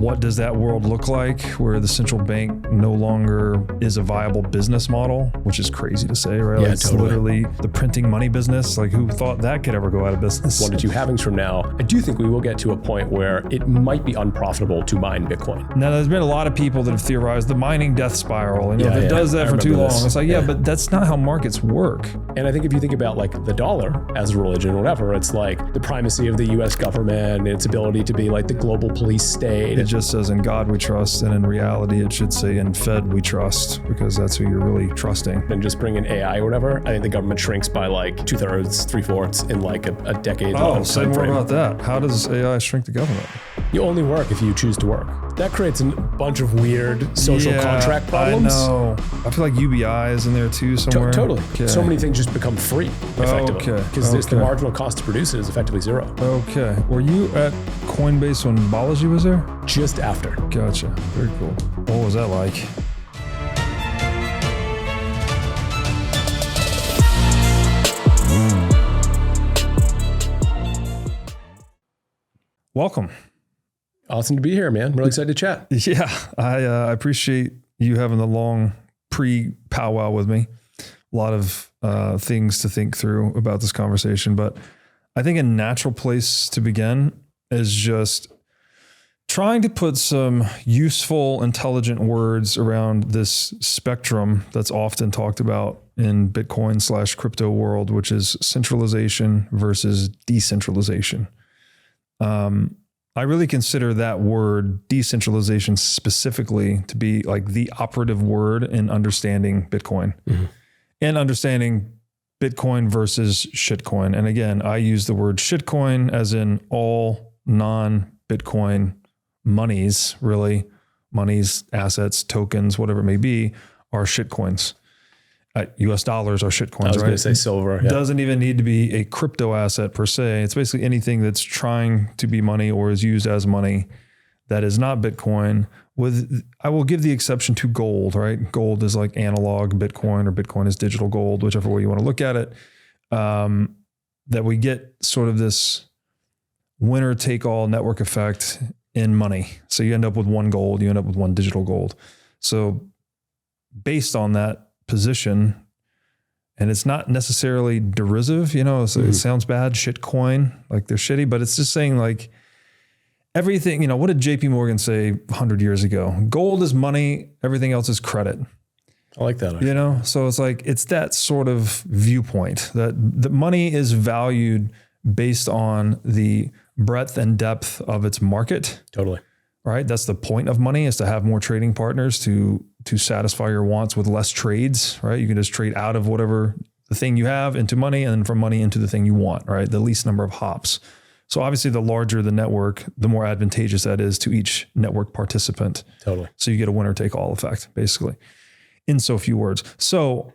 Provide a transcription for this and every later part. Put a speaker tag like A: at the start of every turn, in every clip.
A: what does that world look like where the central bank no longer is a viable business model, which is crazy to say, right?
B: Yeah,
A: Like, it's
B: totally.
A: literally the printing money business. Like, who thought that could ever go out of business?
B: 1 to 2 halvings from now, I do think we will get to a point where it might be unprofitable to mine Bitcoin.
A: Now, there's been a lot of people that have theorized the mining death spiral. And, if it does that
B: I
A: for too
B: remember
A: long,
B: this.
A: it's like, but that's not how markets work.
B: And I think if you think about like the dollar as a religion or whatever, it's like the primacy of the US government and its ability to be like the global police state.
A: It just says in God we trust, and in reality it should say in Fed we trust, because that's who you're really trusting.
B: And just bring in AI or whatever, I think the government shrinks by like 2/3, 3/4 in like a decade long
A: Say
B: time
A: more
B: frame.
A: about that. How does AI shrink the government?
B: You only work if you choose to work. That creates a bunch of weird social contract problems.
A: I know. I feel like UBI is in there too somewhere.
B: Totally.
A: Okay.
B: So many things just become free, effectively.
A: Okay.
B: Because the marginal cost to produce it is effectively zero.
A: Okay. Were you at Coinbase when Balaji was there?
B: Just after.
A: Gotcha. Very cool. What was that like? Welcome.
B: Awesome to be here, man. Really excited to chat.
A: Yeah, I appreciate you having the long pre-powwow with me. A lot of things to think through about this conversation, but I think a natural place to begin is just trying to put some useful, intelligent words around this spectrum that's often talked about in Bitcoin/crypto world, which is centralization versus decentralization. I really consider that word decentralization specifically to be like the operative word in understanding Bitcoin and understanding Bitcoin versus shitcoin. And again, I use the word shitcoin as in all non-Bitcoin monies, really monies, assets, tokens, whatever it may be, are shitcoins. US dollars are shitcoins, right?
B: I was going to say silver. Yeah.
A: Doesn't even need to be a crypto asset per se. It's basically anything that's trying to be money or is used as money that is not Bitcoin. I will give the exception to gold, right? Gold is like analog Bitcoin, or Bitcoin is digital gold, whichever way you want to look at it. That we get sort of this winner take all network effect in money. So you end up with one gold, you end up with one digital gold. So based on that position, and it's not necessarily derisive, so it sounds bad, shit coin, like they're shitty, but it's just saying like everything, what did JP Morgan say 100 years ago? Gold is money, everything else is credit.
B: I like that.
A: So it's like, it's that sort of viewpoint that the money is valued based on the breadth and depth of its market.
B: Totally.
A: Right? That's the point of money, is to have more trading partners to satisfy your wants with less trades, right? You can just trade out of whatever the thing you have into money, and then from money into the thing you want, right? The least number of hops. So obviously the larger the network, the more advantageous that is to each network participant.
B: Totally.
A: So you get a winner take all effect, basically, in so few words. So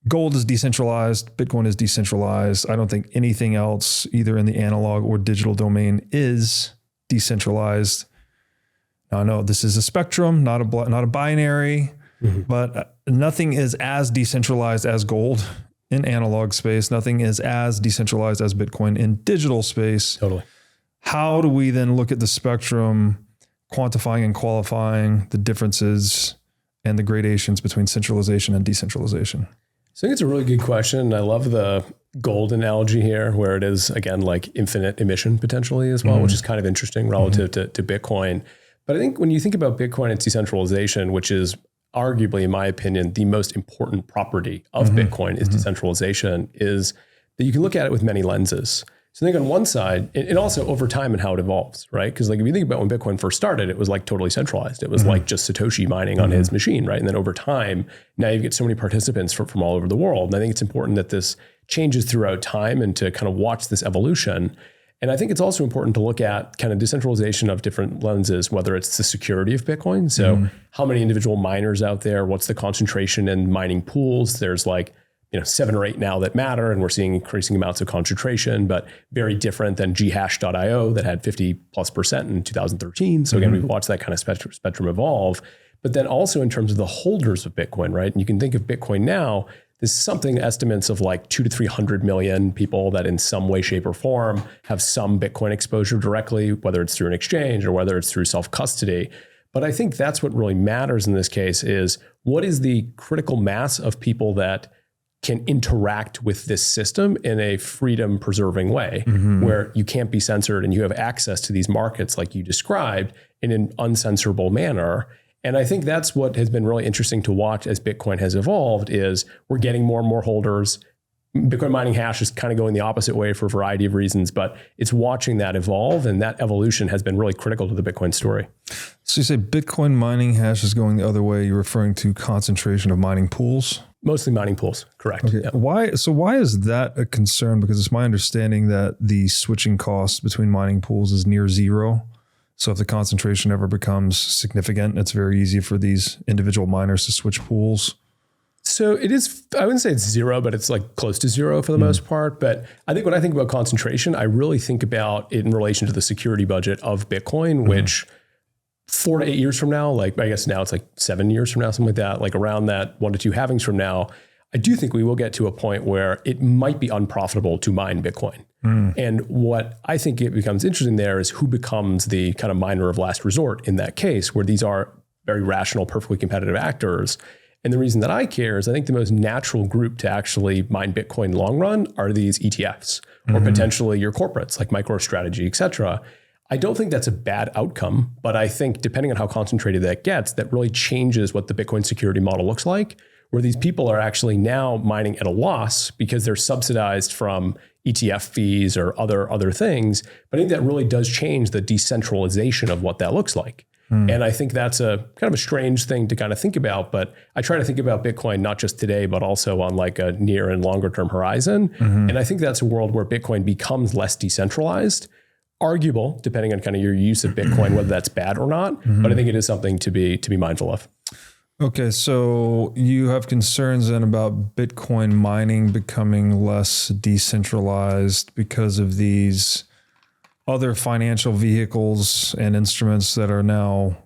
A: gold is decentralized, Bitcoin is decentralized. I don't think anything else, either in the analog or digital domain, is decentralized. Now, I know this is a spectrum, not a binary, but nothing is as decentralized as gold in analog space. Nothing is as decentralized as Bitcoin in digital space.
B: Totally.
A: How do we then look at the spectrum, quantifying and qualifying the differences and the gradations between centralization and decentralization?
B: So I think it's a really good question. I love the gold analogy here, where it is, again, like infinite emission potentially as well, which is kind of interesting relative to Bitcoin. But I think when you think about Bitcoin and decentralization, which is arguably, in my opinion, the most important property of Bitcoin is decentralization, is that you can look at it with many lenses. So I think on one side, and also over time and how it evolves, right? Because like if you think about when Bitcoin first started, it was like totally centralized. It was like just Satoshi mining on his machine, right? And then over time, now you get so many participants from all over the world. And I think it's important that this changes throughout time and to kind of watch this evolution. And I think it's also important to look at kind of decentralization of different lenses, whether it's the security of Bitcoin. So how many individual miners out there? What's the concentration in mining pools? There's like, 7 or 8 now that matter, and we're seeing increasing amounts of concentration, but very different than ghash.io that had 50+% in 2013. So again, we've watched that kind of spectrum evolve. But then also in terms of the holders of Bitcoin, right? And you can think of Bitcoin now, there's something estimates of like 200 to 300 million people that in some way, shape, or form have some Bitcoin exposure directly, whether it's through an exchange or whether it's through self-custody. But I think that's what really matters in this case is what is the critical mass of people that can interact with this system in a freedom-preserving way, where you can't be censored and you have access to these markets like you described in an uncensorable manner. And I think that's what has been really interesting to watch as Bitcoin has evolved is we're getting more and more holders. Bitcoin mining hash is kind of going the opposite way for a variety of reasons, but it's watching that evolve, and that evolution has been really critical to the Bitcoin story.
A: So you say Bitcoin mining hash is going the other way. You're referring to concentration of mining pools?
B: Mostly mining pools, correct.
A: Okay.
B: Yeah.
A: Why is that a concern? Because it's my understanding that the switching cost between mining pools is near zero. So if the concentration ever becomes significant, it's very easy for these individual miners to switch pools.
B: So it is, I wouldn't say it's zero, but it's like close to zero for the most part. But I think when I think about concentration, I really think about it in relation to the security budget of Bitcoin, which 4 to 8 years from now, like I guess now it's like 7 years from now, something like that, like around that 1 to 2 halvings from now, I do think we will get to a point where it might be unprofitable to mine Bitcoin. And what I think it becomes interesting there is who becomes the kind of miner of last resort in that case, where these are very rational, perfectly competitive actors. And the reason that I care is I think the most natural group to actually mine Bitcoin long run are these ETFs or potentially your corporates like MicroStrategy, et cetera. I don't think that's a bad outcome, but I think depending on how concentrated that gets, that really changes what the Bitcoin security model looks like, where these people are actually now mining at a loss because they're subsidized from ETF fees or other things. But I think that really does change the decentralization of what that looks like. And I think that's a kind of a strange thing to kind of think about, but I try to think about Bitcoin not just today, but also on like a near and longer term horizon. And I think that's a world where Bitcoin becomes less decentralized. Arguable, depending on kind of your use of Bitcoin, whether that's bad or not. But I think it is something to be mindful of.
A: Okay, so you have concerns then about Bitcoin mining becoming less decentralized because of these other financial vehicles and instruments that are now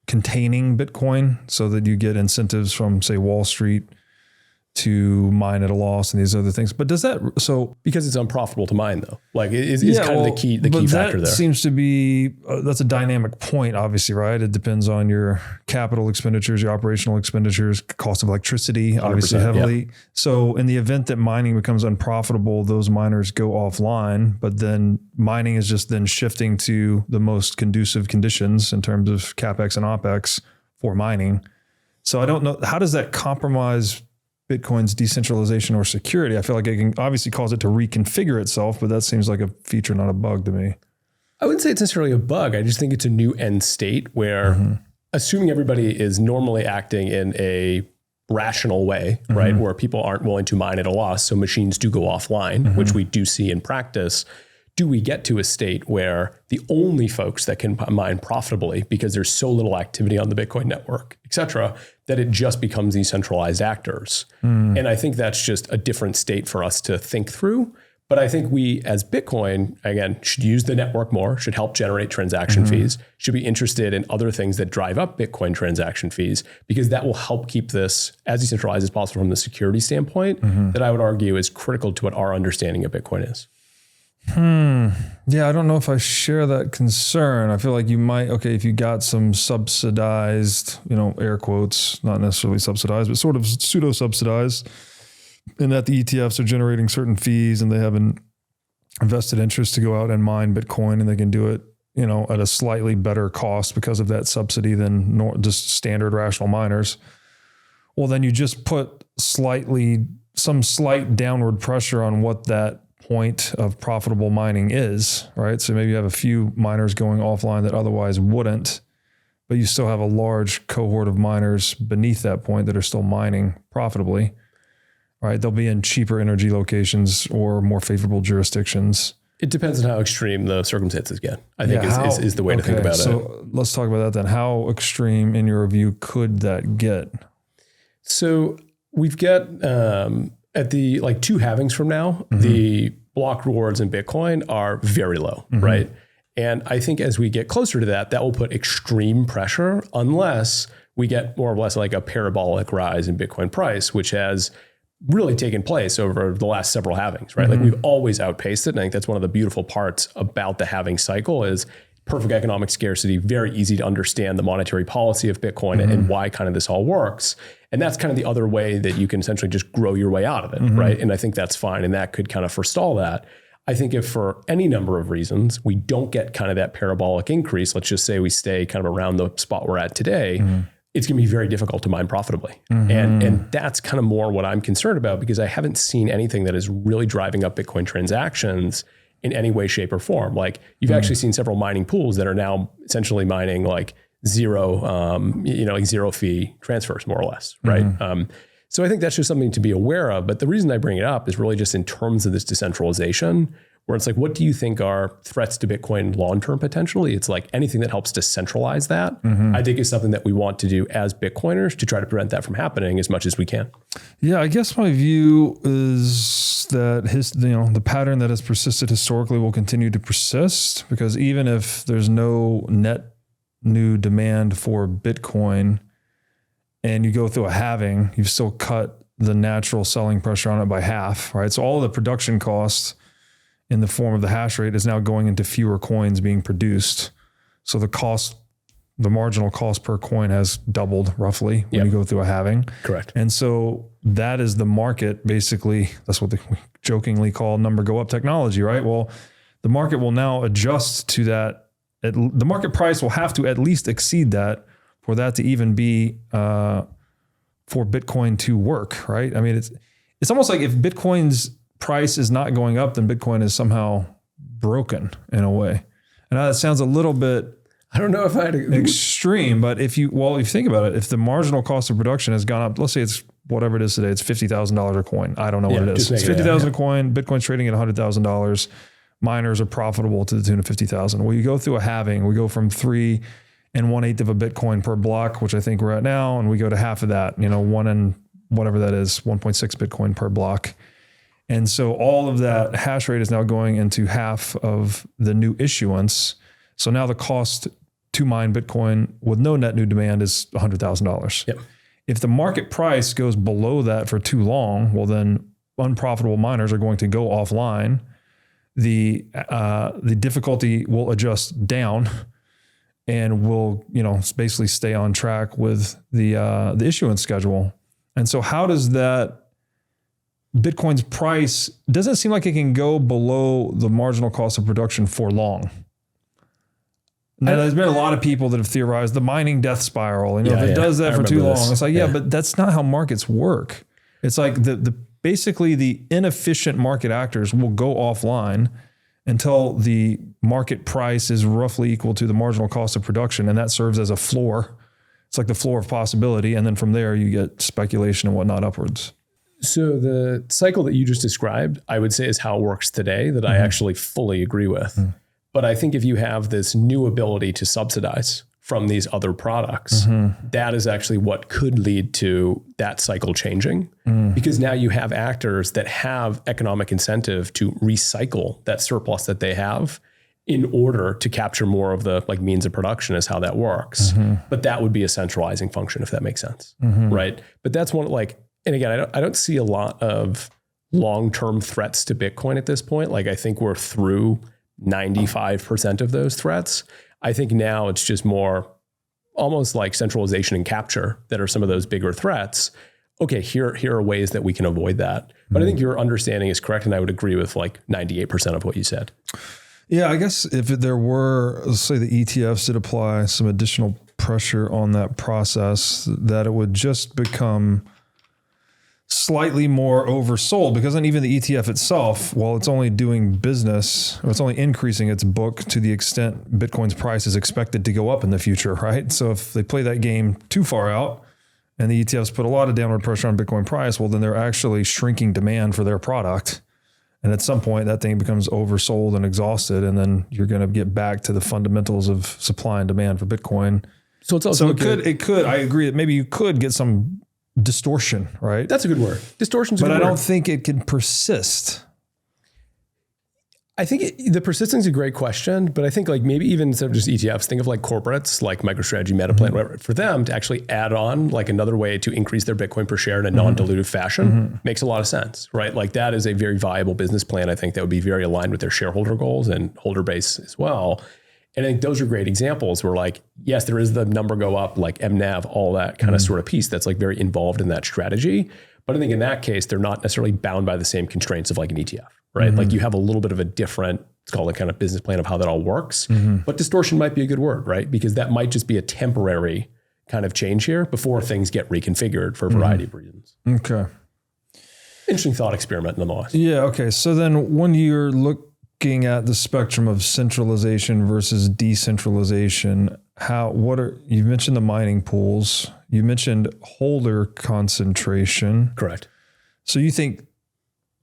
A: containing Bitcoin so that you get incentives from, say, Wall Street to mine at a loss and these other things. But does that, so
B: because it's unprofitable to mine though, like is kind of the key factor there.
A: Seems to be, that's a dynamic point, obviously, right? It depends on your capital expenditures, your operational expenditures, cost of electricity, obviously heavily. Yeah. So in the event that mining becomes unprofitable, those miners go offline, but then mining is just then shifting to the most conducive conditions in terms of CapEx and OpEx for mining. So I don't know, how does that compromise Bitcoin's decentralization or security? I feel like it can obviously cause it to reconfigure itself, but that seems like a feature, not a bug to me.
B: I wouldn't say it's necessarily a bug. I just think it's a new end state where assuming everybody is normally acting in a rational way, right? Where people aren't willing to mine at a loss. So machines do go offline, which we do see in practice. Do we get to a state where the only folks that can mine profitably, because there's so little activity on the Bitcoin network, et cetera, that it just becomes these centralized actors? And I think that's just a different state for us to think through. But I think we as Bitcoin, again, should use the network more, should help generate transaction fees, should be interested in other things that drive up Bitcoin transaction fees, because that will help keep this as decentralized as possible from the security standpoint that I would argue is critical to what our understanding of Bitcoin is.
A: Yeah, I don't know if I share that concern. I feel like you might, if you got some subsidized, air quotes, not necessarily subsidized, but sort of pseudo subsidized, in that the ETFs are generating certain fees and they have an invested interest to go out and mine Bitcoin, and they can do it, at a slightly better cost because of that subsidy than just standard rational miners. Well, then you just put some slight downward pressure on what that point of profitable mining is, right? So maybe you have a few miners going offline that otherwise wouldn't, but you still have a large cohort of miners beneath that point that are still mining profitably, right? They'll be in cheaper energy locations or more favorable jurisdictions.
B: It depends on how extreme the circumstances get, I think is the way to think about it.
A: So let's talk about that then. How extreme, in your view, could that get?
B: So we've got, at the 2 halvings from now, the block rewards in Bitcoin are very low, right? And I think as we get closer to that, that will put extreme pressure unless we get more or less like a parabolic rise in Bitcoin price, which has really taken place over the last several halvings, right? Like we've always outpaced it. And I think that's one of the beautiful parts about the halving cycle is perfect economic scarcity, very easy to understand the monetary policy of Bitcoin and why kind of this all works. And that's kind of the other way that you can essentially just grow your way out of it, right? And I think that's fine. And that could kind of forestall that. I think if for any number of reasons, we don't get kind of that parabolic increase, let's just say we stay kind of around the spot we're at today, it's going to be very difficult to mine profitably. And that's kind of more what I'm concerned about, because I haven't seen anything that is really driving up Bitcoin transactions in any way, shape, or form. Like you've actually seen several mining pools that are now essentially mining like zero, like zero fee transfers, more or less, right? So I think that's just something to be aware of. But the reason I bring it up is really just in terms of this decentralization, where it's like, what do you think are threats to Bitcoin long-term potentially? It's like anything that helps to centralize that, I think is something that we want to do as Bitcoiners to try to prevent that from happening as much as we can.
A: Yeah, I guess my view is that the pattern that has persisted historically will continue to persist, because even if there's no net new demand for Bitcoin and you go through a halving, you've still cut the natural selling pressure on it by half, right? So all the production costs in the form of the hash rate is now going into fewer coins being produced. So the marginal cost per coin has doubled roughly when you go through a halving.
B: Correct.
A: And so that is the market, basically. That's what we jokingly call number go up technology, right? Well, the market will now adjust to that. The market price will have to at least exceed that for that to even be for Bitcoin to work, right? I mean, it's almost like if Bitcoin's price is not going up, then Bitcoin is somehow broken in a way. And that sounds a little bit,
B: I don't know if I'd
A: extreme, but if you think about it, if the marginal cost of production has gone up, let's say it's whatever it is today, it's $50,000 a coin. I don't know what it is. It's 50,000 a coin. Bitcoin's trading at $100,000. Miners are profitable to the tune of 50,000. Well, you go through a halving. We go from 3 1/8 of a Bitcoin per block, which I think we're at now, and we go to half of that. 1 and whatever that is, 1.6 Bitcoin per block. And so all of that hash rate is now going into half of the new issuance. So now the cost to mine Bitcoin with no net new demand is $100,000.
B: Yep.
A: If the market price goes below that for too long, well, then unprofitable miners are going to go offline. The difficulty will adjust down and will, basically stay on track with the issuance schedule. And so how does that Bitcoin's price doesn't seem like it can go below the marginal cost of production for long. Now, there's been a lot of people that have theorized the mining death spiral. If it does that for too long, it's like, but that's not how markets work. It's like basically the inefficient market actors will go offline until the market price is roughly equal to the marginal cost of production. And that serves as a floor. It's like the floor of possibility. And then from there you get speculation and whatnot upwards.
B: So the cycle that you just described, I would say is how it works today, that I actually fully agree with. But I think if you have this new ability to subsidize from these other products, that is actually what could lead to that cycle changing. Because now you have actors that have economic incentive to recycle that surplus that they have in order to capture more of the means of production is how that works. But that would be a centralizing function, if that makes sense, right? But that's one and again, I don't see a lot of long-term threats to Bitcoin at this point. I think we're through 95% of those threats. I think now it's just more almost like centralization and capture that are some of those bigger threats. Okay, here are ways that we can avoid that. But I think your understanding is correct, and I would agree with 98% of what you said.
A: Yeah, I guess if there were, let's say the ETFs did apply some additional pressure on that process, that it would just become slightly more oversold, because then even the ETF itself, while it's only doing business, or it's only increasing its book to the extent Bitcoin's price is expected to go up in the future, right? So if they play that game too far out and the ETFs put a lot of downward pressure on Bitcoin price, well, then they're actually shrinking demand for their product. And at some point that thing becomes oversold and exhausted, and then you're going to get back to the fundamentals of supply and demand for Bitcoin. So it's also it could, I agree that maybe you could get some distortion, right?
B: That's a good word. Distortion's a good word.
A: But I don't think it can persist.
B: I think the persistence is a great question, but I think like maybe even instead of just ETFs, think of like corporates like MicroStrategy, Metaplan, whatever, for them to actually add on like another way to increase their Bitcoin per share in a non-dilutive fashion makes a lot of sense, right? Like that is a very viable business plan. I think that would be very aligned with their shareholder goals and holder base as well. And I think those are great examples where like, yes, there is the number go up, like MNAV, all that kind of sort of piece that's like very involved in that strategy. But I think in that case, they're not necessarily bound by the same constraints of like an ETF, right? Like you have a little bit of a different, it's called a kind of business plan of how that all works. But distortion might be a good word, right? Because that might just be a temporary kind of change here before things get reconfigured for a variety of reasons.
A: Okay.
B: Interesting thought experiment nonetheless.
A: Yeah. Okay. So then when you're looking at the spectrum of centralization versus decentralization, you mentioned the mining pools, you mentioned holder concentration.
B: Correct.
A: So you think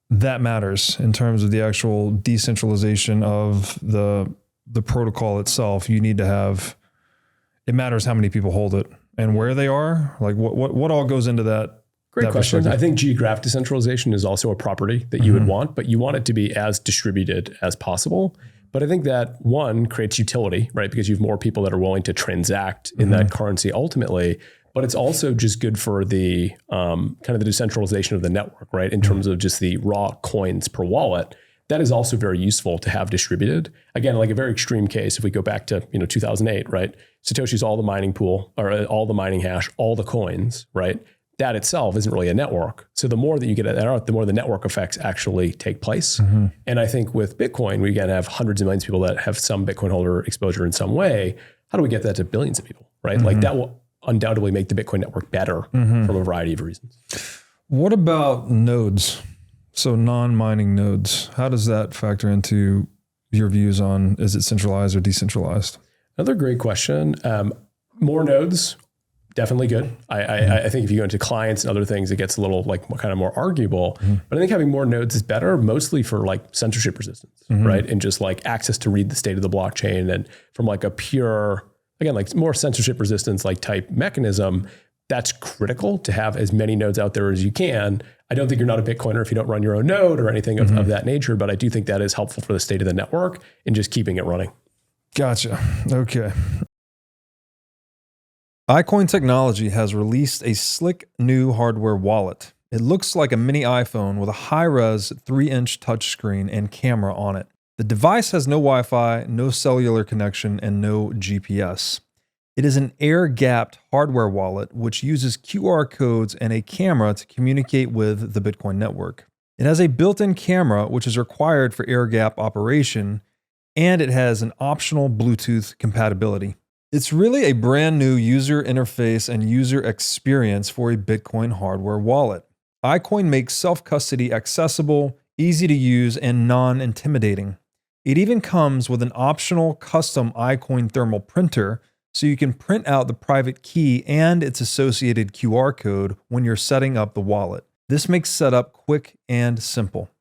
A: that matters in terms of the actual decentralization of the protocol itself. You need to have, it matters how many people hold it and where they are. Like what all goes into that?
B: Great question. I think geographic decentralization is also a property that you would want, but you want it to be as distributed as possible. But I think that one creates utility, right? Because you have more people that are willing to transact in that currency ultimately. But it's also just good for the kind of the decentralization of the network, right? In terms of just the raw coins per wallet, that is also very useful to have distributed. Again, like a very extreme case, if we go back to 2008, right? Satoshi's all the mining pool or all the mining hash, all the coins, right? That itself isn't really a network. So the more that you get at that, the more the network effects actually take place. And I think with Bitcoin, we again have hundreds of millions of people that have some Bitcoin holder exposure in some way. How do we get that to billions of people, right? Like that will undoubtedly make the Bitcoin network better from a variety of reasons.
A: What about nodes? So non-mining nodes, how does that factor into your views on, is it centralized or decentralized?
B: Another great question. More nodes, definitely good. I think if you go into clients and other things, it gets a little like kind of more arguable, but I think having more nodes is better, mostly for like censorship resistance, right? And just like access to read the state of the blockchain, and from like a pure, again, like more censorship resistance, like type mechanism, that's critical to have as many nodes out there as you can. I don't think you're not a Bitcoiner if you don't run your own node or anything of that nature, but I do think that is helpful for the state of the network and just keeping it running.
A: Gotcha. Okay. iCoin Technology has released a slick new hardware wallet. It looks like a mini iPhone with a high-res 3-inch touchscreen and camera on it. The device has no Wi-Fi, no cellular connection, and no GPS. It is an air-gapped hardware wallet which uses QR codes and a camera to communicate with the Bitcoin network. It has a built-in camera which is required for air-gap operation, and it has an optional Bluetooth compatibility. It's really a brand new user interface and user experience for a Bitcoin hardware wallet. iCoin makes self-custody accessible, easy to use, and non-intimidating. It even comes with an optional custom iCoin thermal printer, so you can print out the private key and its associated QR code when you're setting up the wallet. This makes setup quick and simple.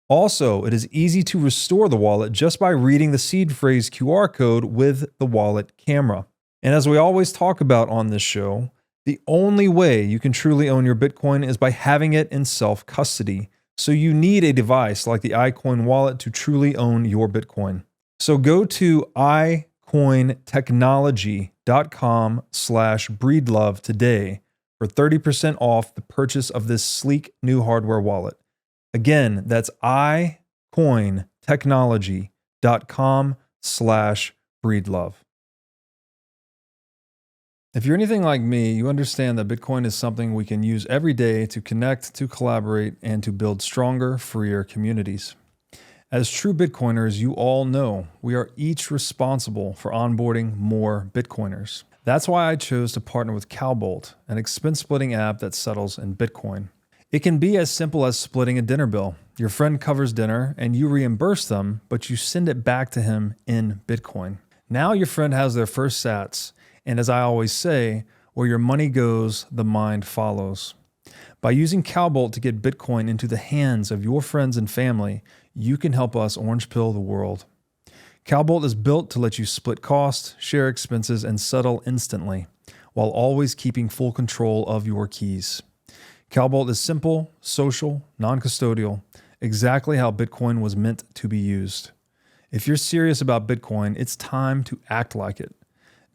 A: Also, it is easy to restore the wallet just by reading the seed phrase QR code with the wallet camera. And as we always talk about on this show, the only way you can truly own your Bitcoin is by having it in self-custody. So you need a device like the iCoin wallet to truly own your Bitcoin. So go to iCointechnology.com/breedlove today for 30% off the purchase of this sleek new hardware wallet. Again, that's iCointechnology.com/breedlove. If you're anything like me, you understand that Bitcoin is something we can use every day to connect, to collaborate, and to build stronger, freer communities. As true Bitcoiners, you all know we are each responsible for onboarding more Bitcoiners. That's why I chose to partner with Cowbolt, an expense splitting app that settles in Bitcoin. It can be as simple as splitting a dinner bill. Your friend covers dinner and you reimburse them, but you send it back to him in Bitcoin. Now your friend has their first sats. And as I always say, where your money goes, the mind follows. By using Cowbolt to get Bitcoin into the hands of your friends and family, you can help us orange pill the world. Cowbolt is built to let you split costs, share expenses, and settle instantly, while always keeping full control of your keys. Cowbolt is simple, social, non-custodial, exactly how Bitcoin was meant to be used. If you're serious about Bitcoin, it's time to act like it.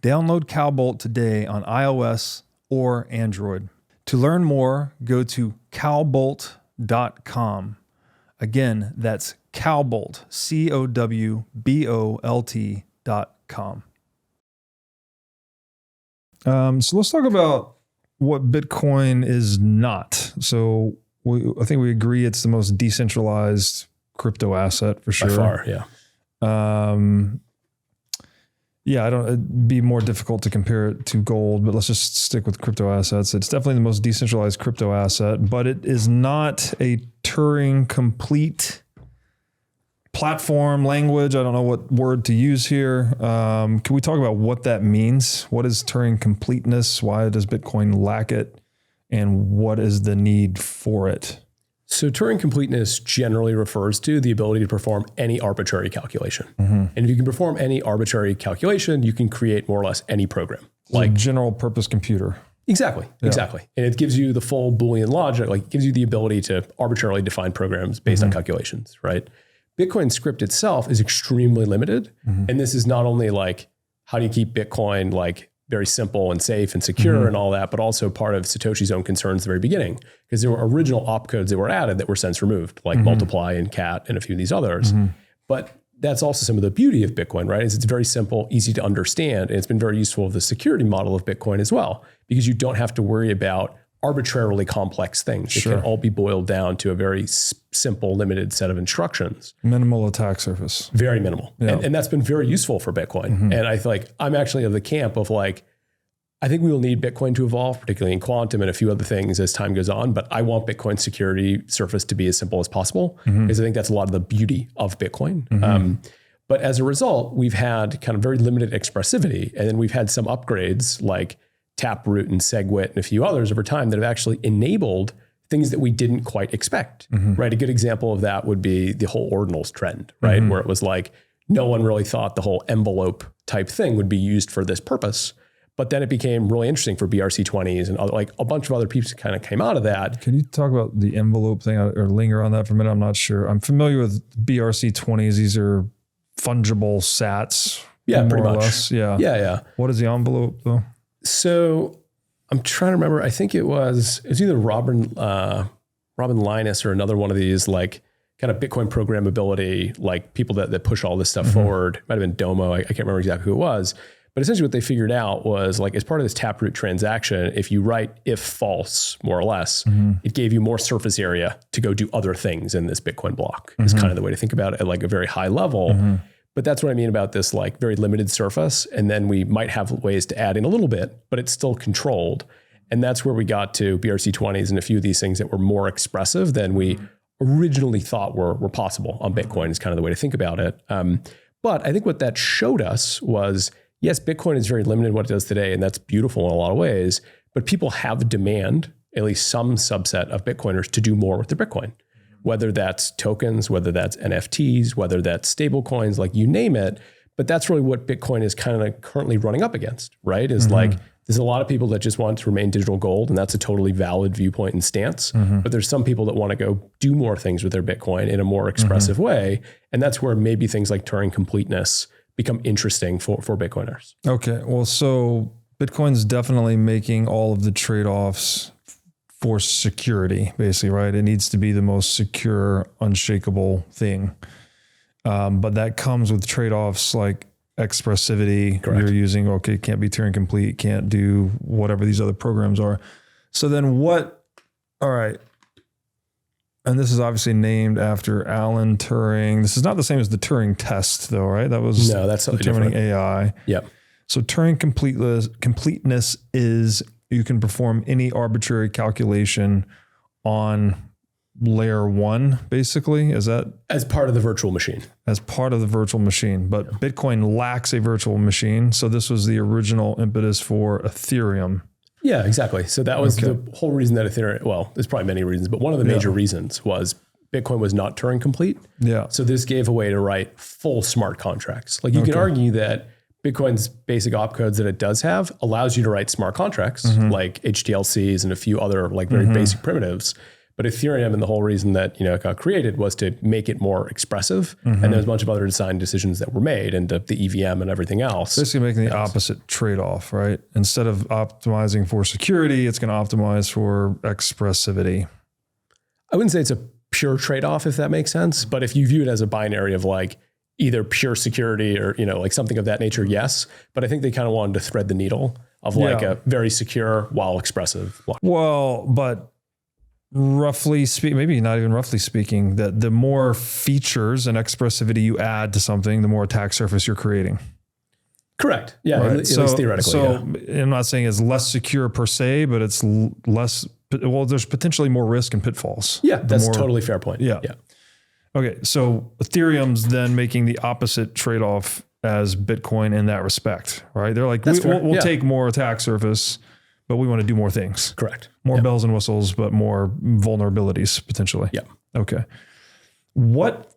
A: Download Cowbolt today on iOS or Android. To learn more, go to cowbolt.com. Again, that's Cowbolt, COWBOLT.com. So let's talk about what Bitcoin is not. So I think we agree it's the most decentralized crypto asset for sure.
B: By far, yeah.
A: It'd be more difficult to compare it to gold, but let's just stick with crypto assets. It's definitely the most decentralized crypto asset, but it is not a Turing complete platform language. I don't know what word to use here. Can we talk about what that means? What is Turing completeness? Why does Bitcoin lack it? And what is the need for it?
B: So Turing completeness generally refers to the ability to perform any arbitrary calculation. And if you can perform any arbitrary calculation, you can create more or less any program.
A: Like general purpose computer.
B: Exactly. And it gives you the full Boolean logic, like it gives you the ability to arbitrarily define programs based on calculations, right? Bitcoin script itself is extremely limited. And this is not only like, how do you keep Bitcoin like very simple and safe and secure and all that, but also part of Satoshi's own concerns at the very beginning, because there were original opcodes that were added that were since removed, like multiply and cat and a few of these others. But that's also some of the beauty of Bitcoin, right? Is it's very simple, easy to understand, and it's been very useful of the security model of Bitcoin as well, because you don't have to worry about arbitrarily complex things. It can all be boiled down to a very simple, limited set of instructions.
A: Minimal attack surface.
B: Very minimal. And that's been very useful for Bitcoin. And I feel like I'm actually of the camp of like, I think we will need Bitcoin to evolve, particularly in quantum and a few other things as time goes on. But I want Bitcoin's security surface to be as simple as possible, because I think that's a lot of the beauty of Bitcoin. But as a result, we've had kind of very limited expressivity. And then we've had some upgrades like Taproot and SegWit and a few others over time that have actually enabled things that we didn't quite expect, right? A good example of that would be the whole ordinals trend, right? Where it was like, no one really thought the whole envelope type thing would be used for this purpose. But then it became really interesting for BRC20s and other, like a bunch of other pieces kind of came out of that.
A: Can you talk about the envelope thing or linger on that for a minute? I'm not sure. I'm familiar with BRC20s. These are fungible sats.
B: Yeah, pretty much.
A: Less. Yeah. What is the envelope though?
B: So I'm trying to remember. I think it was either Robin Linus or another one of these like kind of Bitcoin programmability, like people that push all this stuff forward. Might have been Domo. I can't remember exactly who it was. But essentially what they figured out was like, as part of this Taproot transaction, if you write if false, more or less, it gave you more surface area to go do other things in this Bitcoin block is kind of the way to think about it at like a very high level. But that's what I mean about this like very limited surface. And then we might have ways to add in a little bit, but it's still controlled. And that's where we got to BRC20s and a few of these things that were more expressive than we originally thought were possible on Bitcoin is kind of the way to think about it. But I think what that showed us was, yes, Bitcoin is very limited in what it does today, and that's beautiful in a lot of ways, but people have demand, at least some subset of Bitcoiners, to do more with their Bitcoin. Whether that's tokens, whether that's NFTs, whether that's stablecoins, like you name it. But that's really what Bitcoin is kind of currently running up against, right? Is like, there's a lot of people that just want to remain digital gold, and that's a totally valid viewpoint and stance. But there's some people that want to go do more things with their Bitcoin in a more expressive way. And that's where maybe things like Turing completeness become interesting for Bitcoiners. Okay.
A: Well, so Bitcoin's definitely making all of the trade-offs for security, basically, right? It needs to be the most secure, unshakable thing. But that comes with trade-offs like expressivity.
B: Correct.
A: You're using, okay, can't be Turing complete, can't do whatever these other programs are. So then all right. And this is obviously named after Alan Turing. This is not the same as the Turing test though, right? That's totally determining different. AI.
B: Yep.
A: So Turing completeness is you can perform any arbitrary calculation on layer one, basically. Is that?
B: As part of the virtual machine.
A: As part of the virtual machine. But Bitcoin lacks a virtual machine. So this was the original impetus for Ethereum.
B: Yeah, exactly. So that was the whole reason that Ethereum, well, there's probably many reasons, but one of the major reasons was Bitcoin was not Turing complete. Yeah. So this gave a way to write full smart contracts. Like you can argue that Bitcoin's basic opcodes that it does have allows you to write smart contracts like HTLCs and a few other like very basic primitives. But Ethereum, and the whole reason that it got created was to make it more expressive. And there's a bunch of other design decisions that were made, and the EVM and everything else.
A: Basically making the opposite trade-off, right? Instead of optimizing for security, it's going to optimize for expressivity.
B: I wouldn't say it's a pure trade-off, if that makes sense. But if you view it as a binary of like either pure security or, like something of that nature, yes. But I think they kind of wanted to thread the needle of like a very secure while expressive block.
A: Well, but roughly speaking, maybe not even roughly speaking, that the more features and expressivity you add to something, the more attack surface you're creating.
B: Correct. Yeah.
A: Right?
B: At least theoretically.
A: So I'm not saying it's less secure per se, but it's less, well, there's potentially more risk and pitfalls.
B: Yeah. That's a totally fair point.
A: Yeah. Okay. So Ethereum's then making the opposite trade-off as Bitcoin in that respect, right? They're like, we'll take more attack surface, but we want to do more things.
B: Correct.
A: More bells and whistles, but more vulnerabilities potentially.
B: Yeah.
A: Okay. What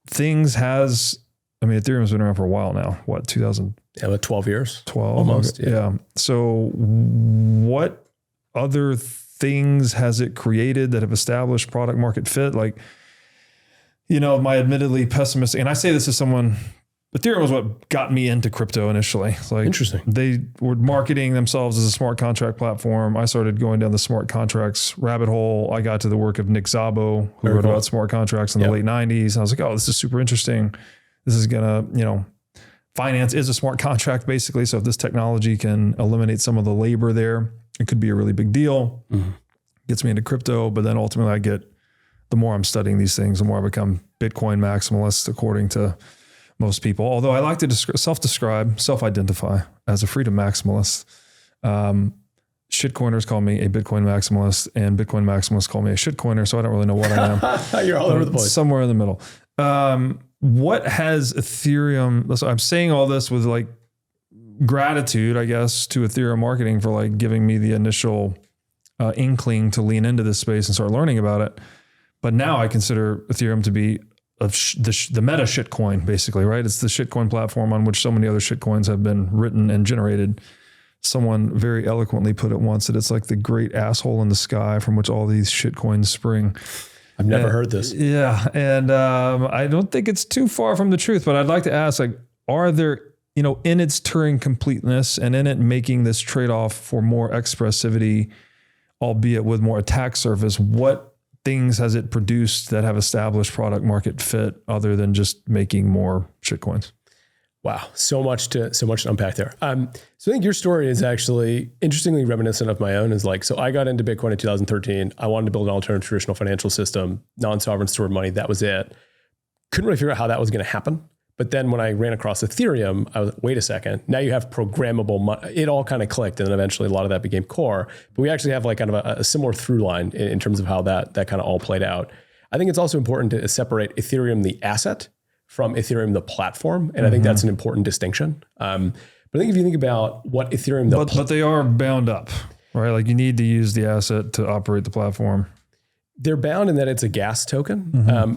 A: things Ethereum's been around for a while now. What, 2000?
B: Yeah, about 12 years.
A: 12?
B: Almost.
A: Okay. Yeah. So what other things has it created that have established product market fit? Like, my admittedly pessimistic, and I say this as someone, Ethereum was what got me into crypto initially. Like,
B: interesting.
A: They were marketing themselves as a smart contract platform. I started going down the smart contracts rabbit hole. I got to the work of Nick Szabo, who wrote about smart contracts in the late 90s. And I was like, oh, this is super interesting. This is going to, finance is a smart contract basically. So if this technology can eliminate some of the labor there, it could be a really big deal. Gets me into crypto. But then ultimately the more I'm studying these things, the more I become Bitcoin maximalist according to most people, although I like to self-identify as a freedom maximalist. Shitcoiners call me a Bitcoin maximalist, and Bitcoin maximalists call me a shitcoiner, so I don't really know what I am.
B: You're all over the place.
A: Somewhere in the middle. What has Ethereum, so I'm saying all this with like gratitude, I guess, to Ethereum marketing for like giving me the initial inkling to lean into this space and start learning about it. But now I consider Ethereum to be the meta shitcoin, basically, right? It's the shitcoin platform on which so many other shitcoins have been written and generated. Someone very eloquently put it once that it's like the great asshole in the sky from which all these shitcoins spring.
B: I've never heard this.
A: Yeah. And I don't think it's too far from the truth, but I'd like to ask, like, are there, in its Turing completeness and in it making this trade-off for more expressivity, albeit with more attack surface, what things has it produced that have established product market fit other than just making more shitcoins?
B: Wow. So much to unpack there. So I think your story is actually interestingly reminiscent of my own. So I got into Bitcoin in 2013. I wanted to build an alternative traditional financial system, non-sovereign stored money. That was it. Couldn't really figure out how that was going to happen. But then when I ran across Ethereum, I was, wait a second, now you have programmable money. It all kind of clicked. And then eventually a lot of that became core. But we actually have like kind of a similar through line in terms of how that kind of all played out. I think it's also important to separate Ethereum, the asset, from Ethereum, the platform. And I think that's an important distinction. But I think if you think about what Ethereum...
A: But they are bound up, right? Like you need to use the asset to operate the platform.
B: They're bound in that it's a gas token.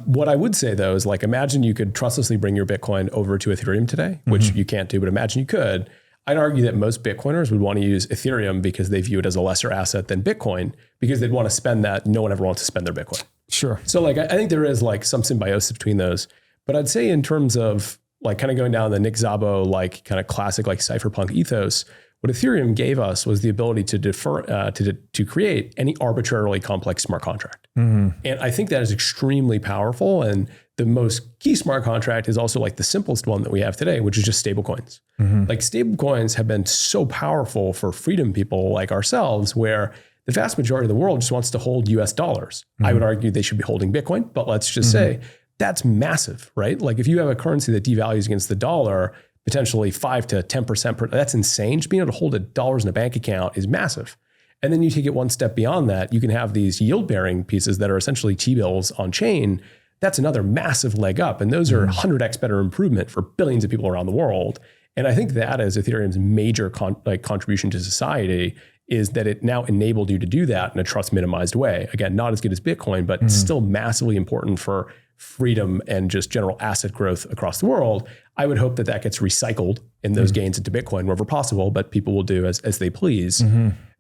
B: What I would say though is like, imagine you could trustlessly bring your Bitcoin over to Ethereum today, which you can't do, but imagine you could. I'd argue that most Bitcoiners would want to use Ethereum because they view it as a lesser asset than Bitcoin because they'd want to spend that. No one ever wants to spend their Bitcoin.
A: Sure.
B: So like, I think there is like some symbiosis between those, but I'd say in terms of like kind of going down the Nick Szabo, like kind of classic, like cypherpunk ethos, what Ethereum gave us was the ability to to create any arbitrarily complex smart contract. And I think that is extremely powerful. And the most key smart contract is also like the simplest one that we have today, which is just stablecoins. Like stablecoins have been so powerful for freedom people like ourselves, where the vast majority of the world just wants to hold US dollars. I would argue they should be holding Bitcoin, but let's just say that's massive, right? Like if you have a currency that devalues against the dollar, potentially 5 to 10%, that's insane. Just being able to hold dollars in a bank account is massive. And then you take it one step beyond that, you can have these yield-bearing pieces that are essentially T-bills on chain. That's another massive leg up. And those are 100x better improvement for billions of people around the world. And I think that is Ethereum's major contribution to society, is that it now enabled you to do that in a trust minimized way. Again, not as good as Bitcoin, but still massively important for freedom and just general asset growth across the world. I would hope that that gets recycled in those gains into Bitcoin wherever possible, but people will do as they please.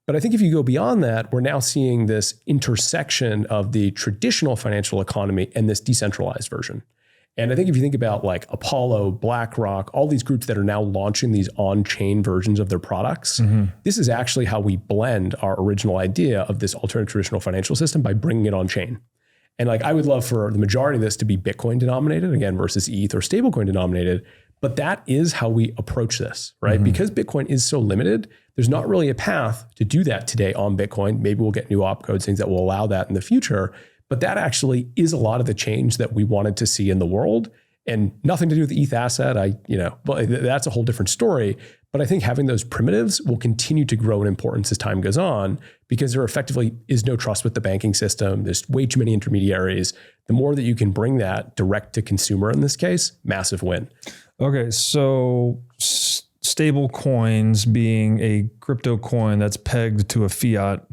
B: But But I think if you go beyond that, we're now seeing this intersection of the traditional financial economy and this decentralized version. And I think if you think about like Apollo, BlackRock, all these groups that are now launching these on-chain versions of their products, this is actually how we blend our original idea of this alternative traditional financial system by bringing it on-chain. And like, I would love for the majority of this to be Bitcoin denominated, again, versus ETH or stablecoin denominated. But that is how we approach this, right? Because Bitcoin is so limited, there's not really a path to do that today on Bitcoin. Maybe we'll get new opcodes, things that will allow that in the future. But that actually is a lot of the change that we wanted to see in the world, and nothing to do with the ETH asset. But that's a whole different story. But I think having those primitives will continue to grow in importance as time goes on, because there effectively is no trust with the banking system. There's way too many intermediaries. The more that you can bring that direct to consumer in this case, massive win.
A: Okay, so stable coins being a crypto coin that's pegged to a fiat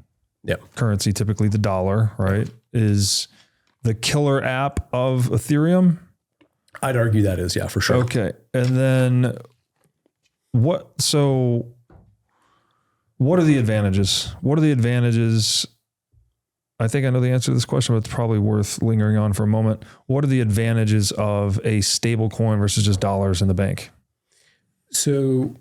A: currency, typically the dollar, right, is the killer app of Ethereum?
B: I'd argue that is, yeah, for sure.
A: Okay, and then what are the advantages? What are the advantages? I think I know the answer to this question, but it's probably worth lingering on for a moment. What are the advantages of a stable coin versus just dollars in the bank?
B: So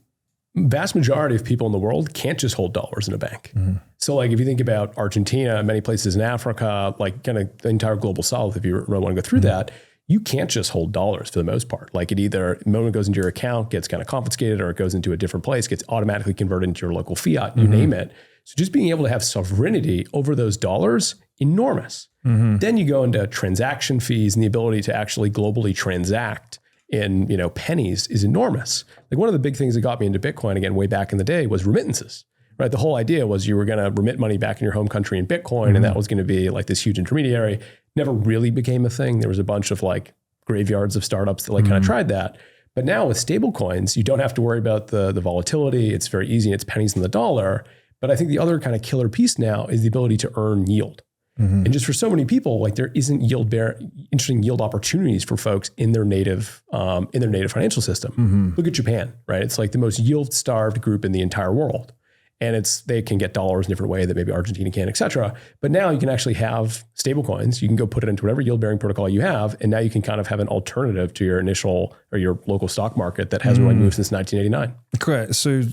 B: vast majority of people in the world can't just hold dollars in a bank. So like if you think about Argentina, many places in Africa, like kind of the entire global south, if you really want to go through that, you can't just hold dollars for the most part. Like it either, the moment it goes into your account, gets kind of confiscated, or it goes into a different place, gets automatically converted into your local fiat, you name it. So just being able to have sovereignty over those dollars, enormous. Then you go into transaction fees, and the ability to actually globally transact in pennies is enormous. Like one of the big things that got me into Bitcoin again way back in the day was remittances. Right, the whole idea was you were going to remit money back in your home country in Bitcoin, and that was going to be like this huge intermediary. Never really became a thing. There was a bunch of like graveyards of startups that like kind of tried that. But now with stable coins, you don't have to worry about the volatility. It's very easy. It's pennies on the dollar. But I think the other kind of killer piece now is the ability to earn yield. And just for so many people, like there isn't interesting yield opportunities for folks in their native financial system. Look at Japan, right? It's like the most yield starved group in the entire world. And they can get dollars in a different way that maybe Argentina can, et cetera. But now you can actually have stable coins. You can go put it into whatever yield bearing protocol you have. And now you can kind of have an alternative to your initial or your local stock market that hasn't really moved since 1989.
A: Correct. So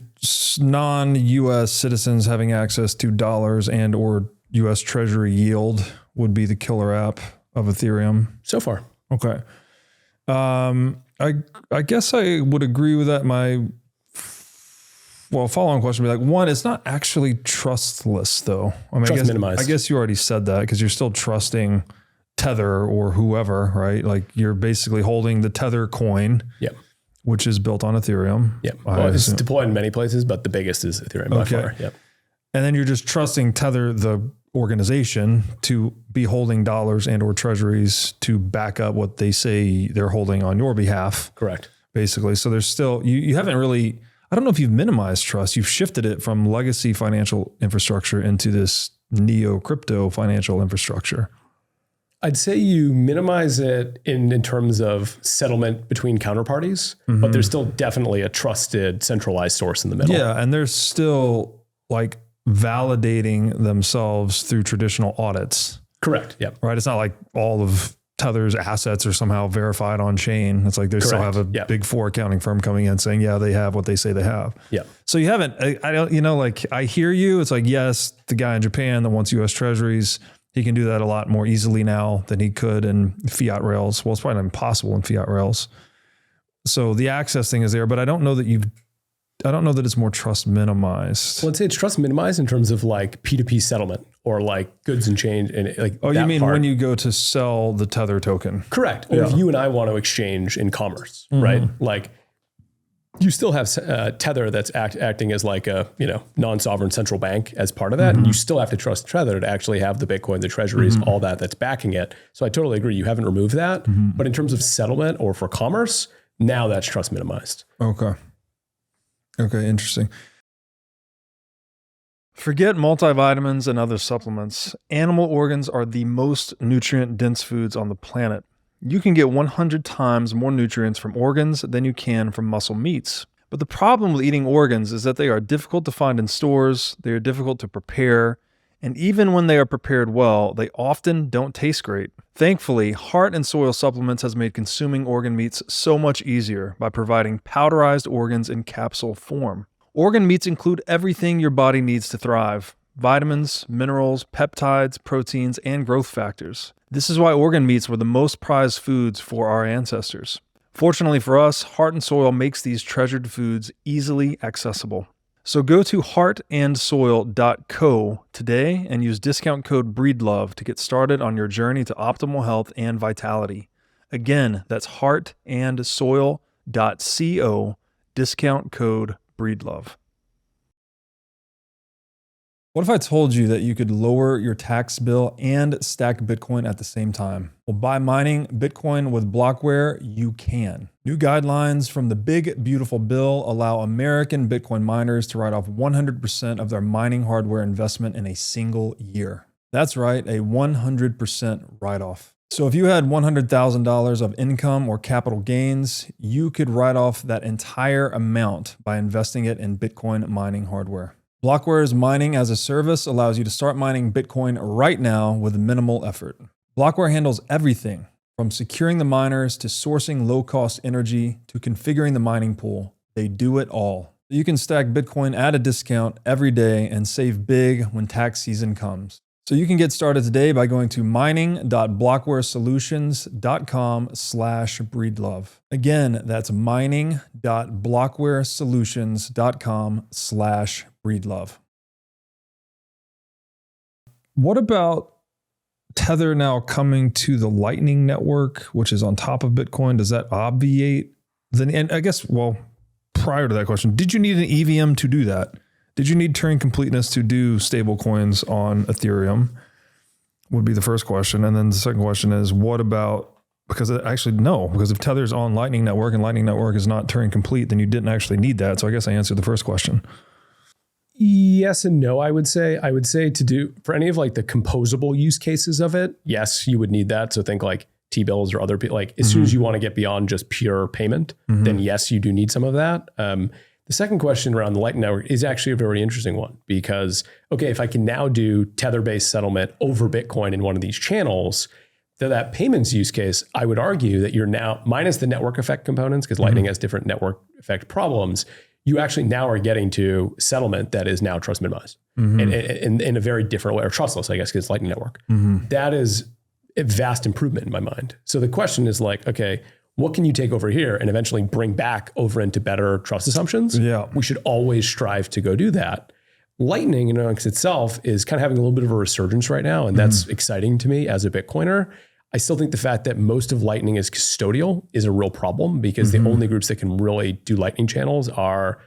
A: non-US citizens having access to dollars and or US Treasury yield would be the killer app of Ethereum.
B: So far.
A: Okay. I guess I would agree with that. Follow-on question would be like, one, it's not actually trustless though. I mean,
B: minimized.
A: I guess you already said that because you're still trusting Tether or whoever, right? Like you're basically holding the Tether coin, which is built on Ethereum.
B: Well, it's deployed in many places, but the biggest is Ethereum by far.
A: And then you're just trusting Tether, the organization, to be holding dollars and or treasuries to back up what they say they're holding on your behalf.
B: Correct.
A: Basically. So there's still, you haven't really, I don't know if you've minimized trust. You've shifted it from legacy financial infrastructure into this neo crypto financial infrastructure.
B: I'd say you minimize it in terms of settlement between counterparties, but there's still definitely a trusted centralized source in the middle.
A: Yeah. And they're still like validating themselves through traditional audits.
B: Correct. Yep.
A: Right. It's not like all of Tether's assets are somehow verified on chain. It's like they still have a big four accounting firm coming in saying, yeah, they have what they say they have.
B: Yeah.
A: So you haven't, I don't, like I hear you. It's like, yes, the guy in Japan that wants US treasuries, he can do that a lot more easily now than he could in fiat rails. Well, it's probably not impossible in fiat rails. So the access thing is there, but I don't know that it's more trust minimized.
B: Well, I'd say it's trust minimized in terms of like P2P settlement or like goods and change. And like,
A: oh, you mean when you go to sell the Tether token?
B: Correct. Or if you and I want to exchange in commerce, right? Like you still have Tether that's acting as like a, non-sovereign central bank as part of that. And you still have to trust Tether to actually have the Bitcoin, the treasuries, all that's backing it. So I totally agree. You haven't removed that, but in terms of settlement or for commerce, now that's trust minimized.
A: Okay, interesting. Forget multivitamins and other supplements. Animal organs are the most nutrient-dense foods on the planet. You can get 100 times more nutrients from organs than you can from muscle meats. But the problem with eating organs is that they are difficult to find in stores, they are difficult to prepare, and even when they are prepared well, they often don't taste great. Thankfully, Heart and Soil Supplements has made consuming organ meats so much easier by providing powderized organs in capsule form. Organ meats include everything your body needs to thrive: vitamins, minerals, peptides, proteins, and growth factors. This is why organ meats were the most prized foods for our ancestors. Fortunately for us, Heart and Soil makes these treasured foods easily accessible. So go to heartandsoil.co today and use discount code BREEDLOVE to get started on your journey to optimal health and vitality. Again, that's heartandsoil.co, discount code BREEDLOVE. What if I told you that you could lower your tax bill and stack Bitcoin at the same time? Well, by mining Bitcoin with Blockware, you can. New guidelines from the Big Beautiful Bill allow American Bitcoin miners to write off 100% of their mining hardware investment in a single year. That's right, a 100% write-off. So if you had $100,000 of income or capital gains, you could write off that entire amount by investing it in Bitcoin mining hardware. Blockware's mining as a service allows you to start mining Bitcoin right now with minimal effort. Blockware handles everything from securing the miners to sourcing low-cost energy to configuring the mining pool. They do it all. You can stack Bitcoin at a discount every day and save big when tax season comes. So you can get started today by going to mining.blockwaresolutions.com/breedlove. Again, that's mining.blockwaresolutions.com/breedlove. What about Tether now coming to the Lightning Network, which is on top of Bitcoin? Does that obviate and I guess, well, prior to that question, did you need an EVM to do that? Did you need Turing Completeness to do stablecoins on Ethereum? Would be the first question. And then the second question is, what about, because actually no, because if Tether's on Lightning Network and Lightning Network is not Turing Complete, then you didn't actually need that. So I guess I answered the first question.
B: Yes and no, I would say. I would say to do, for any of like the composable use cases of it, yes, you would need that. So think like T-bills or other, like as soon as you want to get beyond just pure payment, then yes, you do need some of that. The second question around the Lightning Network is actually a very interesting one because, okay, if I can now do Tether-based settlement over Bitcoin in one of these channels, that payments use case, I would argue that you're now, minus the network effect components, because Lightning has different network effect problems, you actually now are getting to settlement that is now trust minimized and in a very different way, or trustless, I guess, because Lightning Network. That is a vast improvement in my mind. So the question is like, okay, what can you take over here and eventually bring back over into better trust assumptions?
A: Yeah.
B: We should always strive to go do that. Lightning in itself is kind of having a little bit of a resurgence right now. And that's exciting to me as a Bitcoiner. I still think the fact that most of Lightning is custodial is a real problem because the only groups that can really do Lightning channels are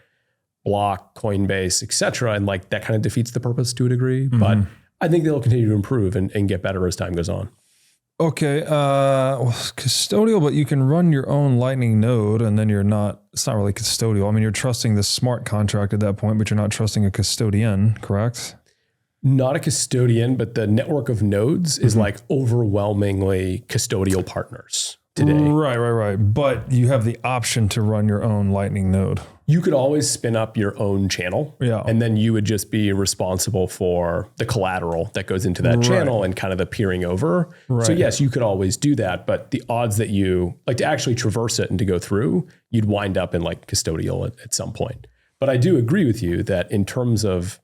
B: Block, Coinbase, et cetera. And like that kind of defeats the purpose to a degree. But I think they'll continue to improve and get better as time goes on.
A: Okay, well, custodial, but you can run your own Lightning node and then it's not really custodial. I mean, you're trusting the smart contract at that point, but you're not trusting a custodian, correct?
B: Not a custodian, but the network of nodes is like overwhelmingly custodial partners today.
A: Right. But you have the option to run your own Lightning node.
B: You could always spin up your own channel. Yeah. And then you would just be responsible for the collateral that goes into that channel and kind of the peering over. Right. So yes, you could always do that. But the odds that you like to actually traverse it and to go through, you'd wind up in like custodial at some point. But I do agree with you that in terms of,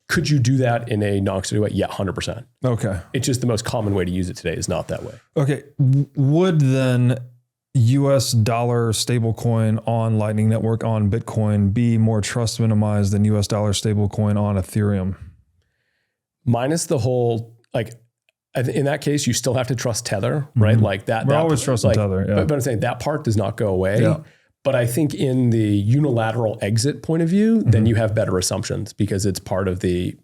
B: could you do that in a non-custodial way? Yeah, 100%. Okay. It's just the most common way to use it today is not that way.
A: Okay. Would then US dollar stablecoin on Lightning Network on Bitcoin be more trust minimized than US dollar stablecoin on Ethereum?
B: Minus the whole, like, in that case, you still have to trust Tether, right? Like that.
A: We're always trusting Tether. Yeah.
B: But I'm saying that part does not go away. Yeah. But I think in the unilateral exit point of view, then you have better assumptions because it's part of the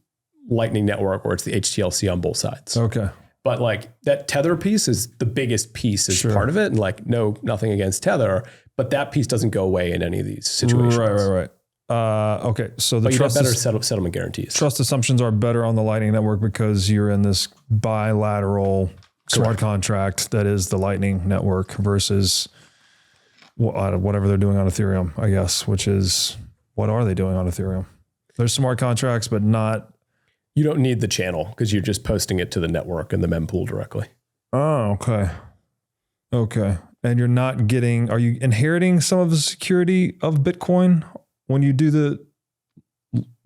B: Lightning Network or it's the HTLC on both sides. Okay. But like that Tether piece is the biggest piece as part of it. And like, nothing against Tether, but that piece doesn't go away in any of these situations. Right.
A: Okay. So the
B: trust better settlement guarantees.
A: Trust assumptions are better on the Lightning Network because you're in this bilateral smart contract that is the Lightning Network versus whatever they're doing on Ethereum, I guess, which is, what are they doing on Ethereum? There's smart contracts, but not.
B: You don't need the channel because you're just posting it to the network and the mempool directly.
A: Oh, okay. Okay. And you're not getting, are you inheriting some of the security of Bitcoin when you do the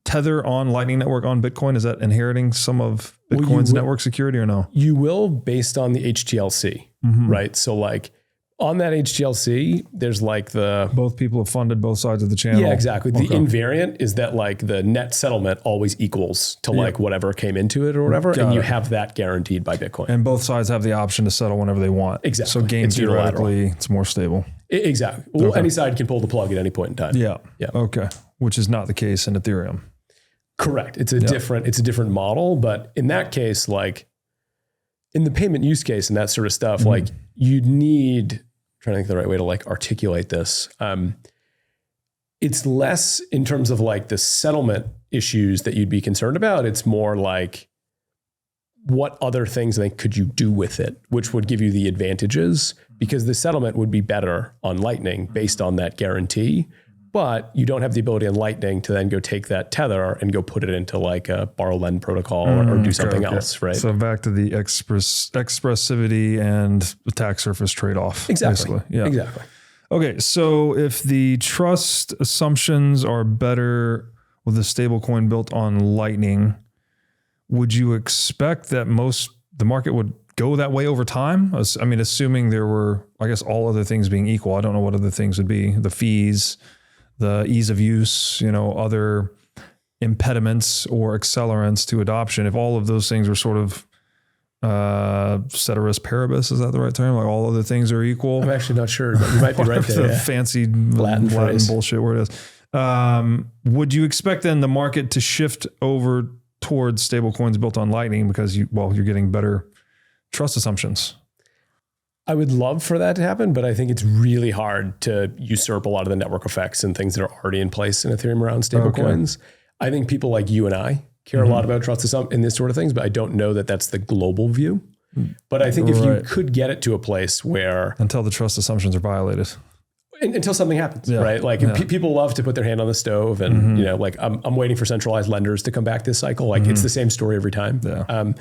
A: Tether on Lightning Network on Bitcoin? Is that inheriting some of Bitcoin's network security or no?
B: You will, based on the HTLC, right? So like on that HTLC, there's like
A: both people have funded both sides of the channel.
B: Yeah, exactly. The invariant is that like the net settlement always equals to like whatever came into it or whatever. And you have that guaranteed by Bitcoin.
A: And both sides have the option to settle whenever they want.
B: Exactly.
A: So gain theoretically, it's more stable.
B: Exactly. Well, any side can pull the plug at any point in time.
A: Yeah. Okay. Which is not the case in Ethereum.
B: Correct. It's a different model, but in that case, like in the payment use case and that sort of stuff, like you need, I'm trying to think the right way to like articulate this. It's less in terms of like the settlement issues that you'd be concerned about. It's more like what other things I think could you do with it, which would give you the advantages, because the settlement would be better on Lightning based on that guarantee. But you don't have the ability on Lightning to then go take that tether and go put it into like a borrow lend protocol or do something else, right?
A: So back to the expressivity and attack surface trade-off.
B: Exactly.
A: Basically. Yeah.
B: Exactly.
A: Okay. So if the trust assumptions are better with a stablecoin built on Lightning, would you expect that the market would go that way over time? I mean, assuming there were, I guess, all other things being equal. I don't know what other things would be. The fees, the ease of use, other impediments or accelerants to adoption. If all of those things are sort of ceteris paribus, is that the right term? Like all other things are equal?
B: I'm actually not sure, but you might be right there.
A: The fancy Latin bullshit word is. Would you expect then the market to shift over towards stablecoins built on Lightning because you're getting better trust assumptions?
B: I would love for that to happen, but I think it's really hard to usurp a lot of the network effects and things that are already in place in Ethereum around stablecoins. Okay. I think people like you and I care a lot about trust assumptions and this sort of things, but I don't know that that's the global view. But I think if you could get it to a place where...
A: Until the trust assumptions are violated.
B: Until something happens, right? Like people love to put their hand on the stove and, like I'm waiting for centralized lenders to come back this cycle. Like it's the same story every time.
A: Yeah.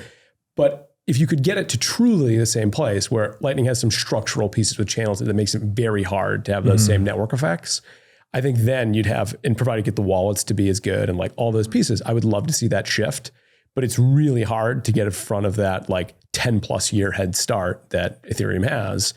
B: But if you could get it to truly the same place where Lightning has some structural pieces with channels that makes it very hard to have those same network effects, I think then you'd have, and provided you get the wallets to be as good and like all those pieces, I would love to see that shift. But it's really hard to get in front of that like 10 plus year head start that Ethereum has.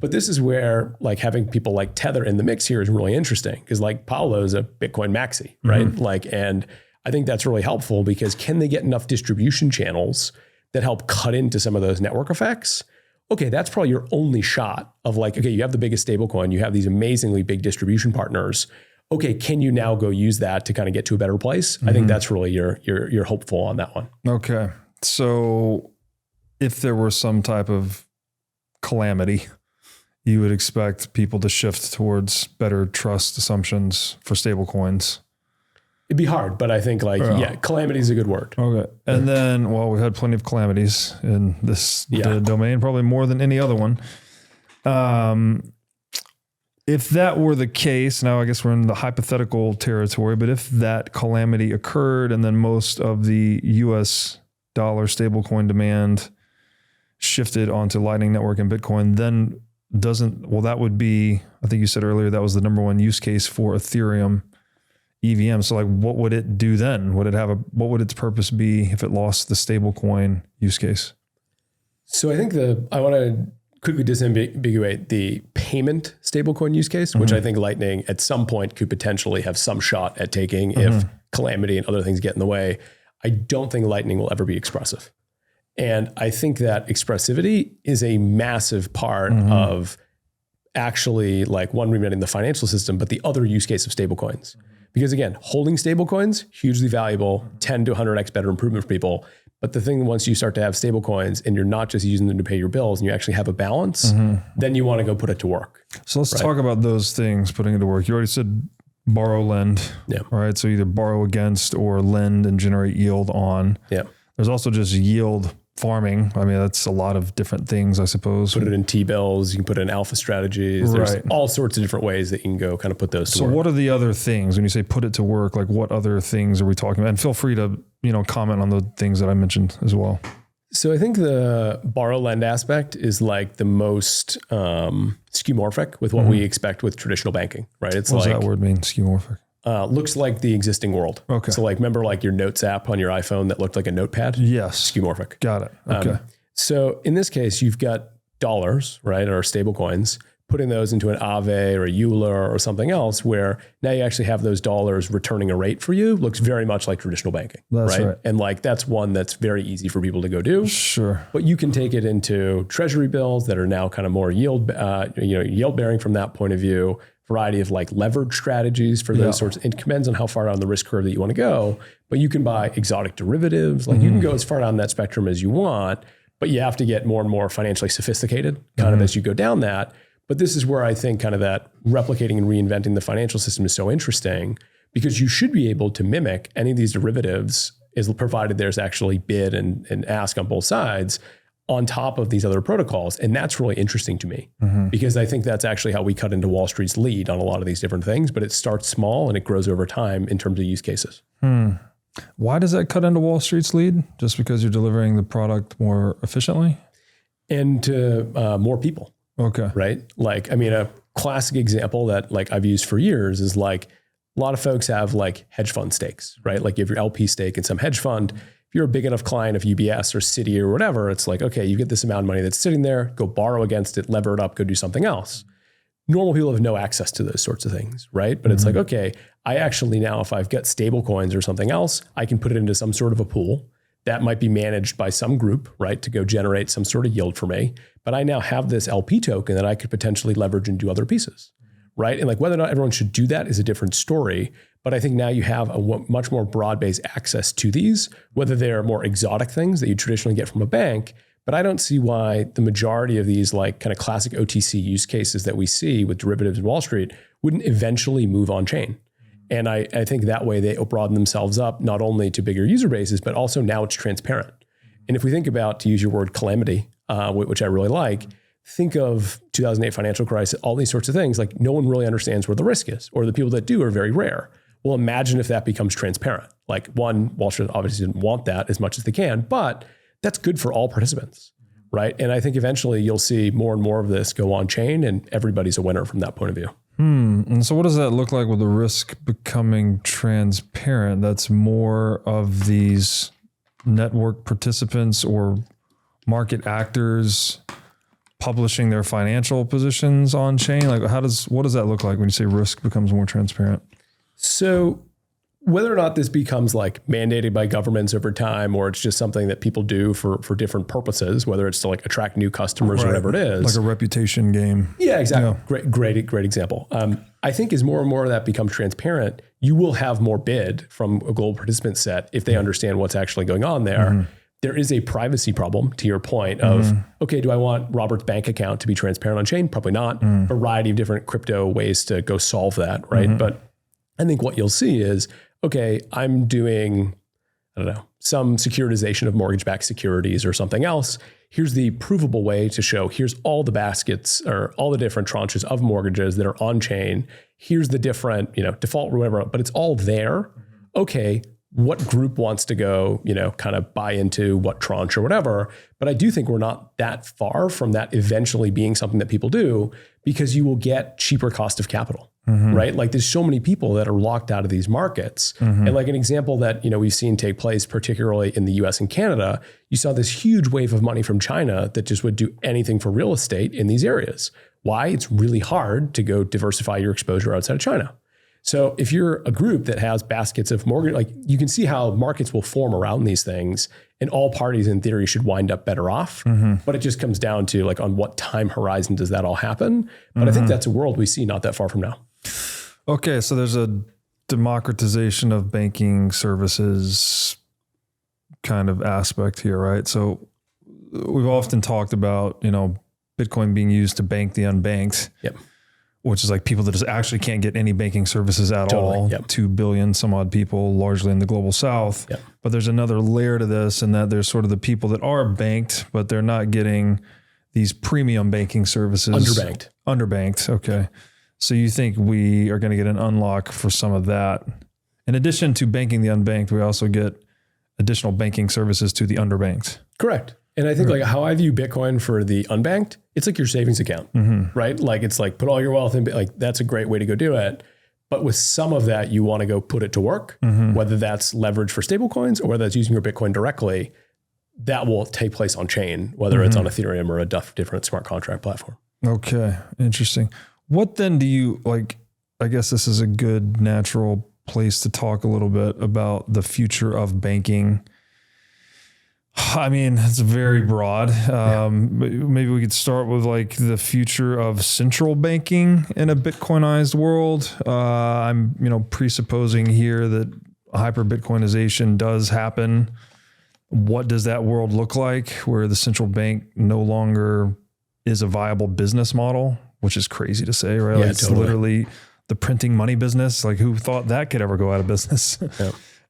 B: But this is where like having people like Tether in the mix here is really interesting because like Paolo's a Bitcoin maxi, right? Like, and I think that's really helpful because can they get enough distribution channels that help cut into some of those network effects? Okay, that's probably your only shot of like, okay, you have the biggest stablecoin, you have these amazingly big distribution partners. Okay, can you now go use that to kind of get to a better place? I think that's really you're hopeful on that one.
A: Okay. So if there were some type of calamity, you would expect people to shift towards better trust assumptions for stablecoins.
B: It'd be hard, but I think calamity is a good word.
A: Okay. And then, we've had plenty of calamities in this domain, probably more than any other one. If that were the case, now I guess we're in the hypothetical territory, but if that calamity occurred and then most of the US dollar stablecoin demand shifted onto Lightning Network and Bitcoin, then that would be, I think you said earlier, that was the number one use case for Ethereum EVM. So like, what would it do then? What would its purpose be if it lost the stablecoin use case?
B: So I think I want to quickly disambiguate the payment stablecoin use case, which I think Lightning at some point could potentially have some shot at taking if calamity and other things get in the way. I don't think Lightning will ever be expressive. And I think that expressivity is a massive part of actually like one, reinventing the financial system, but the other use case of stablecoins. Because again, holding stablecoins, hugely valuable, 10 to 100x better improvement for people. But the thing, once you start to have stablecoins and you're not just using them to pay your bills and you actually have a balance, then you want to go put it to work.
A: So let's talk about those things, putting it to work. You already said borrow, lend.
B: Yeah.
A: All right. So either borrow against or lend and generate yield on.
B: Yeah.
A: There's also just yield farming. I mean, that's a lot of different things, I suppose.
B: Put it in T-bills. You can put it in alpha strategies. There's all sorts of different ways that you can go kind of put those to work.
A: So what are the other things when you say put it to work? Like what other things are we talking about? And feel free to, comment on the things that I mentioned as well.
B: So I think the borrow lend aspect is like the most skeuomorphic with what we expect with traditional banking, right? It's
A: what does that word mean, skeuomorphic?
B: Looks like the existing world.
A: Okay.
B: So like, remember like your notes app on your iPhone that looked like a notepad?
A: Yes.
B: Skeuomorphic.
A: Got it. Okay.
B: So in this case, you've got dollars, right? Or stable coins, putting those into an Aave or a Euler or something else where now you actually have those dollars returning a rate for you. Looks very much like traditional banking, right? And like, that's one that's very easy for people to go do.
A: Sure.
B: But you can take it into treasury bills that are now kind of more yield bearing from that point of view. Variety of like leverage strategies for those sorts. It depends on how far down the risk curve that you want to go, but you can buy exotic derivatives. Like you can go as far down that spectrum as you want, but you have to get more and more financially sophisticated kind of as you go down that. But this is where I think kind of that replicating and reinventing the financial system is so interesting because you should be able to mimic any of these derivatives is provided there's actually bid and ask on both sides on top of these other protocols. And that's really interesting to me because I think that's actually how we cut into Wall Street's lead on a lot of these different things, but it starts small and it grows over time in terms of use cases.
A: Why does that cut into Wall Street's lead? Just because you're delivering the product more efficiently?
B: And to more people.
A: Okay.
B: Right? Like, I mean, a classic example that like I've used for years is like a lot of folks have like hedge fund stakes, right? Like you have your LP stake in some hedge fund. If you're a big enough client of UBS or Citi or whatever, it's like, okay, you get this amount of money that's sitting there, go borrow against it, lever it up, go do something else. Normal people have no access to those sorts of things, right? But it's like, okay, I actually now, if I've got stable coins or something else, I can put it into some sort of a pool that might be managed by some group, right? To go generate some sort of yield for me. But I now have this LP token that I could potentially leverage and do other pieces, right? And like whether or not everyone should do that is a different story. But I think now you have a much more broad-based access to these, whether they're more exotic things that you traditionally get from a bank. But I don't see why the majority of these like kind of classic OTC use cases that we see with derivatives in Wall Street wouldn't eventually move on chain. And I think that way they broaden themselves up not only to bigger user bases, but also now it's transparent. And if we think about, to use your word, calamity, which I really like, think of 2008 financial crisis, all these sorts of things, like no one really understands where the risk is, or the people that do are very rare. Well, imagine if that becomes transparent. Like one, Wall Street obviously didn't want that as much as they can, but that's good for all participants, right? And I think eventually you'll see more and more of this go on chain and everybody's a winner from that point of view.
A: And so what does that look like with the risk becoming transparent? That's more of these network participants or market actors publishing their financial positions on chain? Like what does that look like when you say risk becomes more transparent?
B: So whether or not this becomes like mandated by governments over time, or it's just something that people do for different purposes, whether it's to like attract new customers or whatever it is.
A: Like a reputation game.
B: Yeah, exactly. Yeah. Great example. I think as more and more of that becomes transparent, you will have more bid from a global participant set if they understand what's actually going on there. There is a privacy problem, to your point of, okay, do I want Robert's bank account to be transparent on chain? Probably not. A variety of different crypto ways to go solve that, right? But I think what you'll see is, okay, I'm doing, I don't know, some securitization of mortgage-backed securities or something else. Here's the provable way to show, here's all the baskets or all the different tranches of mortgages that are on chain. Here's the different, default or whatever, but it's all there. Okay, what group wants to go, kind of buy into what tranche or whatever. But I do think we're not that far from that eventually being something that people do, because you will get cheaper cost of capital. Right? Like there's so many people that are locked out of these markets. And like an example that, we've seen take place, particularly in the US and Canada, you saw this huge wave of money from China that just would do anything for real estate in these areas. Why? It's really hard to go diversify your exposure outside of China. So if you're a group that has baskets of mortgage, like you can see how markets will form around these things, and all parties in theory should wind up better off. But it just comes down to like on what time horizon does that all happen? But I think that's a world we see not that far from now.
A: Okay, so there's a democratization of banking services kind of aspect here, right? So we've often talked about, Bitcoin being used to bank the unbanked.
B: Yep.
A: which is like people that just actually can't get any banking services at all.
B: Yep.
A: 2 billion some odd people, largely in the global South.
B: Yep.
A: But there's another layer to this, and that there's sort of the people that are banked, but they're not getting these premium banking services. Underbanked. Okay. So you think we are going to get an unlock for some of that? In addition to banking the unbanked, we also get additional banking services to the underbanked.
B: Correct. And I think like how I view Bitcoin for the unbanked, it's like your savings account, right? Like it's like put all your wealth in, like that's a great way to go do it. But with some of that, you want to go put it to work, whether that's leverage for stablecoins or whether that's using your Bitcoin directly, that will take place on chain, whether it's on Ethereum or a different smart contract platform.
A: Okay. Interesting. What then do you like, I guess this is a good natural place to talk a little bit about the future of banking. I mean, it's very broad. Maybe we could start with like the future of central banking in a Bitcoinized world. I'm, presupposing here that hyper Bitcoinization does happen. What does that world look like where the central bank no longer is a viable business model, which is crazy to say, right? Like it's literally the printing money business. Like who thought that could ever go out of business?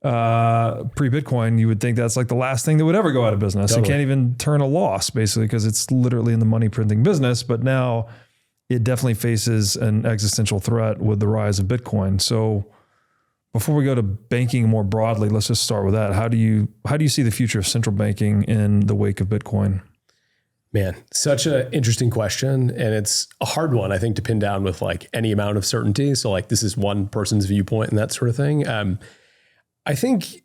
A: Pre-Bitcoin, you would think that's like the last thing that would ever go out of business. It can't even turn a loss basically because it's literally in the money printing business. But now it definitely faces an existential threat with the rise of Bitcoin. So before we go to banking more broadly, let's just start with that. How do you see the future of central banking in the wake of Bitcoin?
B: Man, such an interesting question. And it's a hard one, I think, to pin down with like any amount of certainty. So like this is one person's viewpoint and that sort of thing. I think,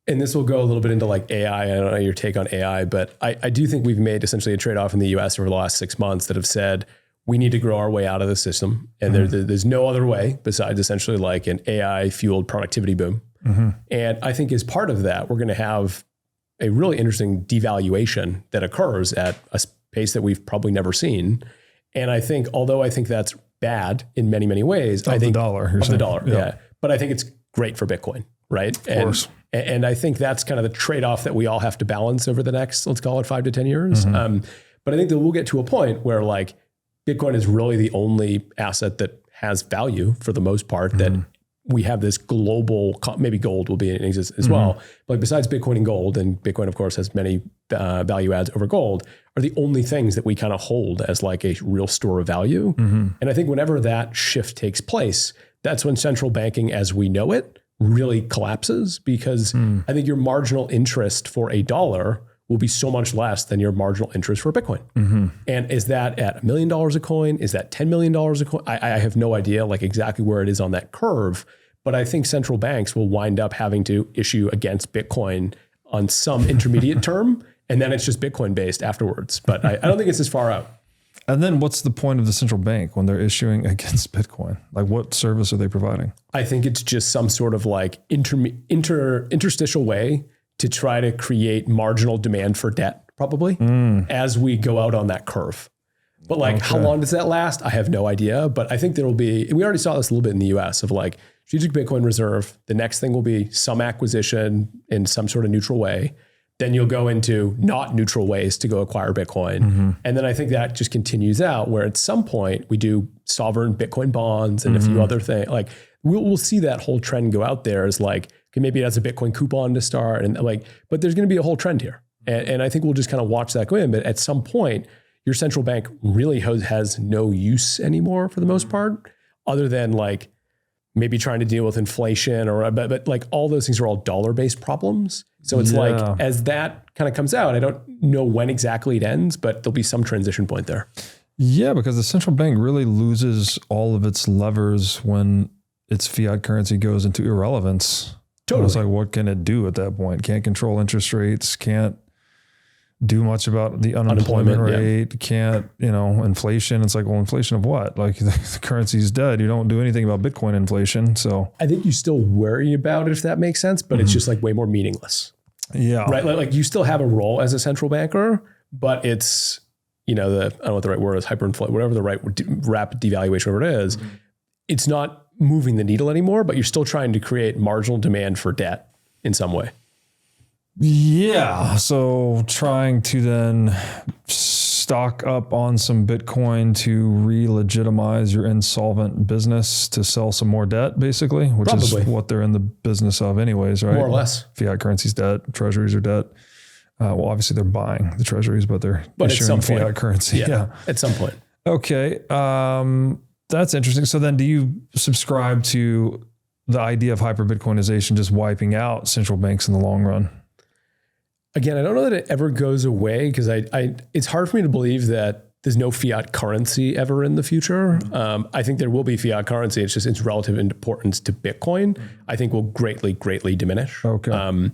B: and this will go a little bit into like AI. I don't know your take on AI, but I do think we've made essentially a trade-off in the US over the last 6 months that have said, we need to grow our way out of the system. And there's no other way besides essentially like an AI fueled productivity boom. And I think as part of that, we're going to have a really interesting devaluation that occurs at a pace that we've probably never seen. And I think, although I think that's bad in many, many ways, I think
A: the dollar,
B: yeah. But I think it's great for Bitcoin, right?
A: Of course.
B: And I think that's kind of the trade-off that we all have to balance over the next, let's call it 5 to 10 years. But I think that we'll get to a point where like Bitcoin is really the only asset that has value for the most part, that we have this global, maybe gold will be in existence as well. But like besides Bitcoin and gold, and Bitcoin of course has many value adds over gold, are the only things that we kind of hold as like a real store of value. And I think whenever that shift takes place, that's when central banking as we know it really collapses, because I think your marginal interest for a dollar will be so much less than your marginal interest for Bitcoin. And is that at $1 million a coin? Is that $10 million a coin? I have no idea like exactly where it is on that curve, but I think central banks will wind up having to issue against Bitcoin on some intermediate term, and then it's just Bitcoin based afterwards. But I don't think it's as far out.
A: And then what's the point of the central bank when they're issuing against Bitcoin? Like what service are they providing?
B: I think it's just some sort of like interstitial way to try to create marginal demand for debt, probably, as we go out on that curve. But like, how long does that last? I have no idea. But I think there will be, we already saw this a little bit in the US of like strategic Bitcoin reserve. The next thing will be some acquisition in some sort of neutral way. Then you'll go into not neutral ways to go acquire Bitcoin. And then I think that just continues out where at some point we do sovereign Bitcoin bonds and a few other things. Like we'll see that whole trend go out there as like, okay, maybe it has a Bitcoin coupon to start and like, but there's going to be a whole trend here. And I think we'll just kind of watch that go in. But at some point, your central bank really has no use anymore for the most part, other than like maybe trying to deal with inflation but like all those things are all dollar-based problems. So it's like, as that kind of comes out, I don't know when exactly it ends, but there'll be some transition point there.
A: Yeah, because the central bank really loses all of its levers when its fiat currency goes into irrelevance.
B: Totally.
A: It's like, what can it do at that point? Can't control interest rates, can't do much about the unemployment rate, can't, inflation. It's like, well, inflation of what? Like the currency's dead. You don't do anything about Bitcoin inflation. So I
B: think you still worry about it, if that makes sense, but it's just like way more meaningless.
A: Yeah.
B: Right. Like you still have a role as a central banker, but it's, I don't know what the right word is, hyperinflation, whatever the right rapid devaluation, whatever it is. It's not moving the needle anymore, but you're still trying to create marginal demand for debt in some way.
A: Yeah. So trying to then stock up on some Bitcoin to re-legitimize your insolvent business to sell some more debt, basically, which
B: Probably.
A: is what they're in the business of anyways, right?
B: More or less.
A: Fiat currency's debt, treasuries are debt. Well, obviously they're buying the treasuries, but they're issuing fiat currency. Yeah,
B: at some point.
A: Okay. That's interesting. So then do you subscribe to the idea of hyper-Bitcoinization just wiping out central banks in the long run?
B: Again, I don't know that it ever goes away because it's hard for me to believe that there's no fiat currency ever in the future. I think there will be fiat currency. It's just its relative importance to Bitcoin, I think will greatly, greatly diminish.
A: Okay.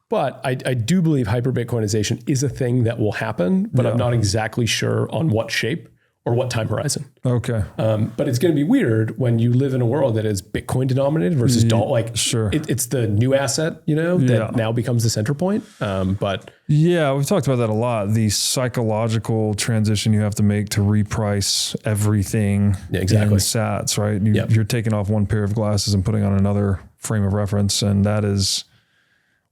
B: But I do believe hyper-Bitcoinization is a thing that will happen, but I'm not exactly sure on what shape or what time horizon.
A: Okay.
B: But it's going to be weird when you live in a world that is Bitcoin denominated versus dollar. Like,
A: sure.
B: It's the new asset, that now becomes the center point. But
A: yeah, we've talked about that a lot. The psychological transition you have to make to reprice everything in sats, right? You're taking off one pair of glasses and putting on another frame of reference. And that is,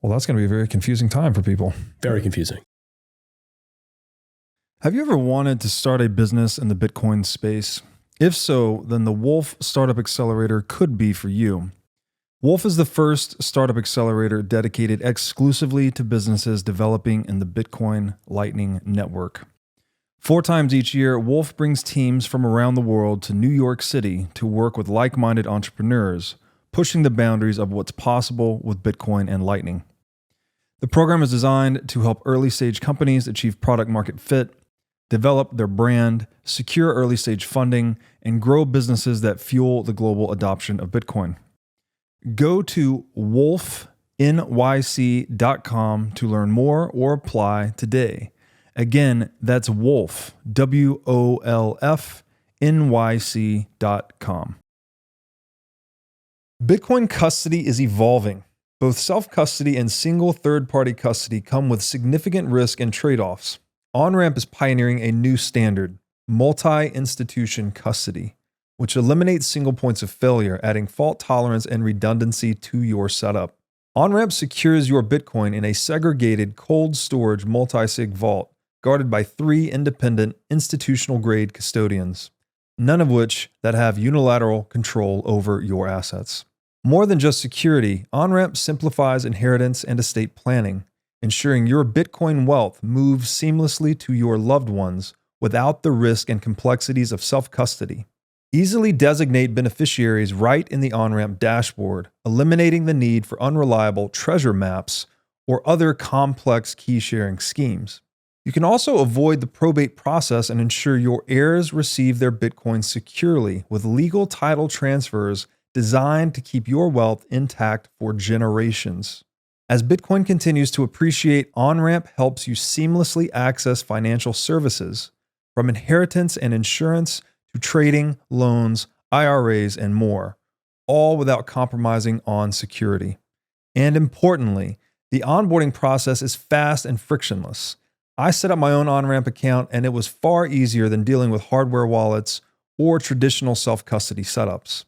A: well, that's going to be a very confusing time for people.
B: Very confusing.
C: Have you ever wanted to start a business in the Bitcoin space? If so, then the Wolf Startup Accelerator could be for you. Wolf is the first startup accelerator dedicated exclusively to businesses developing in the Bitcoin Lightning Network. 4 times each year, Wolf brings teams from around the world to New York City to work with like-minded entrepreneurs, pushing the boundaries of what's possible with Bitcoin and Lightning. The program is designed to help early-stage companies achieve product-market fit, develop their brand, secure early-stage funding, and grow businesses that fuel the global adoption of Bitcoin. Go to wolfnyc.com to learn more or apply today. Again, that's Wolf, WOLF, nyc.com. Bitcoin custody is evolving. Both self-custody and single third-party custody come with significant risk and trade-offs. Onramp is pioneering a new standard, multi-institution custody, which eliminates single points of failure, adding fault tolerance and redundancy to your setup. Onramp secures your Bitcoin in a segregated cold storage multi-sig vault guarded by 3 independent institutional-grade custodians, none of which that have unilateral control over your assets. More than just security, Onramp simplifies inheritance and estate planning, ensuring your Bitcoin wealth moves seamlessly to your loved ones without the risk and complexities of self-custody. Easily designate beneficiaries right in the Onramp dashboard, eliminating the need for unreliable treasure maps or other complex key-sharing schemes. You can also avoid the probate process and ensure your heirs receive their Bitcoin securely with legal title transfers designed to keep your wealth intact for generations. As Bitcoin continues to appreciate, Onramp helps you seamlessly access financial services, from inheritance and insurance to trading, loans, IRAs, and more, all without compromising on security. And importantly, the onboarding process is fast and frictionless. I set up my own Onramp account, and it was far easier than dealing with hardware wallets or traditional self-custody setups.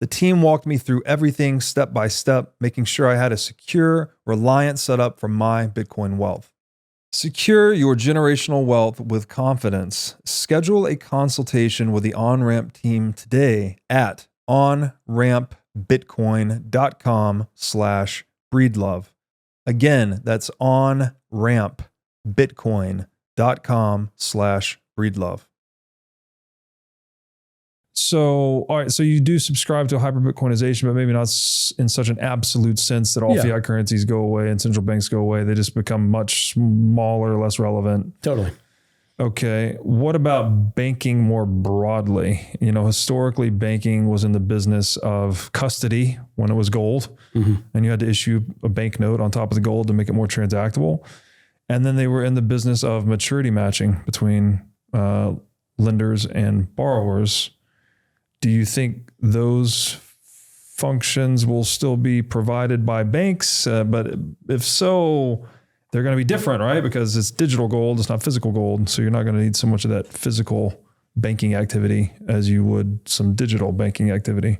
C: The team walked me through everything step by step, making sure I had a secure, reliant setup for my Bitcoin wealth. Secure your generational wealth with confidence. Schedule a consultation with the Onramp team today at onrampbitcoin.com/breedlove. Again, that's onrampbitcoin.com/breedlove.
A: So, all right. So you do subscribe to hyper-Bitcoinization, but maybe not in such an absolute sense that all fiat currencies go away and central banks go away. They just become much smaller, less relevant.
B: Totally.
A: Okay. What about banking more broadly? Historically, banking was in the business of custody when it was gold, and you had to issue a banknote on top of the gold to make it more transactable. And then they were in the business of maturity matching between lenders and borrowers. Do you think those functions will still be provided by banks? But if so, they're going to be different, right? Because it's digital gold, it's not physical gold. So you're not going to need so much of that physical banking activity as you would some digital banking activity.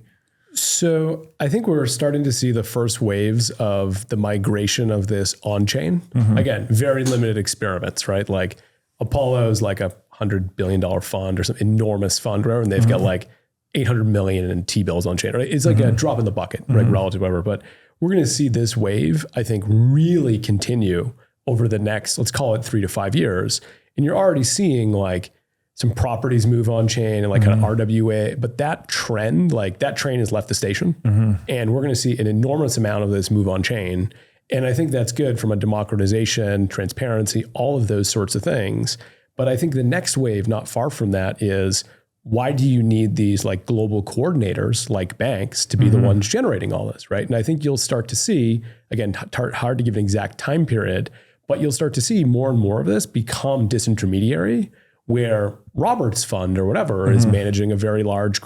B: So I think we're starting to see the first waves of the migration of this on-chain. Again, very limited experiments, right? Like Apollo's like $100 billion fund or some enormous fund, right? And they've got like 800 million in T-bills on chain, right? It's like a drop in the bucket, right? Relative to whatever. But we're going to see this wave, I think, really continue over the next, let's call it 3 to 5 years. And you're already seeing like some properties move on chain and like kind of RWA, but that trend, like that train has left the station and we're going to see an enormous amount of this move on chain. And I think that's good from a democratization, transparency, all of those sorts of things. But I think the next wave, not far from that, is why do you need these like global coordinators like banks to be the ones generating all this, right? And I think you'll start to see, again, hard to give an exact time period, but you'll start to see more and more of this become disintermediary, where Robert's fund or whatever is managing a very large,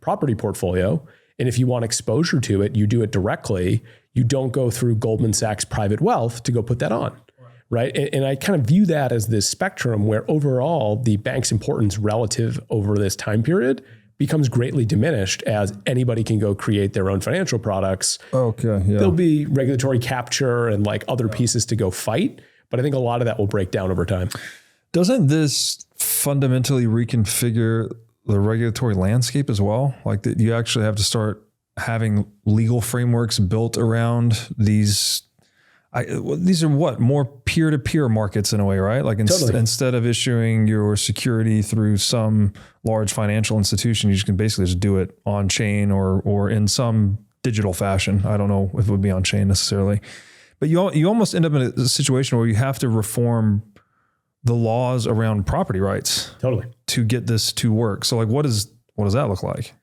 B: property portfolio. And if you want exposure to it, you do it directly. You don't go through Goldman Sachs private wealth to go put that on, right? And I kind of view that as this spectrum where overall the bank's importance relative over this time period becomes greatly diminished as anybody can go create their own financial products.
A: Okay, yeah.
B: There'll be regulatory capture and like other pieces to go fight, but I think a lot of that will break down over time.
A: Doesn't this fundamentally reconfigure the regulatory landscape as well? Like that you actually have to start having legal frameworks built around these. These are what, more peer-to-peer markets in a way, right? Like instead of issuing your security through some large financial institution, you just can basically just do it on chain or in some digital fashion. I don't know if it would be on chain necessarily, but you almost end up in a situation where you have to reform the laws around property rights to get this to work. So like, what does that look like?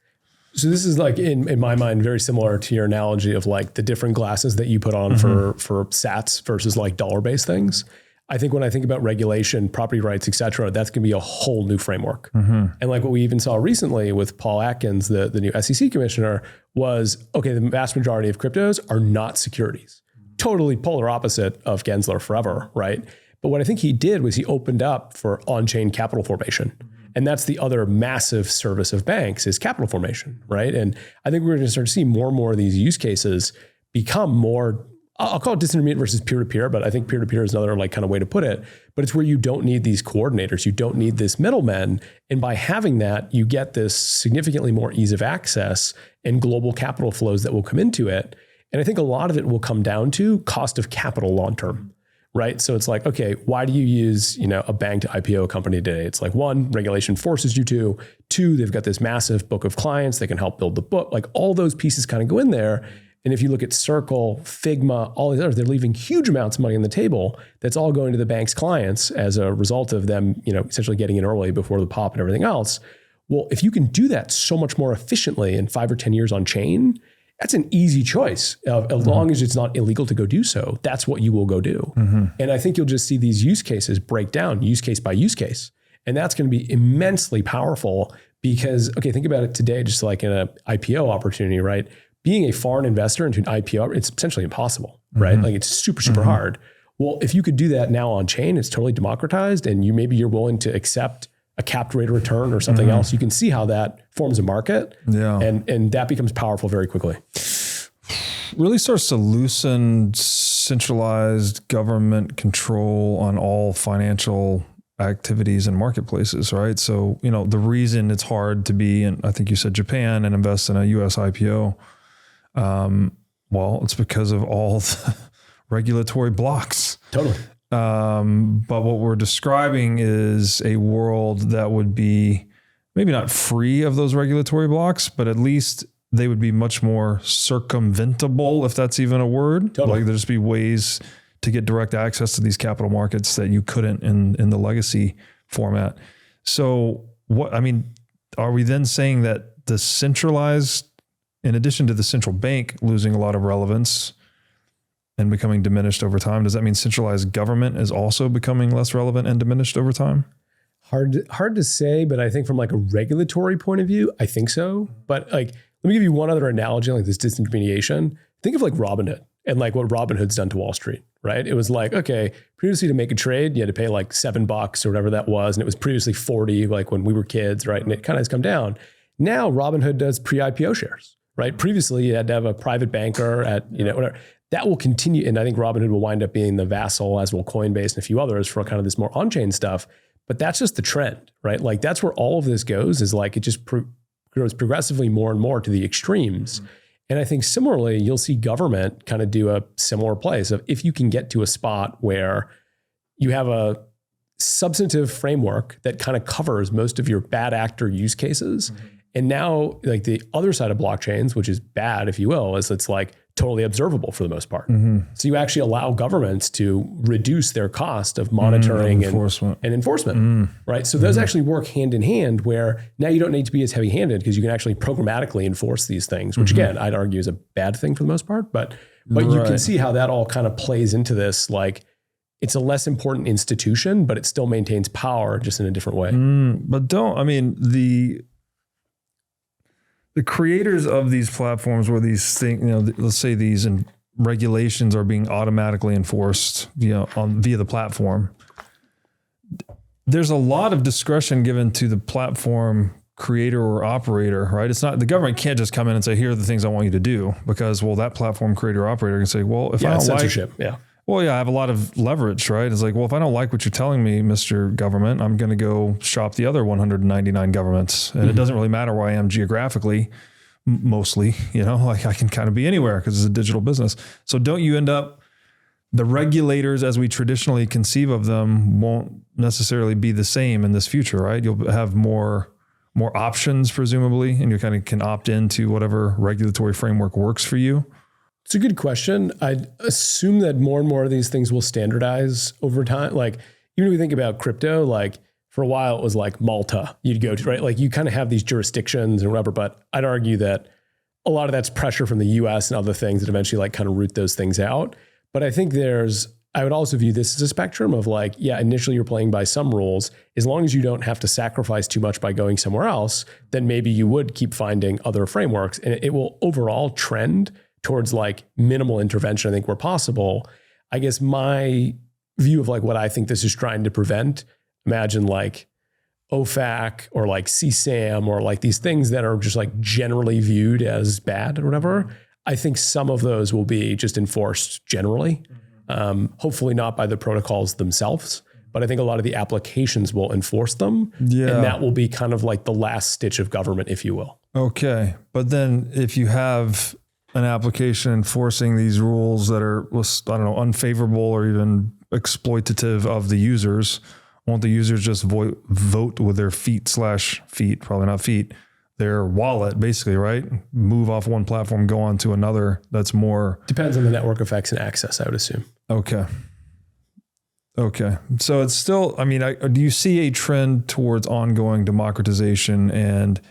B: So this is like, in my mind, very similar to your analogy of like the different glasses that you put on for sats versus like dollar-based things. I think when I think about regulation, property rights, et cetera, that's going to be a whole new framework. And like what we even saw recently with Paul Atkins, the new SEC commissioner, was, okay, the vast majority of cryptos are not securities. Totally polar opposite of Gensler forever, right? But what I think he did was he opened up for on-chain capital formation. And that's the other massive service of banks is capital formation, right? And I think we're going to start to see more and more of these use cases become more, I'll call it disintermediate versus peer-to-peer, but I think peer-to-peer is another like kind of way to put it. But it's where you don't need these coordinators. You don't need this middleman. And by having that, you get this significantly more ease of access and global capital flows that will come into it. And I think a lot of it will come down to cost of capital long-term. Right. So it's like, okay, why do you use, a bank to IPO a company today? It's like, one, regulation forces you to. Two, they've got this massive book of clients. They can help build the book. Like all those pieces kind of go in there. And if you look at Circle, Figma, all these others, they're leaving huge amounts of money on the table. That's all going to the bank's clients as a result of them, essentially getting in early before the pop and everything else. Well, if you can do that so much more efficiently in 5 or 10 years on chain, that's an easy choice. As long as it's not illegal to go do so, that's what you will go do. And I think you'll just see these use cases break down use case by use case. And that's going to be immensely powerful because, okay, think about it today, just like in an IPO opportunity, right? Being a foreign investor into an IPO, it's essentially impossible, right? Like it's super, super hard. Well, if you could do that now on chain, it's totally democratized and maybe you're willing to accept a capped rate of return or something else, you can see how that forms a market. Yeah. And that becomes powerful very quickly.
A: Really starts to loosen centralized government control on all financial activities and marketplaces, right? So, the reason it's hard to be in, I think you said Japan and invest in a US IPO, well, it's because of all the regulatory blocks.
B: Totally.
A: But what we're describing is a world that would be maybe not free of those regulatory blocks, but at least they would be much more circumventable, if that's even a word.
B: Totally.
A: Like there'd just be ways to get direct access to these capital markets that you couldn't in the legacy format. So are we then saying that the centralized, in addition to the central bank losing a lot of relevance and becoming diminished over time, does that mean centralized government is also becoming less relevant and diminished over time?
B: Hard to say, but I think from like a regulatory point of view, I think so. But like, let me give you one other analogy, like this disintermediation. Think of like Robinhood and like what Robinhood's done to Wall Street, right? It was like, okay, previously to make a trade, you had to pay like $7 or whatever that was. And it was previously 40, like when we were kids, right? And it kind of has come down. Now Robinhood does pre-IPO shares. Right. Previously, you had to have a private banker at, whatever. that will continue. And I think Robinhood will wind up being the vassal, as will Coinbase and a few others, for kind of this more on-chain stuff. But that's just the trend, right? Like that's where all of this goes, is like it just grows progressively more and more to the extremes. Mm-hmm. And I think similarly, you'll see government kind of do a similar place of, if you can get to a spot where you have a substantive framework that kind of covers most of your bad actor use cases. Mm-hmm. And now like the other side of blockchains, which is bad, if you will, is it's like totally observable for the most part. Mm-hmm. So you actually allow governments to reduce their cost of monitoring and enforcement, right? So those actually work hand in hand, where now you don't need to be as heavy handed because you can actually programmatically enforce these things, which again, I'd argue is a bad thing for the most part, but you can see how that all kind of plays into this. Like it's a less important institution, but it still maintains power just in a different way.
A: But the creators of these platforms, where these things, let's say these regulations are being automatically enforced via the platform, there's a lot of discretion given to the platform creator or operator, right? It's not, the government can't just come in and say, here are the things I want you to do, because, well, that platform creator or operator can say, well, if I don't
B: censorship,
A: well, I have a lot of leverage, right? It's like, well, if I don't like what you're telling me, Mr. Government, I'm going to go shop the other 199 governments. And it doesn't really matter where I am geographically, mostly, like I can kind of be anywhere because it's a digital business. So don't you end up, the regulators as we traditionally conceive of them won't necessarily be the same in this future, right? You'll have more options, presumably, and you kind of can opt into whatever regulatory framework works for you.
B: It's a good question. I'd assume that more and more of these things will standardize over time. Like even if we think about crypto, like for a while it was like Malta you'd go to, right? Like you kind of have these jurisdictions and whatever, but I'd argue that a lot of that's pressure from the US and other things that eventually like kind of root those things out. But I think I would also view this as a spectrum of like, initially you're playing by some rules. As long as you don't have to sacrifice too much by going somewhere else, then maybe you would keep finding other frameworks, and it will overall trend towards like minimal intervention, I think, where possible. I guess my view of like what I think this is trying to prevent, imagine like OFAC or like CSAM or like these things that are just like generally viewed as bad or whatever. I think some of those will be just enforced generally. Hopefully not by the protocols themselves, but I think a lot of the applications will enforce them. Yeah. And that will be kind of like the last stitch of government, if you will.
A: Okay. But then if you have an application enforcing these rules that are, unfavorable or even exploitative of the users, won't the users just vote with their their wallet, basically, right? Move off one platform, go on to another that's more...
B: Depends on the network effects and access, I would assume.
A: Okay. So it's still, do you see a trend towards ongoing democratization and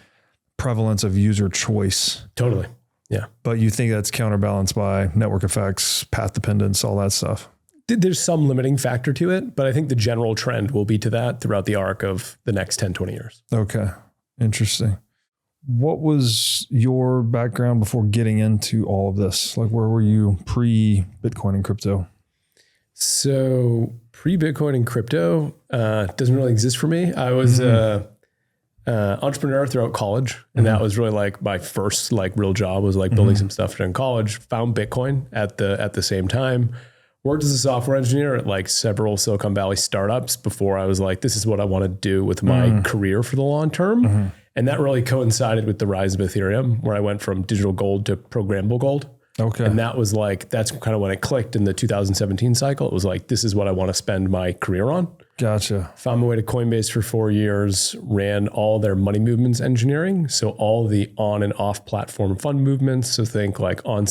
A: prevalence of user choice?
B: Totally. Yeah.
A: But you think that's counterbalanced by network effects, path dependence, all that stuff?
B: There's some limiting factor to it, but I think the general trend will be to that throughout the arc of the next 10, 20 years.
A: Okay. Interesting. What was your background before getting into all of this? Like, where were you pre-Bitcoin and crypto?
B: So pre-Bitcoin and crypto doesn't really exist for me. I was entrepreneur throughout college, and that was really like my first like real job was like building some stuff during college. Found Bitcoin at the same time. Worked as a software engineer at like several Silicon Valley startups before I was like, this is what I want to do with my career for the long term. And that really coincided with the rise of Ethereum, where I went from digital gold to programmable gold. Okay. And that was like, that's kind of when it clicked in the 2017 cycle. It was like, this is what I want to spend my career on.
A: Gotcha.
B: Found my way to Coinbase for 4 years, ran all their money movements engineering. So all the on and off platform fund movements. So think like on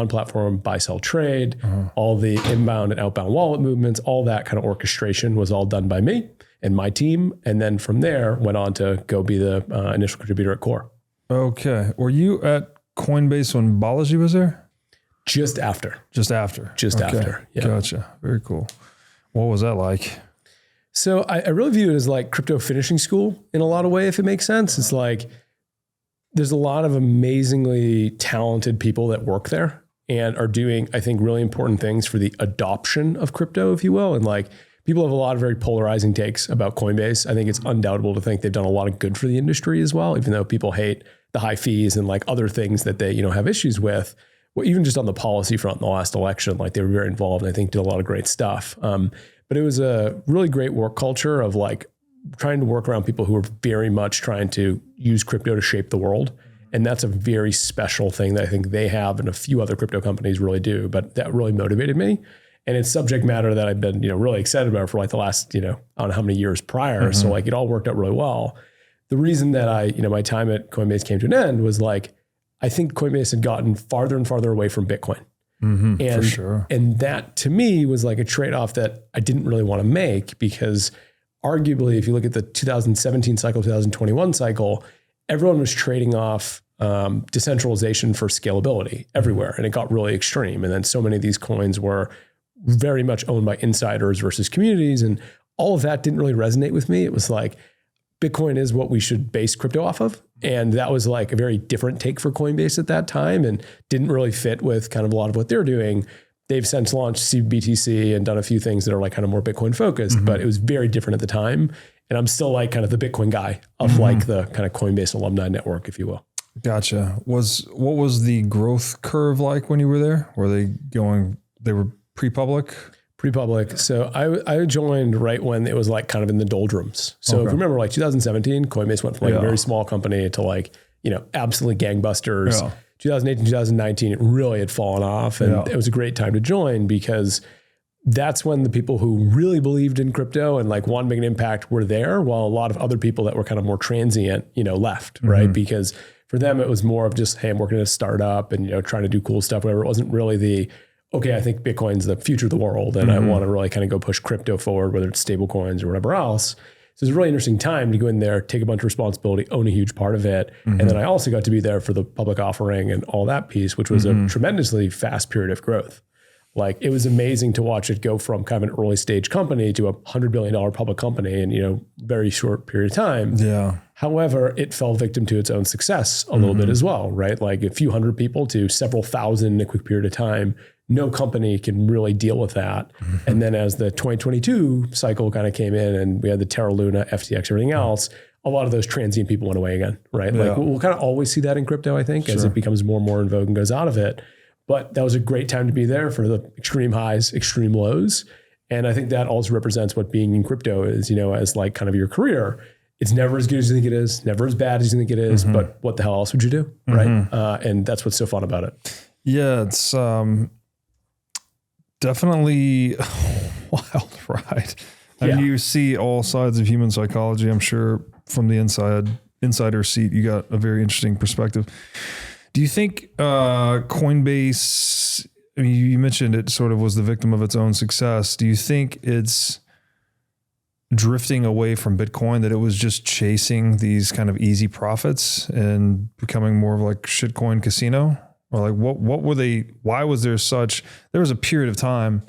B: platform buy, sell, trade, all the inbound and outbound wallet movements, all that kind of orchestration was all done by me and my team. And then from there went on to go be the initial contributor at Core.
A: Okay. Were you at Coinbase when Balaji was there?
B: Just after.
A: Okay.
B: Yeah.
A: Gotcha. Very cool. What was that like?
B: So I really view it as like crypto finishing school in a lot of ways, if it makes sense. It's like, there's a lot of amazingly talented people that work there and are doing, I think, really important things for the adoption of crypto, if you will. And like, people have a lot of very polarizing takes about Coinbase. I think it's undoubtable to think they've done a lot of good for the industry as well, even though people hate the high fees and like other things that they, have issues with. well, even just on the policy front in the last election, like they were very involved and I think did a lot of great stuff. But it was a really great work culture of like trying to work around people who were very much trying to use crypto to shape the world. And that's a very special thing that I think they have and a few other crypto companies really do, but that really motivated me. And it's subject matter that I've been, really excited about for like the last, I don't know how many years prior. So like it all worked out really well. The reason that my time at Coinbase came to an end was like, I think Coinbase had gotten farther and farther away from Bitcoin. And,
A: for sure.
B: And that to me was like a trade-off that I didn't really want to make because arguably, if you look at the 2017 cycle, 2021 cycle, everyone was trading off decentralization for scalability everywhere. And it got really extreme. And then so many of these coins were very much owned by insiders versus communities. And all of that didn't really resonate with me. It was like, Bitcoin is what we should base crypto off of. And that was like a very different take for Coinbase at that time and didn't really fit with kind of a lot of what they're doing. They've since launched CBTC and done a few things that are like kind of more Bitcoin focused, but it was very different at the time. And I'm still like kind of the Bitcoin guy of like the kind of Coinbase alumni network, if you will.
A: Gotcha. What was the growth curve like when you were there? They were pre-public?
B: Pre-public. So I joined right when it was like kind of in the doldrums. So if you remember like 2017, Coinbase went from like a very small company to like, absolutely gangbusters. Yeah. 2018, 2019, it really had fallen off. And it was a great time to join because that's when the people who really believed in crypto and like wanted to make an impact were there, while a lot of other people that were kind of more transient, left, right? Because for them, it was more of just, hey, I'm working at a startup and, trying to do cool stuff, whatever. It wasn't really okay, I think Bitcoin's the future of the world and I want to really kind of go push crypto forward, whether it's stablecoins or whatever else. So it's a really interesting time to go in there, take a bunch of responsibility, own a huge part of it. And then I also got to be there for the public offering and all that piece, which was a tremendously fast period of growth. Like it was amazing to watch it go from kind of an early stage company to $100 billion public company in, very short period of time.
A: Yeah.
B: However, it fell victim to its own success a little bit as well, right? Like a few hundred people to several thousand in a quick period of time. No company can really deal with that. And then as the 2022 cycle kind of came in and we had the Terra Luna, FTX, everything else, a lot of those transient people went away again, right? Like we'll kind of always see that in crypto, I think, as it becomes more and more in vogue and goes out of it. But that was a great time to be there for the extreme highs, extreme lows. And I think that also represents what being in crypto is, as like kind of your career. It's never as good as you think it is, never as bad as you think it is, but what the hell else would you do, right? And that's what's so fun about it.
A: Yeah, it's definitely a wild ride. I mean, you see all sides of human psychology. I'm sure from the insider seat, you got a very interesting perspective. Do you think Coinbase, I mean, you mentioned it sort of was the victim of its own success. Do you think it's drifting away from Bitcoin, that it was just chasing these kind of easy profits and becoming more of like shitcoin casino? Or like what were they, why was there was a period of time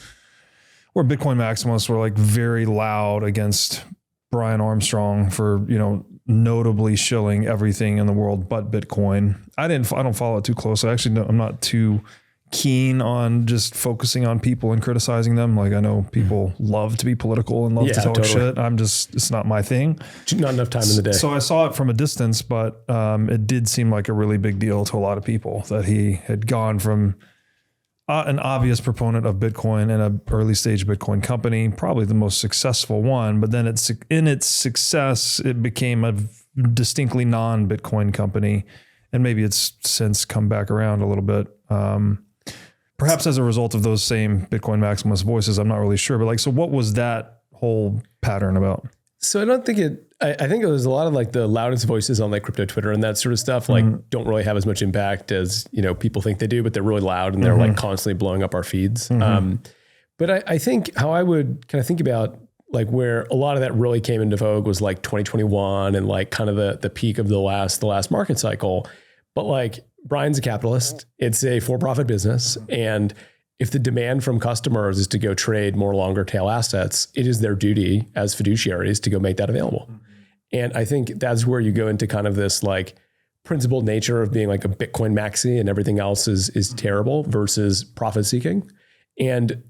A: where Bitcoin maximalists were like very loud against Brian Armstrong for, notably shilling everything in the world but Bitcoin. I don't follow it too closely. Actually, I'm not too keen on just focusing on people and criticizing them. Like I know people love to be political and love to talk shit. It's not my thing.
B: Not enough time in the day.
A: So I saw it from a distance, but it did seem like a really big deal to a lot of people that he had gone from an obvious proponent of Bitcoin and an early stage Bitcoin company, probably the most successful one, but then in its success, it became a distinctly non-Bitcoin company. And maybe it's since come back around a little bit. Perhaps as a result of those same Bitcoin maximalist voices, I'm not really sure. But so what was that whole pattern about?
B: So I don't think I think it was a lot of like the loudest voices on like crypto Twitter and that sort of stuff, like don't really have as much impact as, people think they do, but they're really loud and they're like constantly blowing up our feeds. But I think how I would kind of think about like where a lot of that really came into vogue was like 2021 and like kind of the peak of the last market cycle. But like Brian's a capitalist. It's a for-profit business. And if the demand from customers is to go trade more longer tail assets, it is their duty as fiduciaries to go make that available. And I think that's where you go into kind of this like principled nature of being like a Bitcoin maxi and everything else is terrible versus profit seeking. And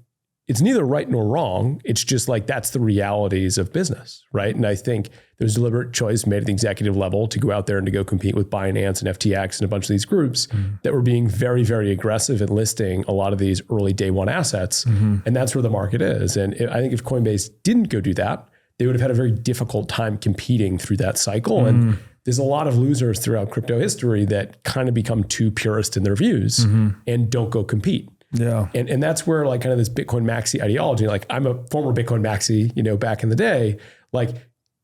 B: it's neither right nor wrong. It's just like, that's the realities of business, right? And I think there's deliberate choice made at the executive level to go out there and to go compete with Binance and FTX and a bunch of these groups that were being very, very aggressive in listing a lot of these early day one assets. And that's where the market is. And I think if Coinbase didn't go do that, they would have had a very difficult time competing through that cycle. And there's a lot of losers throughout crypto history that kind of become too purist in their views and don't go compete.
A: Yeah.
B: And that's where like kind of this Bitcoin maxi ideology, like I'm a former Bitcoin maxi, you know, back in the day, like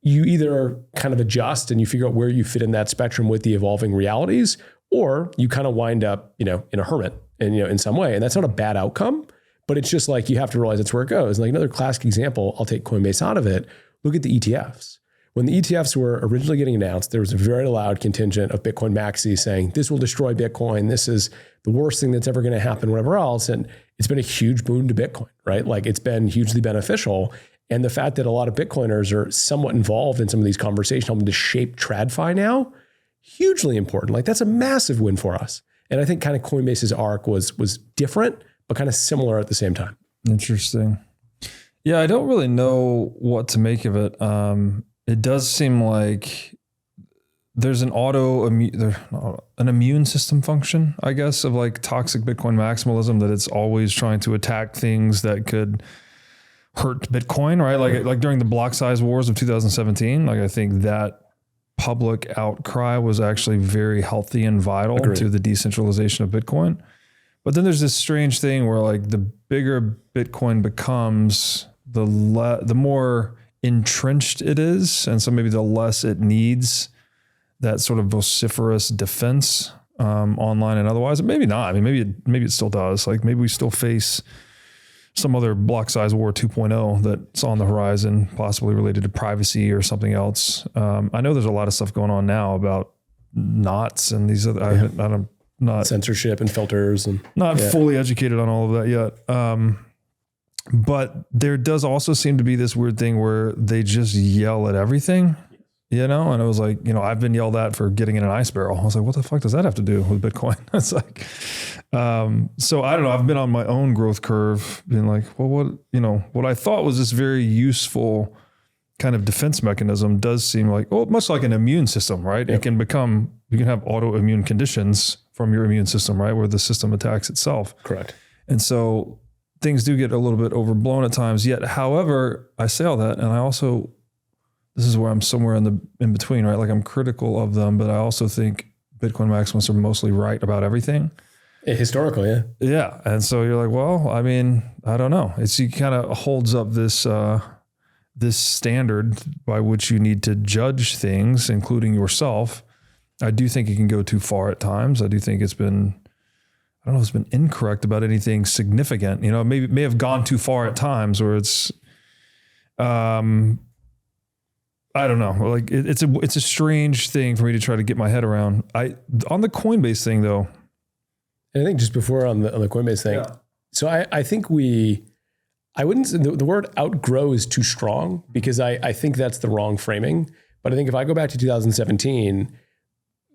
B: you either kind of adjust and you figure out where you fit in that spectrum with the evolving realities, or you kind of wind up, you know, in a hermit and, you know, in some way. And that's not a bad outcome, but it's just like, you have to realize that's where it goes. Like another classic example, I'll take Coinbase out of it. Look at the ETFs. When the ETFs were originally getting announced, there was a very loud contingent of Bitcoin maxis saying, this will destroy Bitcoin. This is the worst thing that's ever going to happen, whatever else. And it's been a huge boon to Bitcoin, right? Like it's been hugely beneficial. And the fact that a lot of Bitcoiners are somewhat involved in some of these conversations, helping to shape TradFi now, hugely important. Like that's a massive win for us. And I think kind of Coinbase's arc was different, but kind of similar at the same time.
A: Interesting. Yeah, I don't really know what to make of it. It does seem like there's an immune system function, I guess, of like toxic Bitcoin maximalism, that it's always trying to attack things that could hurt Bitcoin, right? Like during the block size wars of 2017, like I think that public outcry was actually very healthy and vital to the decentralization of Bitcoin. But then there's this strange thing where like the bigger Bitcoin becomes, the more entrenched it is, and so maybe the less it needs that sort of vociferous defense online and otherwise. Maybe not. I mean, maybe it still does. Like maybe we still face some other block size war 2.0 that's on the horizon, possibly related to privacy or something else. I know there's a lot of stuff going on now about knots and these other. I'm not
B: censorship and filters and
A: not fully educated on all of that yet. But there does also seem to be this weird thing where they just yell at everything, you know? And it was like, you know, I've been yelled at for getting in an ice barrel. I was like, what the fuck does that have to do with Bitcoin? It's like, so I don't know. I've been on my own growth curve, being like, well, what I thought was this very useful kind of defense mechanism does seem like, much like an immune system, right? Yep. You can have autoimmune conditions from your immune system, right? Where the system attacks itself.
B: Correct.
A: And so things do get a little bit overblown at times. Yet, however, I say all that, and I also, this is where I'm somewhere in between, right? Like I'm critical of them, but I also think Bitcoin maximalists are mostly right about everything.
B: Historically, yeah.
A: Yeah. And so you're like, well, I mean, I don't know. He kind of holds up this standard by which you need to judge things, including yourself. I do think it can go too far at times. I do think I don't know if it's been incorrect about anything significant. You know, it may have gone too far at times where it's, I don't know. Like it's a strange thing for me to try to get my head around. On the Coinbase thing though.
B: And I think just before on the Coinbase thing. Yeah. So I think I wouldn't say the word outgrow is too strong, because I think that's the wrong framing. But I think if I go back to 2017,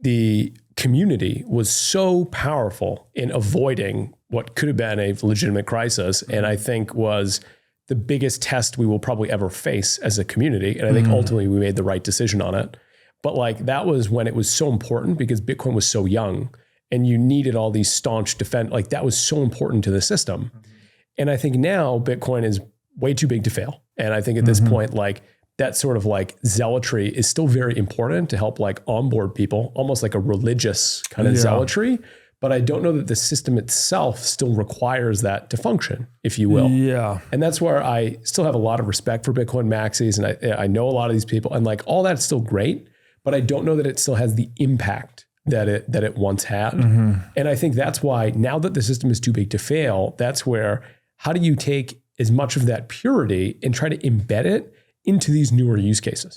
B: the community was so powerful in avoiding what could have been a legitimate crisis, and I think was the biggest test we will probably ever face as a community. And I think ultimately we made the right decision on it. But like that was when it was so important, because Bitcoin was so young and you needed all these staunch defense. Like that was so important to the system. And I think now Bitcoin is way too big to fail. And I think at this point, like that sort of like zealotry is still very important to help like onboard people, almost like a religious kind of zealotry. But I don't know that the system itself still requires that to function, if you will.
A: Yeah.
B: And that's where I still have a lot of respect for Bitcoin maxis. And I know a lot of these people, and like all that's still great, but I don't know that it still has the impact that it once had. And I think that's why now that the system is too big to fail, that's where, how do you take as much of that purity and try to embed it into these newer use cases?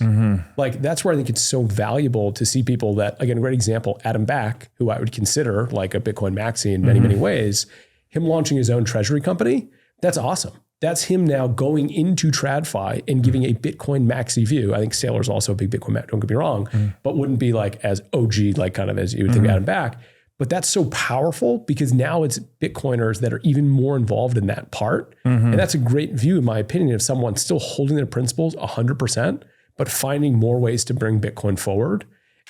B: Like that's where I think it's so valuable to see people that, again, a great example, Adam Back, who I would consider like a Bitcoin maxi in many, many ways, him launching his own treasury company. That's awesome. That's him now going into TradFi and giving a Bitcoin maxi view. I think Saylor's also a big Bitcoin maxi, don't get me wrong, but wouldn't be like as OG, like kind of as you would think Adam Back. But that's so powerful because now it's Bitcoiners that are even more involved in that part. And that's a great view, in my opinion, of someone still holding their principles 100%, but finding more ways to bring Bitcoin forward.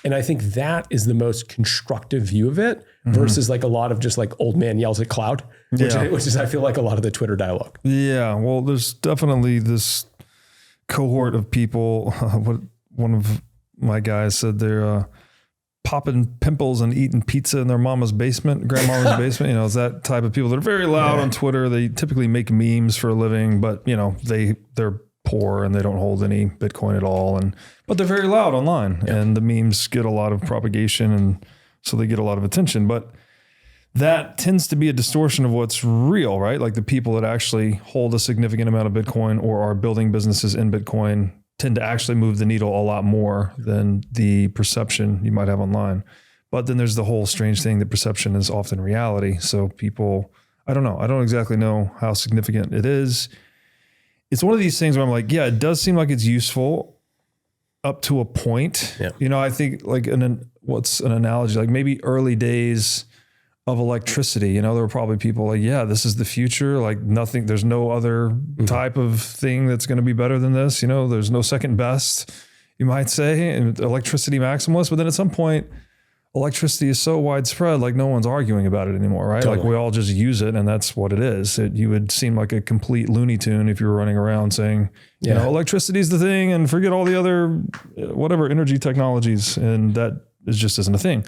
B: And I think that is the most constructive view of it versus like a lot of just like old man yells at cloud, which is, I feel like, a lot of the Twitter dialogue.
A: Yeah. Well, there's definitely this cohort of people. What one of my guys said, they're popping pimples and eating pizza in their grandmama's basement. It's that type of people that are very loud on Twitter. They typically make memes for a living, but they're poor and they don't hold any Bitcoin at all. But they're very loud online and the memes get a lot of propagation and so they get a lot of attention. But that tends to be a distortion of what's real, right? Like the people that actually hold a significant amount of Bitcoin or are building businesses in Bitcoin tend to actually move the needle a lot more than the perception you might have online. But then there's the whole strange thing that perception is often reality. So people, I don't know. I don't exactly know how significant it is. It's one of these things where I'm like, yeah, it does seem like it's useful up to a point. Yeah. I think like what's an analogy? Like maybe early days of electricity, there were probably people like, yeah, this is the future. Like nothing, there's no other type of thing that's going to be better than this. There's no second best, you might say, and electricity maximalist. But then at some point, electricity is so widespread, like no one's arguing about it anymore, right? Totally. Like we all just use it and that's what it is. You would seem like a complete Looney Tune if you were running around saying, electricity is the thing and forget all the other, whatever energy technologies. And that just isn't a thing.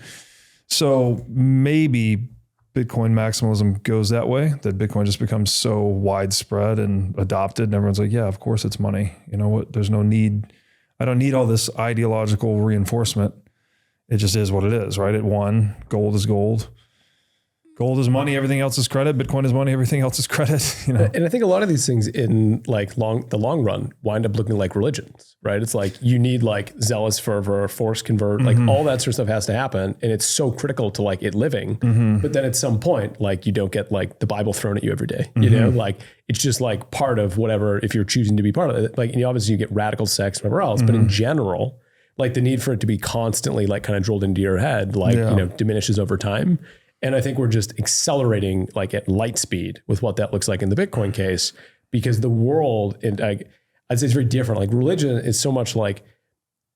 A: So maybe Bitcoin maximalism goes that way, that Bitcoin just becomes so widespread and adopted and everyone's like, yeah, of course it's money. You know what? There's no need. I don't need all this ideological reinforcement. It just is what it is, right? It won. Gold is gold. Gold is money. Everything else is credit. Bitcoin is money. Everything else is credit.
B: And I think a lot of these things in like the long run wind up looking like religions, right? It's like you need like zealous fervor, force convert, like all that sort of stuff has to happen. And it's so critical to like it living. But then at some point, like you don't get like the Bible thrown at you every day, like it's just like part of whatever, if you're choosing to be part of it, like obviously you get radical sex, whatever else, but in general, like the need for it to be constantly like kind of drilled into your head, like, diminishes over time. And I think we're just accelerating like at light speed with what that looks like in the Bitcoin case, because the world, and I'd say it's very different. Like religion is so much like,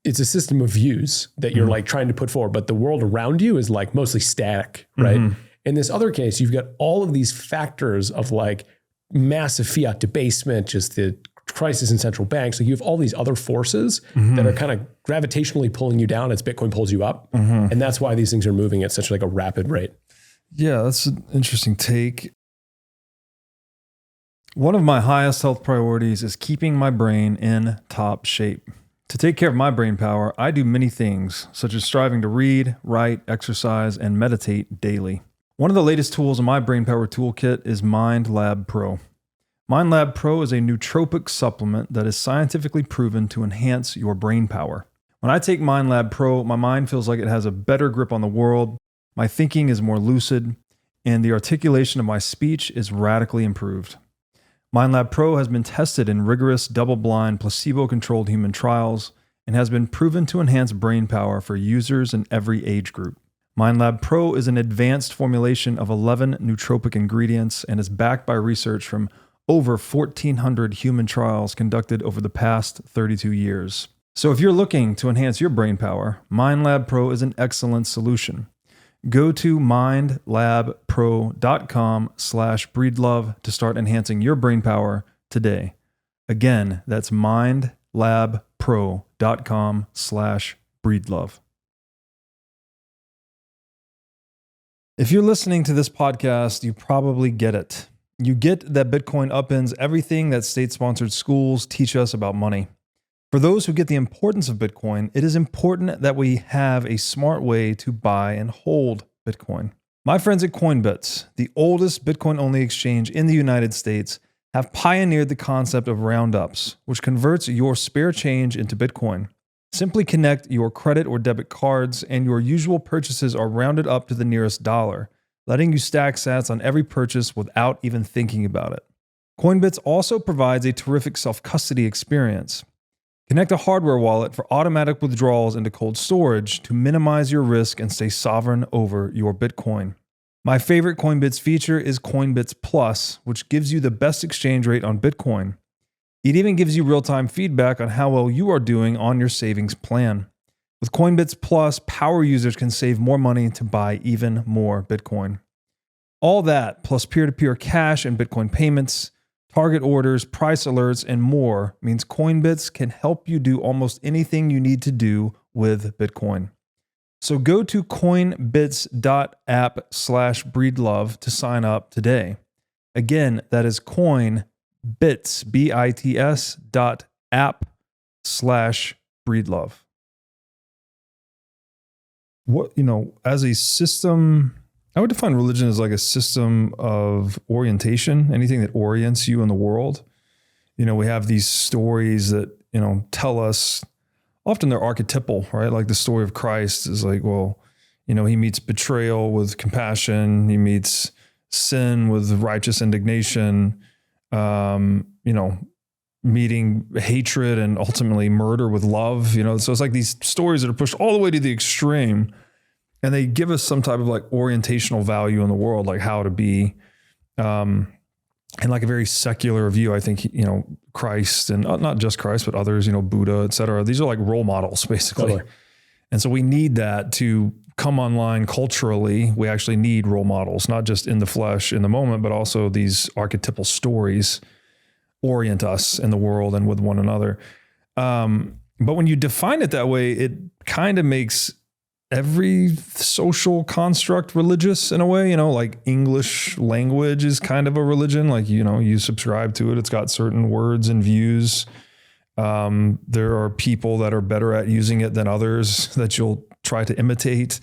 B: it's a system of views that you're like trying to put forward, but the world around you is like mostly static, right? In this other case, you've got all of these factors of like massive fiat debasement, just the crisis in central banks. Like you have all these other forces that are kind of gravitationally pulling you down as Bitcoin pulls you up. And that's why these things are moving at such like a rapid rate.
A: Yeah, that's an interesting take. One of my highest health priorities is keeping my brain in top shape. To take care of my brain power, I do many things, such as striving to read, write, exercise, and meditate daily. One of the latest tools in my brain power toolkit is MindLab Pro. MindLab Pro is a nootropic supplement that is scientifically proven to enhance your brain power. When I take MindLab Pro, my mind feels like it has a better grip on the world, my thinking is more lucid, and the articulation of my speech is radically improved. MindLab Pro has been tested in rigorous, double-blind, placebo-controlled human trials and has been proven to enhance brain power for users in every age group. MindLab Pro is an advanced formulation of 11 nootropic ingredients and is backed by research from over 1,400 human trials conducted over the past 32 years. So if you're looking to enhance your brain power, MindLab Pro is an excellent solution. Go to mindlabpro.com/breedlove to start enhancing your brain power today. Again, that's mindlabpro.com/breedlove. If you're listening to this podcast, you probably get it. You get that Bitcoin upends everything that state-sponsored schools teach us about money. For those who get the importance of Bitcoin, it is important that we have a smart way to buy and hold Bitcoin. My friends at Coinbits, the oldest Bitcoin-only exchange in the United States, have pioneered the concept of roundups, which converts your spare change into Bitcoin. Simply connect your credit or debit cards, and your usual purchases are rounded up to the nearest dollar, letting you stack sats on every purchase without even thinking about it. Coinbits also provides a terrific self-custody experience.
C: Connect a hardware wallet for automatic withdrawals into cold storage to minimize your risk and stay sovereign over your Bitcoin. My favorite Coinbits feature is Coinbits Plus, which gives you the best exchange rate on Bitcoin. It even gives you real-time feedback on how well you are doing on your savings plan. With Coinbits Plus, power users can save more money to buy even more Bitcoin. All that, plus peer-to-peer cash and Bitcoin payments, target orders, price alerts, and more means Coinbits can help you do almost anything you need to do with Bitcoin. So go to coinbits.app/breedlove to sign up today. Again, that is Coinbits, BITS.app/breedlove. What, as a system, I would define religion as like a system of orientation, anything that orients you in the world. We have these stories that, tell us, often they're archetypal, right? Like the story of Christ is like, well, he meets betrayal with compassion. He meets sin with righteous indignation, meeting hatred and ultimately murder with love, so it's like these stories that are pushed all the way to the extreme, and they give us some type of like orientational value in the world, like how to be, and like a very secular view. I think, Christ, and not just Christ, but others, Buddha, et cetera. These are like role models basically. Totally. And so we need that to come online culturally. We actually need role models, not just in the flesh in the moment, but also these archetypal stories orient us in the world and with one another. But when you define it that way, it kind of makes every social construct religious in a way, like English language is kind of a religion. Like, you subscribe to it. It's got certain words and views. There are people that are better at using it than others that you'll try to imitate.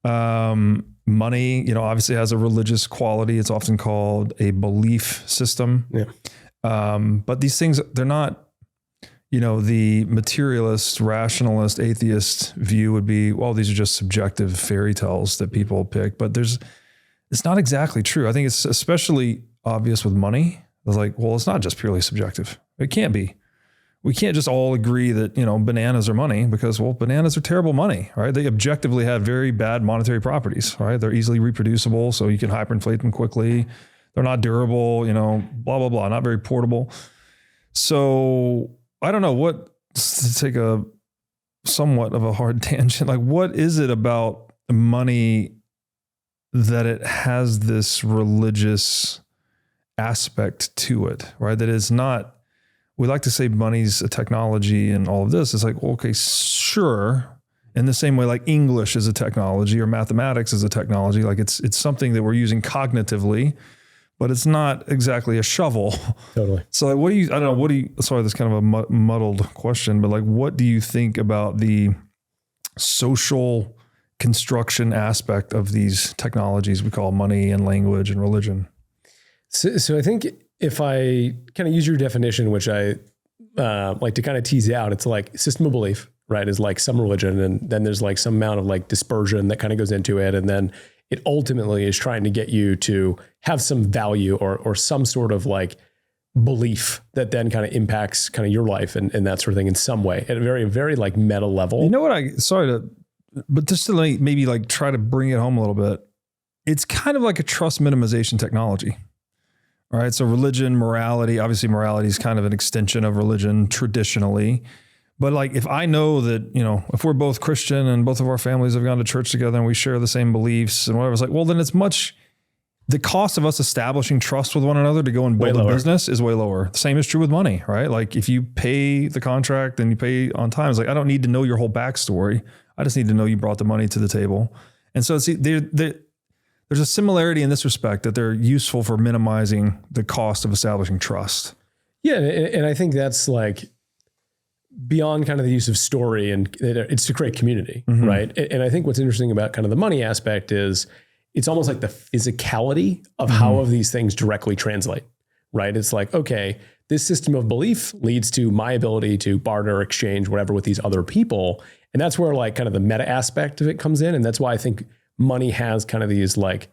C: Money, obviously has a religious quality. It's often called a belief system.
B: Yeah.
C: But these things, they're not, the materialist, rationalist, atheist view would be, well, these are just subjective fairy tales that people pick, but it's not exactly true. I think it's especially obvious with money. It's like, well, it's not just purely subjective. It can't be. We can't just all agree that, bananas are money because, well, bananas are terrible money, right? They objectively have very bad monetary properties, right? They're easily reproducible, so you can hyperinflate them quickly. They're not durable, blah, blah, blah, not very portable. So I don't know to take a somewhat of a hard tangent. Like, what is it about money that it has this religious aspect to it, right? That is not, we like to say money's a technology and all of this. It's like, well, okay, sure. In the same way, like English is a technology or mathematics is a technology. Like it's something that we're using cognitively, but it's not exactly a shovel. Totally. So like, sorry, that's kind of a muddled question, but like, what do you think about the social construction aspect of these technologies we call money and language and religion?
B: So I think if I kind of use your definition, which I like to kind of tease out, it's like system of belief, right? Is like some religion. And then there's like some amount of like dispersion that kind of goes into it. And then it ultimately is trying to get you to have some value or some sort of like belief that then kind of impacts kind of your life and that sort of thing in some way at a very, very like meta level.
C: You know what but just to like maybe like try to bring it home a little bit, it's kind of like a trust minimization technology. All right. So religion, morality, obviously morality is kind of an extension of religion traditionally. But like, if I know that, if we're both Christian and both of our families have gone to church together and we share the same beliefs and whatever, it's like, well, then the cost of us establishing trust with one another to go and build a business is way lower. The same is true with money, right? Like if you pay the contract and you pay on time, it's like, I don't need to know your whole backstory. I just need to know you brought the money to the table. And so there's a similarity in this respect that they're useful for minimizing the cost of establishing trust.
B: Yeah. And I think that's like beyond kind of the use of story, and it's to create community, right? And I think what's interesting about kind of the money aspect is it's almost like the physicality of how of these things directly translate, right? It's like, okay, this system of belief leads to my ability to barter, exchange, whatever with these other people. And that's where like kind of the meta aspect of it comes in. And that's why I think money has kind of these like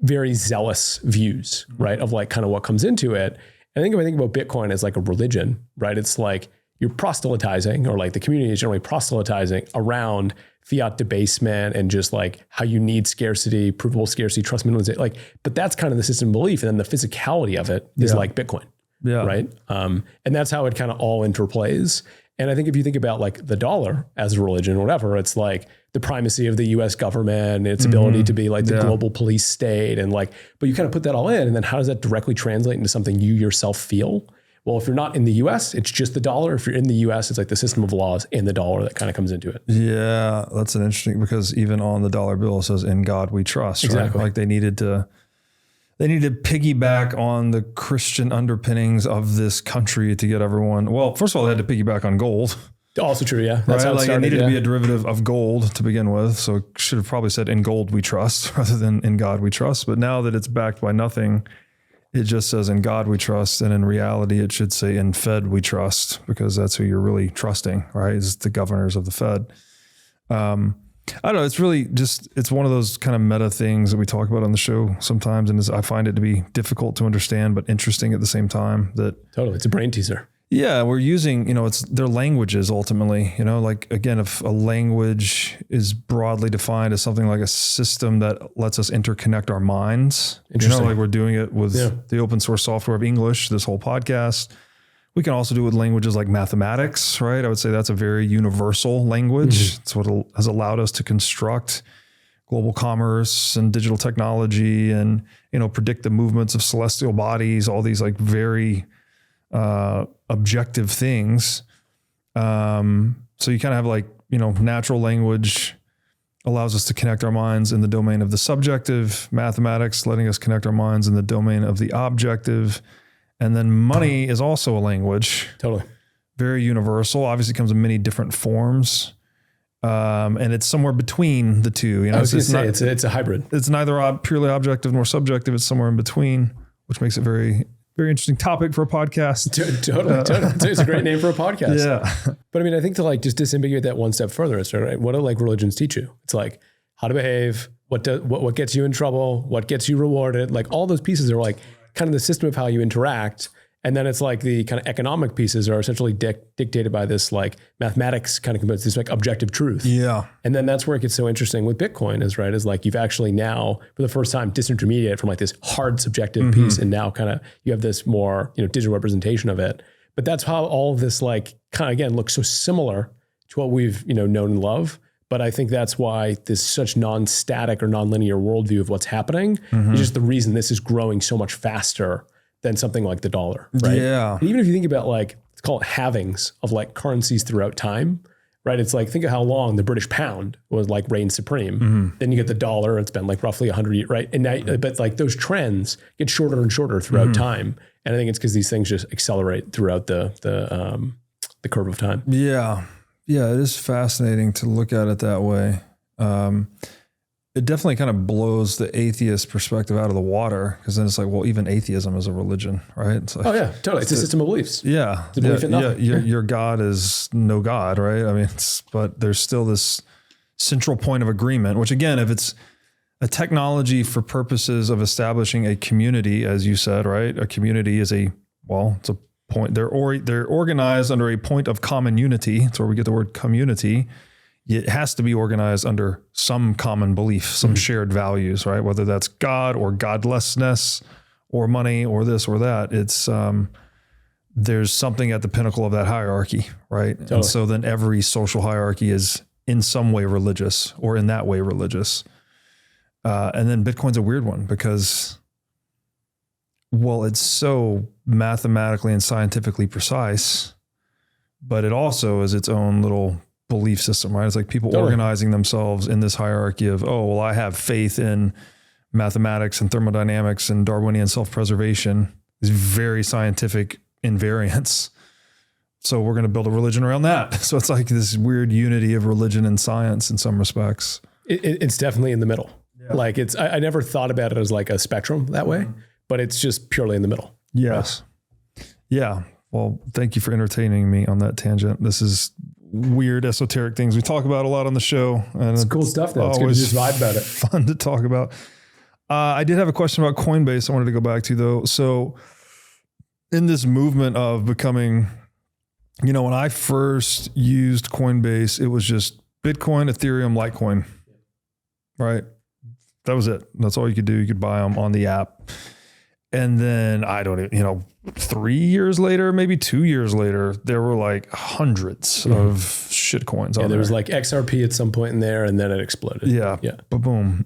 B: very zealous views, right? Of like kind of what comes into it. And I think if I think about Bitcoin as like a religion, right? It's like, you're proselytizing, or like the community is generally proselytizing around fiat debasement and just like how you need scarcity, provable scarcity, trust minimalization. Like, but that's kind of the system of belief. And then the physicality of it is like Bitcoin.
A: Yeah.
B: Right. And that's how it kind of all interplays. And I think if you think about like the dollar as a religion or whatever, it's like the primacy of the US government, its ability to be like the global police state. And like, but you kind of put that all in, and then how does that directly translate into something you yourself feel? Well, if you're not in the US, it's just the dollar. If you're in the US, it's like the system of laws and the dollar that kind of comes into it.
A: Yeah, that's an interesting, because even on the dollar bill it says "In God We Trust."
B: Exactly.
A: Right? Like they needed to piggyback on the Christian underpinnings of this country to get everyone. Well, first of all, they had to piggyback on gold.
B: Also true, yeah. That's
A: right?
B: how it
A: Like
B: started,
A: it needed to be a derivative of gold to begin with. So it should have probably said "In gold we trust" rather than "In God we trust." But now that it's backed by nothing, it just says "In God we trust." And in reality, it should say "In Fed we trust," because that's who you're really trusting, right? Is the governors of the Fed. I don't know. It's really just, it's one of those kind of meta things that we talk about on the show sometimes. And I find it to be difficult to understand, but interesting at the same time. That
B: totally, it's a brain teaser.
A: Yeah, we're using, it's their languages ultimately, like again, if a language is broadly defined as something like a system that lets us interconnect our minds, like we're doing it with the open source software of English, this whole podcast. We can also do it with languages like mathematics, right? I would say that's a very universal language. It's what has allowed us to construct global commerce and digital technology and, predict the movements of celestial bodies, all these like very objective things. So you kind of have like, natural language allows us to connect our minds in the domain of the subjective, mathematics letting us connect our minds in the domain of the objective. And then money is also a language.
B: Totally.
A: Very universal. Obviously comes in many different forms. And it's somewhere between the two.
B: I was going to say, it's a hybrid.
A: It's neither purely objective nor subjective. It's somewhere in between, which makes it very, very interesting topic for a podcast.
B: Totally. It's a great name for a podcast.
A: Yeah.
B: But I mean, I think to like just disambiguate that one step further, it's right. What do like religions teach you? It's like how to behave, what gets you in trouble, what gets you rewarded. Like all those pieces are like kind of the system of how you interact. And then it's like the kind of economic pieces are essentially dictated by this like mathematics kind of this like objective truth.
A: Yeah.
B: And then that's where it gets so interesting with Bitcoin is like you've actually now for the first time disintermediate from like this hard subjective piece. And now kind of you have this more, digital representation of it. But that's how all of this like kind of again looks so similar to what we've, known and love. But I think that's why this such non-static or non-linear worldview of what's happening is just the reason this is growing so much faster than something like the dollar, right?
A: Yeah.
B: And even if you think about like, let's call it halvings of like currencies throughout time, right? It's like, think of how long the British pound was like reigned supreme. Then you get the dollar, it's been like roughly 100 years, right? And now, but like those trends get shorter and shorter throughout time. And I think it's because these things just accelerate throughout the curve of time.
A: Yeah. Yeah, it is fascinating to look at it that way. It definitely kind of blows the atheist perspective out of the water, because then it's like, well, even atheism is a religion, right? It's like,
B: oh yeah, totally. It's a system of beliefs.
A: Yeah.
B: It's a belief in nothing.
A: Your God is no God, right? I mean, but there's still this central point of agreement, which again, if it's a technology for purposes of establishing a community, as you said, right? A community is it's a point. They're organized under a point of common unity. That's where we get the word community. It has to be organized under some common belief, some shared values, right? Whether that's God or godlessness or money or this or that. It's there's something at the pinnacle of that hierarchy, right? Totally. And so then every social hierarchy is in some way religious or in that way religious. And then Bitcoin's a weird one because, it's so mathematically and scientifically precise, but it also is its own little belief system, right? It's like people organizing themselves in this hierarchy of, I have faith in mathematics and thermodynamics and Darwinian self-preservation, these very scientific invariants. So we're going to build a religion around that. So it's like this weird unity of religion and science in some respects.
B: It's definitely in the middle. Yeah. Like I never thought about it as like a spectrum that way, but it's just purely in the middle.
A: Yes. Right? Yeah. Well, thank you for entertaining me on that tangent. This is weird esoteric things we talk about a lot on the show. And
B: it's cool stuff though. It's good to just vibe about it.
A: Fun to talk about. I did have a question about Coinbase I wanted to go back to though. So in this movement of becoming You know, when I first used Coinbase, it was just Bitcoin, Ethereum, Litecoin, right? That was it. That's all you could do. You could buy them on the app. And then 3 years later, maybe 2 years later, there were like hundreds of shit coins on there.
B: There was like XRP at some point in there, and then it exploded.
A: Yeah. Boom.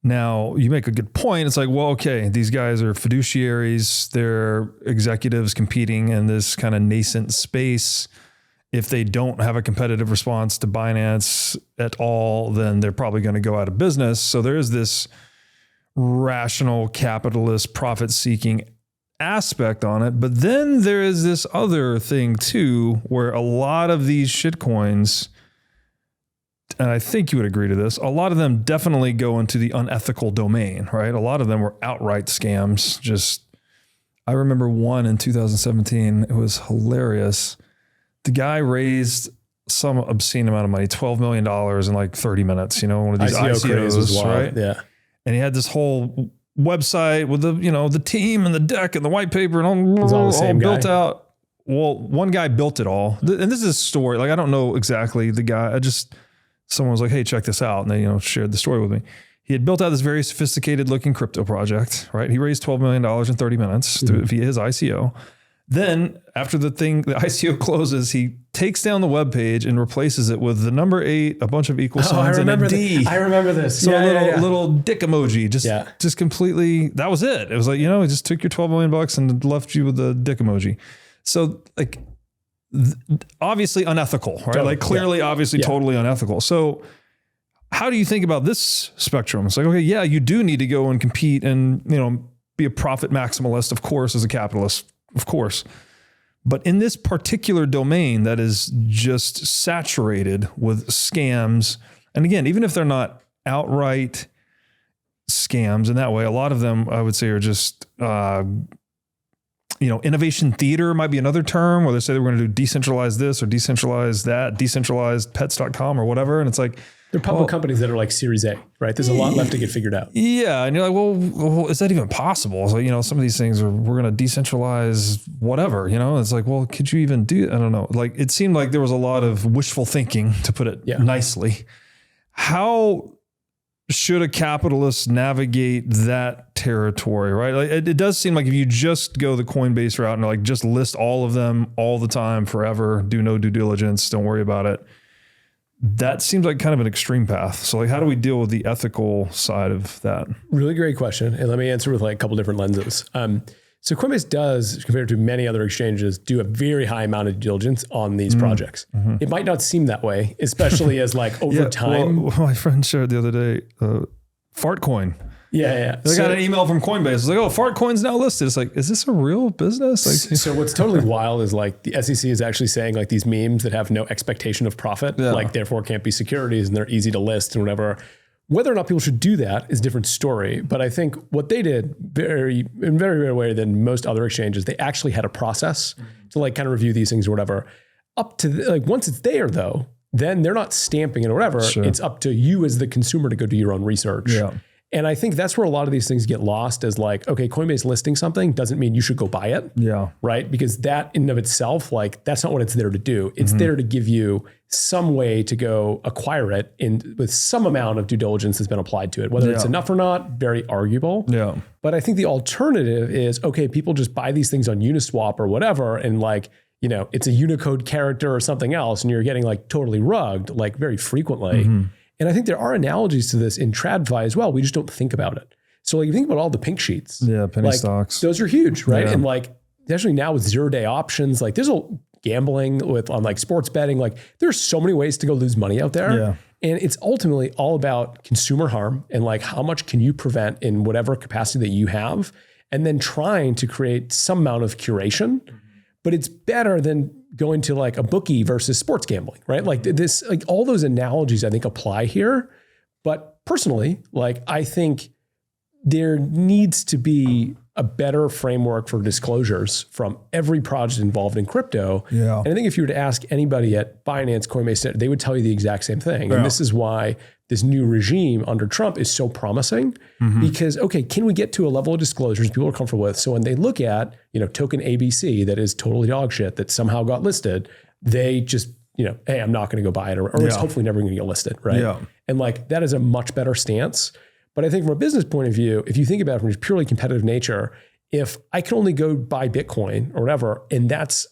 A: Now you make a good point. It's like, well, okay, these guys are fiduciaries. They're executives competing in this kind of nascent space. If they don't have a competitive response to Binance at all, then they're probably going to go out of business. So there's this rational capitalist profit-seeking aspect on it. But then there is this other thing too, where a lot of these shitcoins, and I think you would agree to this, a lot of them definitely go into the unethical domain, right? A lot of them were outright scams. I remember one in 2017. It was hilarious. The guy raised some obscene amount of money, $12 million in like 30 minutes, one of these ICOs, right?
B: Yeah.
A: And he had this whole website with the team and the deck and the white paper and all
B: the same
A: built
B: guy.
A: out. Well, one guy built it all. And this is a story. Like, I don't know exactly the guy. Someone was like, hey, check this out. And they, shared the story with me. He had built out this very sophisticated looking crypto project, right? He raised $12 million in 30 minutes via his ICO. Then after the ICO closes, he takes down the web page and replaces it with the number 8, a bunch of equal signs, and a D.
B: I remember this.
A: So a little dick emoji, just completely, that was it. It was like, he just took your 12 million bucks and left you with the dick emoji. So like, obviously unethical, right?
B: Totally.
A: Like clearly, obviously totally unethical. So how do you think about this spectrum? It's like, okay, yeah, you do need to go and compete and, be a profit maximalist, of course, as a capitalist, of course. But in this particular domain that is just saturated with scams, and again, even if they're not outright scams in that way, a lot of them I would say are just, innovation theater might be another term where they say we're going to do decentralize this or decentralize that, decentralized pets.com or whatever. And it's like,
B: they're public companies that are like Series A, right? There's a lot left to get figured out.
A: Yeah. And you're like, well, is that even possible? So, some of these things we're going to decentralize whatever, it's like, well, could you even do, I don't know. Like, it seemed like there was a lot of wishful thinking, to put it nicely. How should a capitalist navigate that territory, right? Like, it does seem like if you just go the Coinbase route and like just list all of them all the time forever, do no due diligence, don't worry about it. That seems like kind of an extreme path. So like, how do we deal with the ethical side of that?
B: Really great question. And let me answer with like a couple different lenses. So Coinbase does, compared to many other exchanges, do a very high amount of due diligence on these projects. Mm-hmm. It might not seem that way, especially as like over time.
A: Well, my friend shared the other day, Fartcoin.
B: Yeah.
A: They got an email from Coinbase. It's like, oh, Fartcoin's now listed. It's like, is this a real business? Like,
B: so what's totally wild is like the SEC is actually saying like these memes that have no expectation of profit, like therefore can't be securities and they're easy to list and whatever. Whether or not people should do that is a different story. But I think what they did in very rare way than most other exchanges, they actually had a process to like kind of review these things or whatever. Up to like once it's there though, then they're not stamping it or whatever. Sure. It's up to you as the consumer to go do your own research.
A: Yeah.
B: And I think that's where a lot of these things get lost as like, okay, Coinbase listing something doesn't mean you should go buy it.
A: Yeah.
B: Right. Because that in and of itself, like that's not what it's there to do. It's there to give you some way to go acquire it with some amount of due diligence that's been applied to it. Whether it's enough or not, very arguable.
A: Yeah.
B: But I think the alternative is, okay, people just buy these things on Uniswap or whatever. And like, it's a Unicode character or something else. And you're getting like totally rugged, like very frequently. Mm-hmm. And I think there are analogies to this in TradFi as well. We just don't think about it. So like you think about all the pink sheets.
A: Yeah, penny stocks.
B: Those are huge, right? Yeah. And like, especially now with 0-day options, like there's a gambling on like sports betting. Like there's so many ways to go lose money out there.
A: Yeah.
B: And it's ultimately all about consumer harm and like how much can you prevent in whatever capacity that you have, and then trying to create some amount of curation. But it's better than going to like a bookie versus sports gambling, right? Like this, like all those analogies I think apply here. But personally, like I think there needs to be a better framework for disclosures from every project involved in crypto.
C: Yeah.
B: And I think if you were to ask anybody at Binance, Coinbase, they would tell you the exact same thing. And this is why this new regime under Trump is so promising, because, okay, can we get to a level of disclosures people are comfortable with? So when they look at, token ABC that is totally dog shit that somehow got listed, they just, hey, I'm not going to go buy it, or it's hopefully never going to get listed, right?
C: Yeah.
B: And like, that is a much better stance. But I think from a business point of view, if you think about it from a purely competitive nature, if I can only go buy Bitcoin or whatever, and that's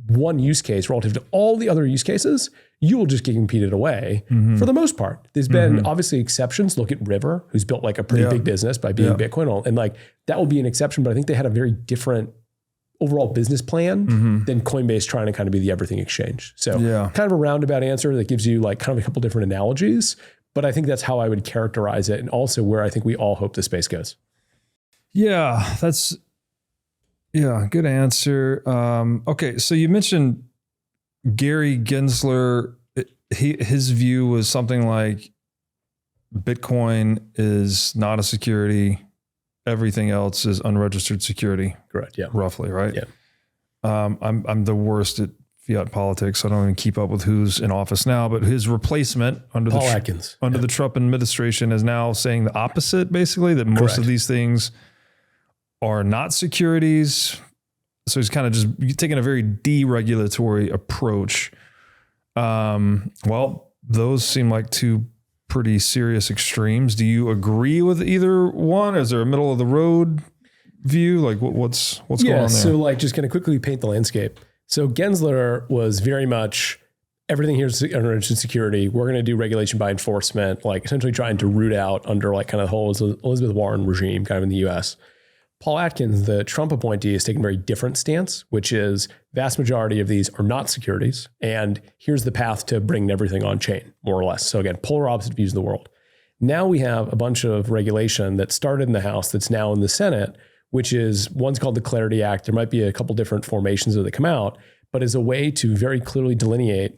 B: one use case relative to all the other use cases, you will just get competed away for the most part. There's been obviously exceptions. Look at River, who's built like a pretty big business by being Bitcoin. And like, that will be an exception, but I think they had a very different overall business plan than Coinbase trying to kind of be the everything exchange. So kind of a roundabout answer that gives you like kind of a couple different analogies, but I think that's how I would characterize it. And also where I think we all hope the space goes.
C: Yeah, good answer. Okay, so you mentioned Gary Gensler. His view was something like Bitcoin is not a security. Everything else is unregistered security.
B: Correct. Yeah.
C: Roughly, right?
B: Yeah.
C: I'm the worst at fiat politics. I don't even keep up with who's in office now, but his replacement under the Trump administration is now saying the opposite, basically, that most of these things are not securities. So he's kind of just taking a very deregulatory approach. Well, those seem like two pretty serious extremes. Do you agree with either one? Is there a middle of the road view? Like what's going on there?
B: So like just going to quickly paint the landscape. So Gensler was very much everything here is unregistered security. We're going to do regulation by enforcement, like essentially trying to root out under like kind of the whole Elizabeth Warren regime kind of in the US. Paul Atkins, the Trump appointee, has taken a very different stance, which is vast majority of these are not securities. And here's the path to bringing everything on chain, more or less. So again, polar opposite views of the world. Now we have a bunch of regulation that started in the House that's now in the Senate, which is one's called the Clarity Act. There might be a couple different formations that come out, but as a way to very clearly delineate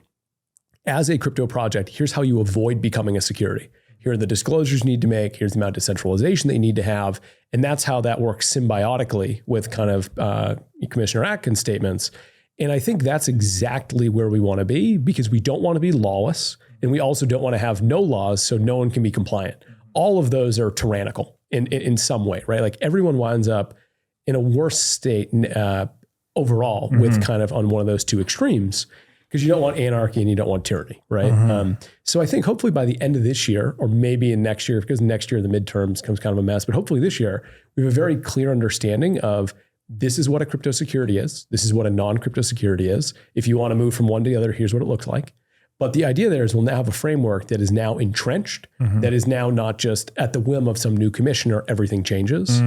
B: as a crypto project, here's how you avoid becoming a security. Here are the disclosures you need to make. Here's the amount of decentralization that you need to have. And that's how that works symbiotically with kind of Commissioner Atkins' statements. And I think that's exactly where we want to be, because we don't want to be lawless. And we also don't want to have no laws so no one can be compliant. All of those are tyrannical in some way, right? Like everyone winds up in a worse state overall with kind of on one of those two extremes, because you don't want anarchy and you don't want tyranny, right? So I think hopefully by the end of this year, or maybe in next year, because next year the midterms comes kind of a mess, but hopefully this year, we have a very clear understanding of this is what a crypto security is. This is what a non-crypto security is. If you want to move from one to the other, here's what it looks like. But the idea there is we'll now have a framework that is now entrenched, that is now not just at the whim of some new commissioner, everything changes.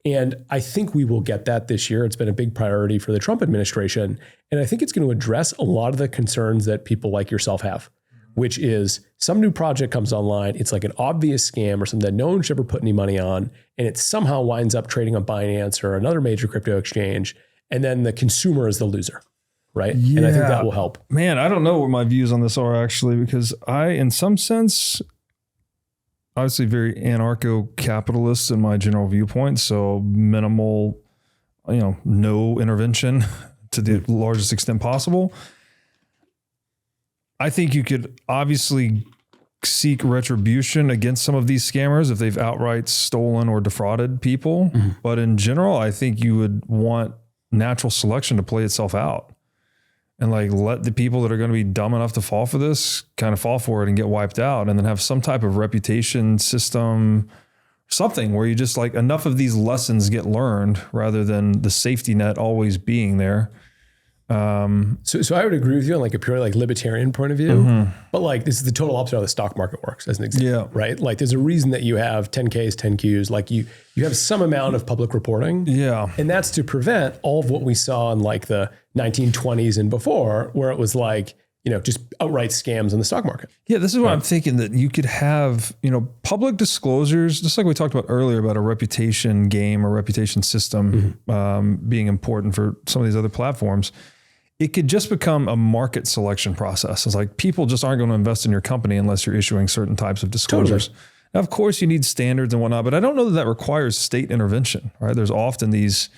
B: And I think we will get that this year. It's been a big priority for the Trump administration. And I think it's going to address a lot of the concerns that people like yourself have, which is some new project comes online. It's like an obvious scam or something that no one should ever put any money on. And it somehow winds up trading on Binance or another major crypto exchange. And then the consumer is the loser, right?
C: Yeah.
B: And I think that will help.
C: Man, I don't know what my views on this are actually, because I, in some sense, obviously very anarcho-capitalist in my general viewpoint. So minimal, no intervention to the largest extent possible. I think you could obviously seek retribution against some of these scammers if they've outright stolen or defrauded people. But in general, I think you would want natural selection to play itself out. And like let the people that are going to be dumb enough to fall for this kind of fall for it and get wiped out, and then have some type of reputation system, something where you just like enough of these lessons get learned rather than the safety net always being there.
B: So I would agree with you on like a purely like libertarian point of view, but like this is the total opposite of how the stock market works as an example, right? Like there's a reason that you have 10Ks, 10Qs, like you have some amount of public reporting. And that's to prevent all of what we saw in like the 1920s and before, where it was like, just outright scams in the stock market.
C: Yeah, this is what I'm thinking, that you could have, public disclosures, just like we talked about earlier about a reputation game or reputation system being important for some of these other platforms. It could just become a market selection process. It's like people just aren't going to invest in your company unless you're issuing certain types of disclosures.
A: Now, of course, you need standards and whatnot, but I don't know that requires state intervention, right? There's often these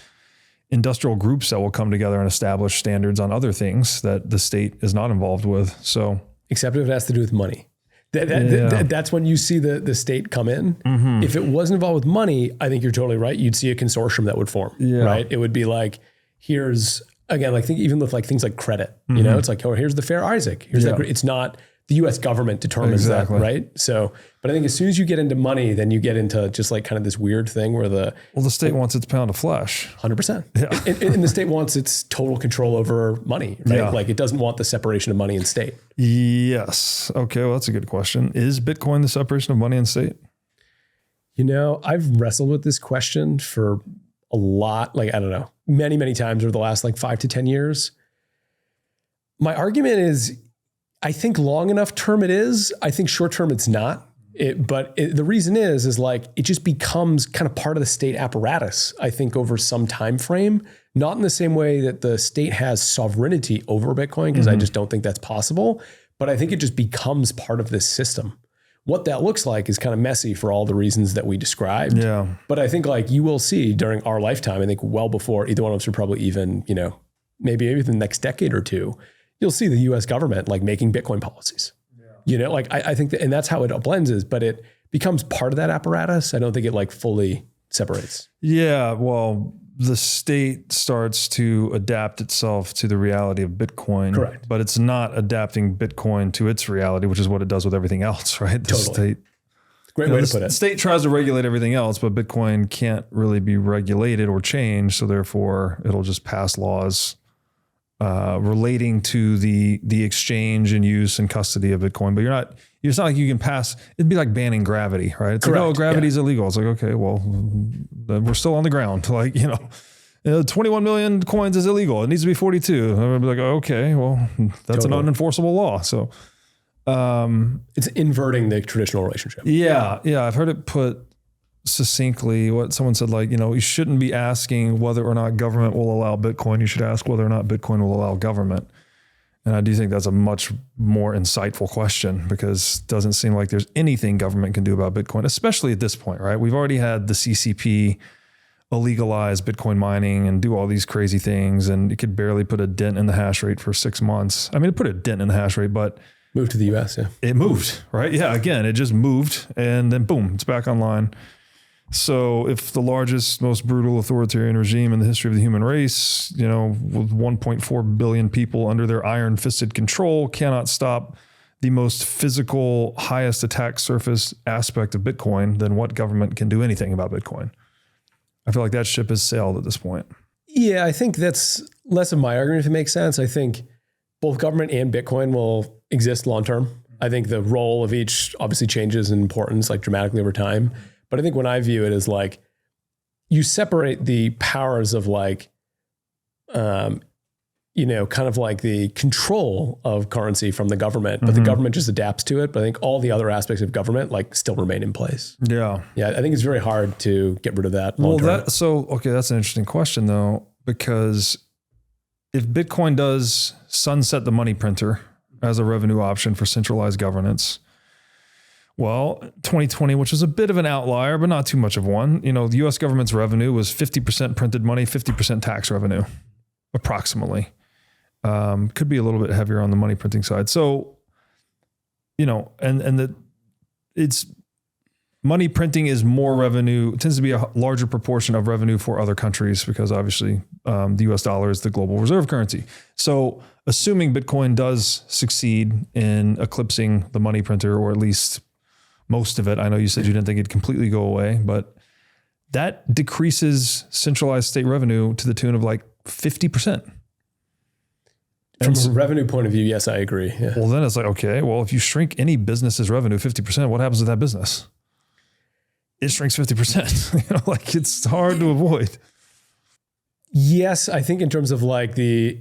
A: industrial groups that will come together and establish standards on other things that the state is not involved with. So,
B: except if it has to do with money. That's when you see the state come in. Mm-hmm. If it wasn't involved with money, I think you're totally right. You'd see a consortium that would form, right? It would be like, here's, again, like even with like things like credit, you know, it's like, oh, here's the Fair Isaac. Here's that. It's not the U.S. government determines that, right? So, but I think as soon as you get into money, then you get into just like kind of this weird thing where the
A: state wants its pound of flesh.
B: 100%. Yeah. And the state wants its total control over money, right?
A: Yeah.
B: Like it doesn't want the separation of money and state.
A: Yes. Okay. Well, that's a good question. Is Bitcoin the separation of money and state?
B: You know, I've wrestled with this question for a lot, like, I don't know, many, many times over the last like 5 to 10 years. My argument is, I think long enough term it is. I think short term it's not. The reason is like it just becomes kind of part of the state apparatus, I think, over some time frame, not in the same way that the state has sovereignty over Bitcoin, because I just don't think that's possible. But I think it just becomes part of this system. What that looks like is kind of messy for all the reasons that we described.
A: Yeah.
B: But I think like you will see during our lifetime, I think well before either one of us are probably even, you know, maybe the next decade or two, you'll see the US government like making Bitcoin policies. Yeah. You know, like I think that, and that's how it blends is, but it becomes part of that apparatus. I don't think it like fully separates.
A: Yeah. Well, the state starts to adapt itself to the reality of Bitcoin.
B: Correct.
A: But it's not adapting Bitcoin to its reality, which is what it does with everything else, right? The state.
B: Great way to put it.
A: The state tries to regulate everything else, but Bitcoin can't really be regulated or changed. So therefore it'll just pass laws relating to the exchange and use and custody of Bitcoin. But it's not like you can pass, it'd be like banning gravity, right? It's
B: Correct.
A: like, oh, gravity's illegal. It's like, okay, well, we're still on the ground. Like, 21 million coins is illegal. It needs to be 42. And I'd be like, okay, well, that's
B: Totally.
A: an unenforceable law. So
B: It's inverting the traditional relationship.
A: yeah. I've heard it put succinctly. What someone said, like, you shouldn't be asking whether or not government will allow Bitcoin. You should ask whether or not Bitcoin will allow government. And I do think that's a much more insightful question, because it doesn't seem like there's anything government can do about Bitcoin, especially at this point, right? We've already had the CCP illegalize Bitcoin mining and do all these crazy things, and it could barely put a dent in the hash rate for 6 months. I mean, it put a dent in the hash rate, but
B: Moved to the US, yeah.
A: it moved, right? Yeah, again, it just moved, and then boom, it's back online. So if the largest, most brutal authoritarian regime in the history of the human race, with 1.4 billion people under their iron-fisted control, cannot stop the most physical, highest attack surface aspect of Bitcoin, then what government can do anything about Bitcoin? I feel like that ship has sailed at this point.
B: Yeah, I think that's less of my argument, if it makes sense. I think both government and Bitcoin will exist long-term. I think the role of each obviously changes in importance like dramatically over time. But I think when I view it as like, you separate the powers of like, kind of like the control of currency from the government, but the government just adapts to it. But I think all the other aspects of government like still remain in place.
A: Yeah.
B: Yeah. I think it's very hard to get rid of that.
A: That's an interesting question though, because if Bitcoin does sunset the money printer as a revenue option for centralized governance, well, 2020, which was a bit of an outlier, but not too much of one, the US government's revenue was 50% printed money, 50% tax revenue, approximately. Could be a little bit heavier on the money printing side. So, it's money printing is more revenue, tends to be a larger proportion of revenue for other countries, because obviously the US dollar is the global reserve currency. So assuming Bitcoin does succeed in eclipsing the money printer, or at least most of it, I know you said you didn't think it'd completely go away, but that decreases centralized state revenue to the tune of like 50%.
B: From a revenue point of view, yes, I agree. Yeah.
A: Well, then it's like, okay, well, if you shrink any business's revenue 50%, what happens to that business? It shrinks 50%. Like it's hard to avoid.
B: Yes, I think in terms of like to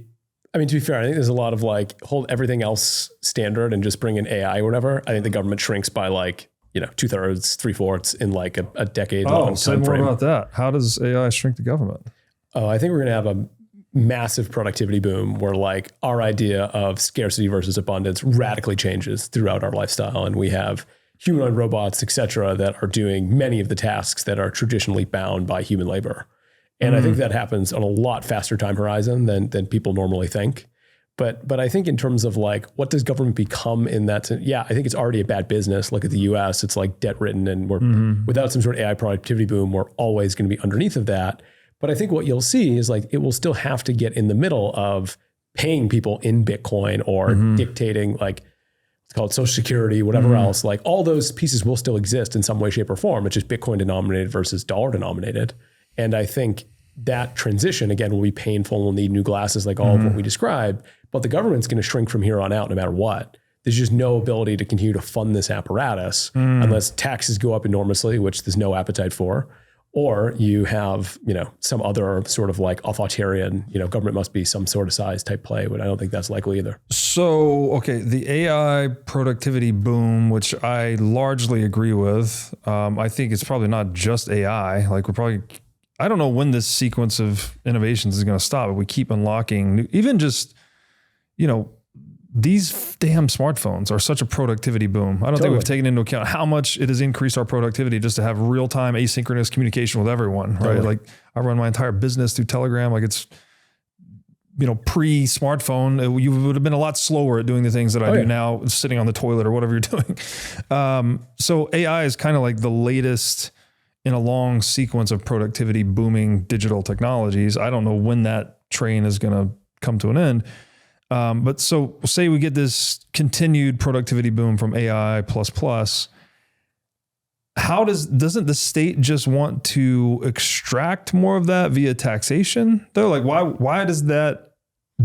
B: be fair, I think there's a lot of like hold everything else standard and just bring in AI or whatever. I think the government shrinks by like, 2/3, 3/4 in like a decade long
A: say
B: time
A: more
B: frame.
A: about that. How does AI shrink the government?
B: Oh, I think we're going to have a massive productivity boom where like our idea of scarcity versus abundance radically changes throughout our lifestyle. And we have humanoid robots, et cetera, that are doing many of the tasks that are traditionally bound by human labor. And I think that happens on a lot faster time horizon than people normally think. But I think in terms of like, what does government become in that? Yeah, I think it's already a bad business. Look at the US, it's like debt ridden, and we're without some sort of AI productivity boom, we're always going to be underneath of that. But I think what you'll see is like, it will still have to get in the middle of paying people in Bitcoin or dictating like, it's called Social Security, whatever else, like all those pieces will still exist in some way, shape or form. It's just Bitcoin denominated versus dollar denominated. And I think that transition, again, will be painful. We'll need new glasses, like all of what we described, but the government's going to shrink from here on out no matter what. There's just no ability to continue to fund this apparatus unless taxes go up enormously, which there's no appetite for, or you have, some other sort of like authoritarian, government must be some sort of size type play, but I don't think that's likely either.
A: So, okay, the AI productivity boom, which I largely agree with, I think it's probably not just AI. Like I don't know when this sequence of innovations is going to stop. If we keep unlocking new, even just, these damn smartphones are such a productivity boom. I don't think we've taken into account how much it has increased our productivity just to have real-time asynchronous communication with everyone, right? Like I run my entire business through Telegram. Like it's, pre-smartphone, you would have been a lot slower at doing the things that I do now, sitting on the toilet or whatever you're doing. So AI is kind of like the latest in a long sequence of productivity booming digital technologies. I don't know when that train is going to come to an end. But so say we get this continued productivity boom from AI plus, doesn't the state just want to extract more of that via taxation? Though, like why does that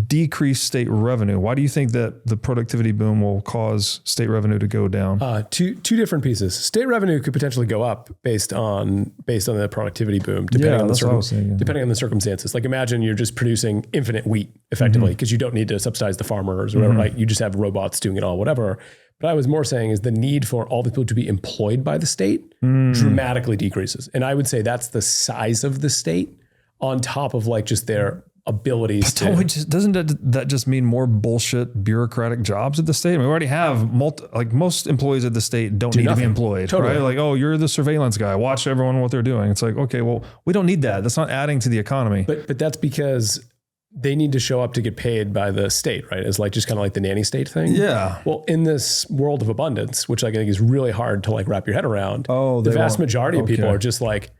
A: decrease state revenue? Why do you think that the productivity boom will cause state revenue to go down?
B: Two different pieces. State revenue could potentially go up based on the productivity boom, depending on the circumstances. Like imagine you're just producing infinite wheat effectively because you don't need to subsidize the farmers or whatever. Like you just have robots doing it all, whatever. But I was more saying is the need for all the people to be employed by the state dramatically decreases. And I would say that's the size of the state on top of like just their abilities.
A: Doesn't that just mean more bullshit bureaucratic jobs at the state? I mean, we already have most employees at the state don't need to be employed, right? Like, oh, you're the surveillance guy. Watch everyone what they're doing. It's like, okay, well, we don't need that. That's not adding to the economy.
B: But that's because they need to show up to get paid by the state, right? It's like just kind of like the nanny state thing.
A: Yeah.
B: Well, in this world of abundance, which I think is really hard to like wrap your head around, the vast majority of people are just like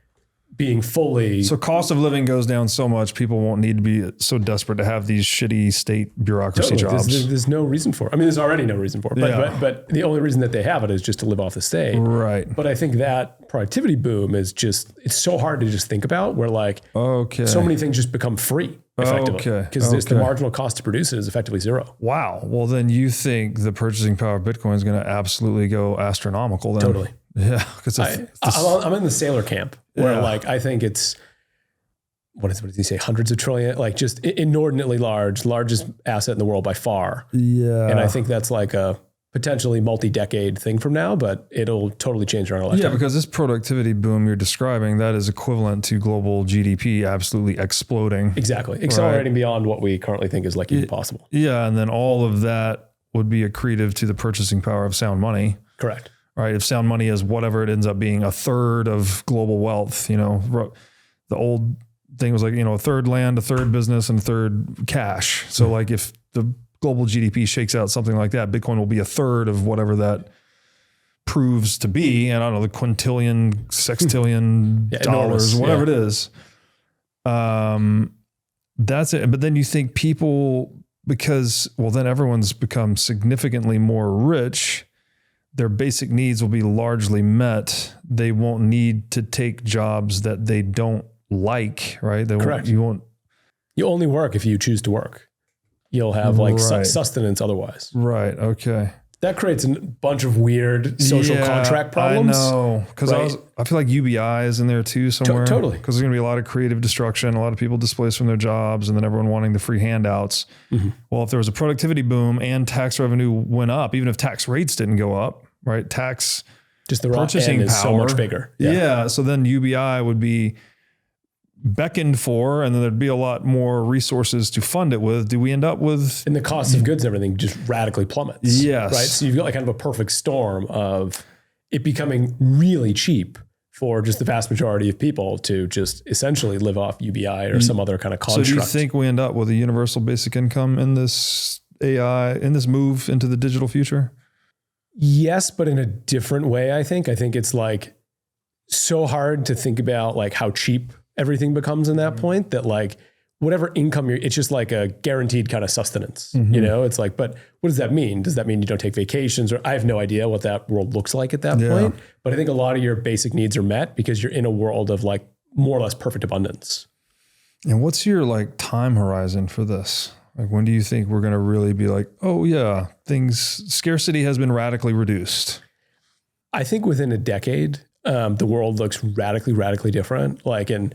B: being fully.
A: So cost of living goes down so much, people won't need to be so desperate to have these shitty state bureaucracy jobs.
B: There's no reason for it. I mean, there's already no reason for it, but the only reason that they have it is just to live off the state.
A: Right.
B: But I think that productivity boom is just, it's so hard to just think about where like, so many things just become free effectively because the marginal cost to produce it is effectively zero.
A: Wow. Well, then you think the purchasing power of Bitcoin is going to absolutely go astronomical then?
B: Totally.
A: Yeah. Because
B: I'm in the sailor camp where like, I think it's, what does he say? Hundreds of trillion, like just inordinately largest asset in the world by far.
A: Yeah.
B: And I think that's like a potentially multi-decade thing from now, but it'll totally change our lifetime.
A: Yeah, because this productivity boom you're describing, that is equivalent to global GDP absolutely exploding.
B: Exactly. Accelerating beyond what we currently think is like even possible.
A: Yeah. And then all of that would be accretive to the purchasing power of sound money.
B: Correct.
A: Right. If sound money is whatever it ends up being, a third of global wealth, the old thing was like, a third land, a third business, and a third cash. So like if the global GDP shakes out something like that, Bitcoin will be a third of whatever that proves to be. And I don't know, the quintillion, sextillion dollars, whatever it is. That's it. But then you think people, then everyone's become significantly more rich. Their basic needs will be largely met. They won't need to take jobs that they don't like, right?
B: Correct.
A: You
B: only work if you choose to work. You'll have sustenance otherwise.
A: Right. Okay.
B: That creates a bunch of weird social contract problems.
A: I know. Because I feel like UBI is in there too somewhere.
B: Totally.
A: Because there's going to be a lot of creative destruction, a lot of people displaced from their jobs, and then everyone wanting the free handouts. Mm-hmm. Well, if there was a productivity boom and tax revenue went up, even if tax rates didn't go up, right?
B: Just the
A: purchasing power
B: is so much bigger.
A: Yeah. So then UBI would be beckoned for, and then there'd be a lot more resources to fund it with. Do we end up with...
B: And the cost of goods, everything just radically plummets.
A: Yes.
B: Right. So you've got like kind of a perfect storm of it becoming really cheap for just the vast majority of people to just essentially live off UBI or some other kind of construct.
A: So do you think we end up with a universal basic income in this AI, in this move into the digital future?
B: Yes, but in a different way, I think. I think it's like so hard to think about like how cheap everything becomes in that point that like whatever income it's just like a guaranteed kind of sustenance, you know? It's like, but what does that mean? Does that mean you don't take vacations? Or I have no idea what that world looks like at that point. But I think a lot of your basic needs are met because you're in a world of like more or less perfect abundance.
A: And what's your like time horizon for this? Like, when do you think we're going to really be like, oh yeah, scarcity has been radically reduced?
B: I think within a decade, the world looks radically different. Like, and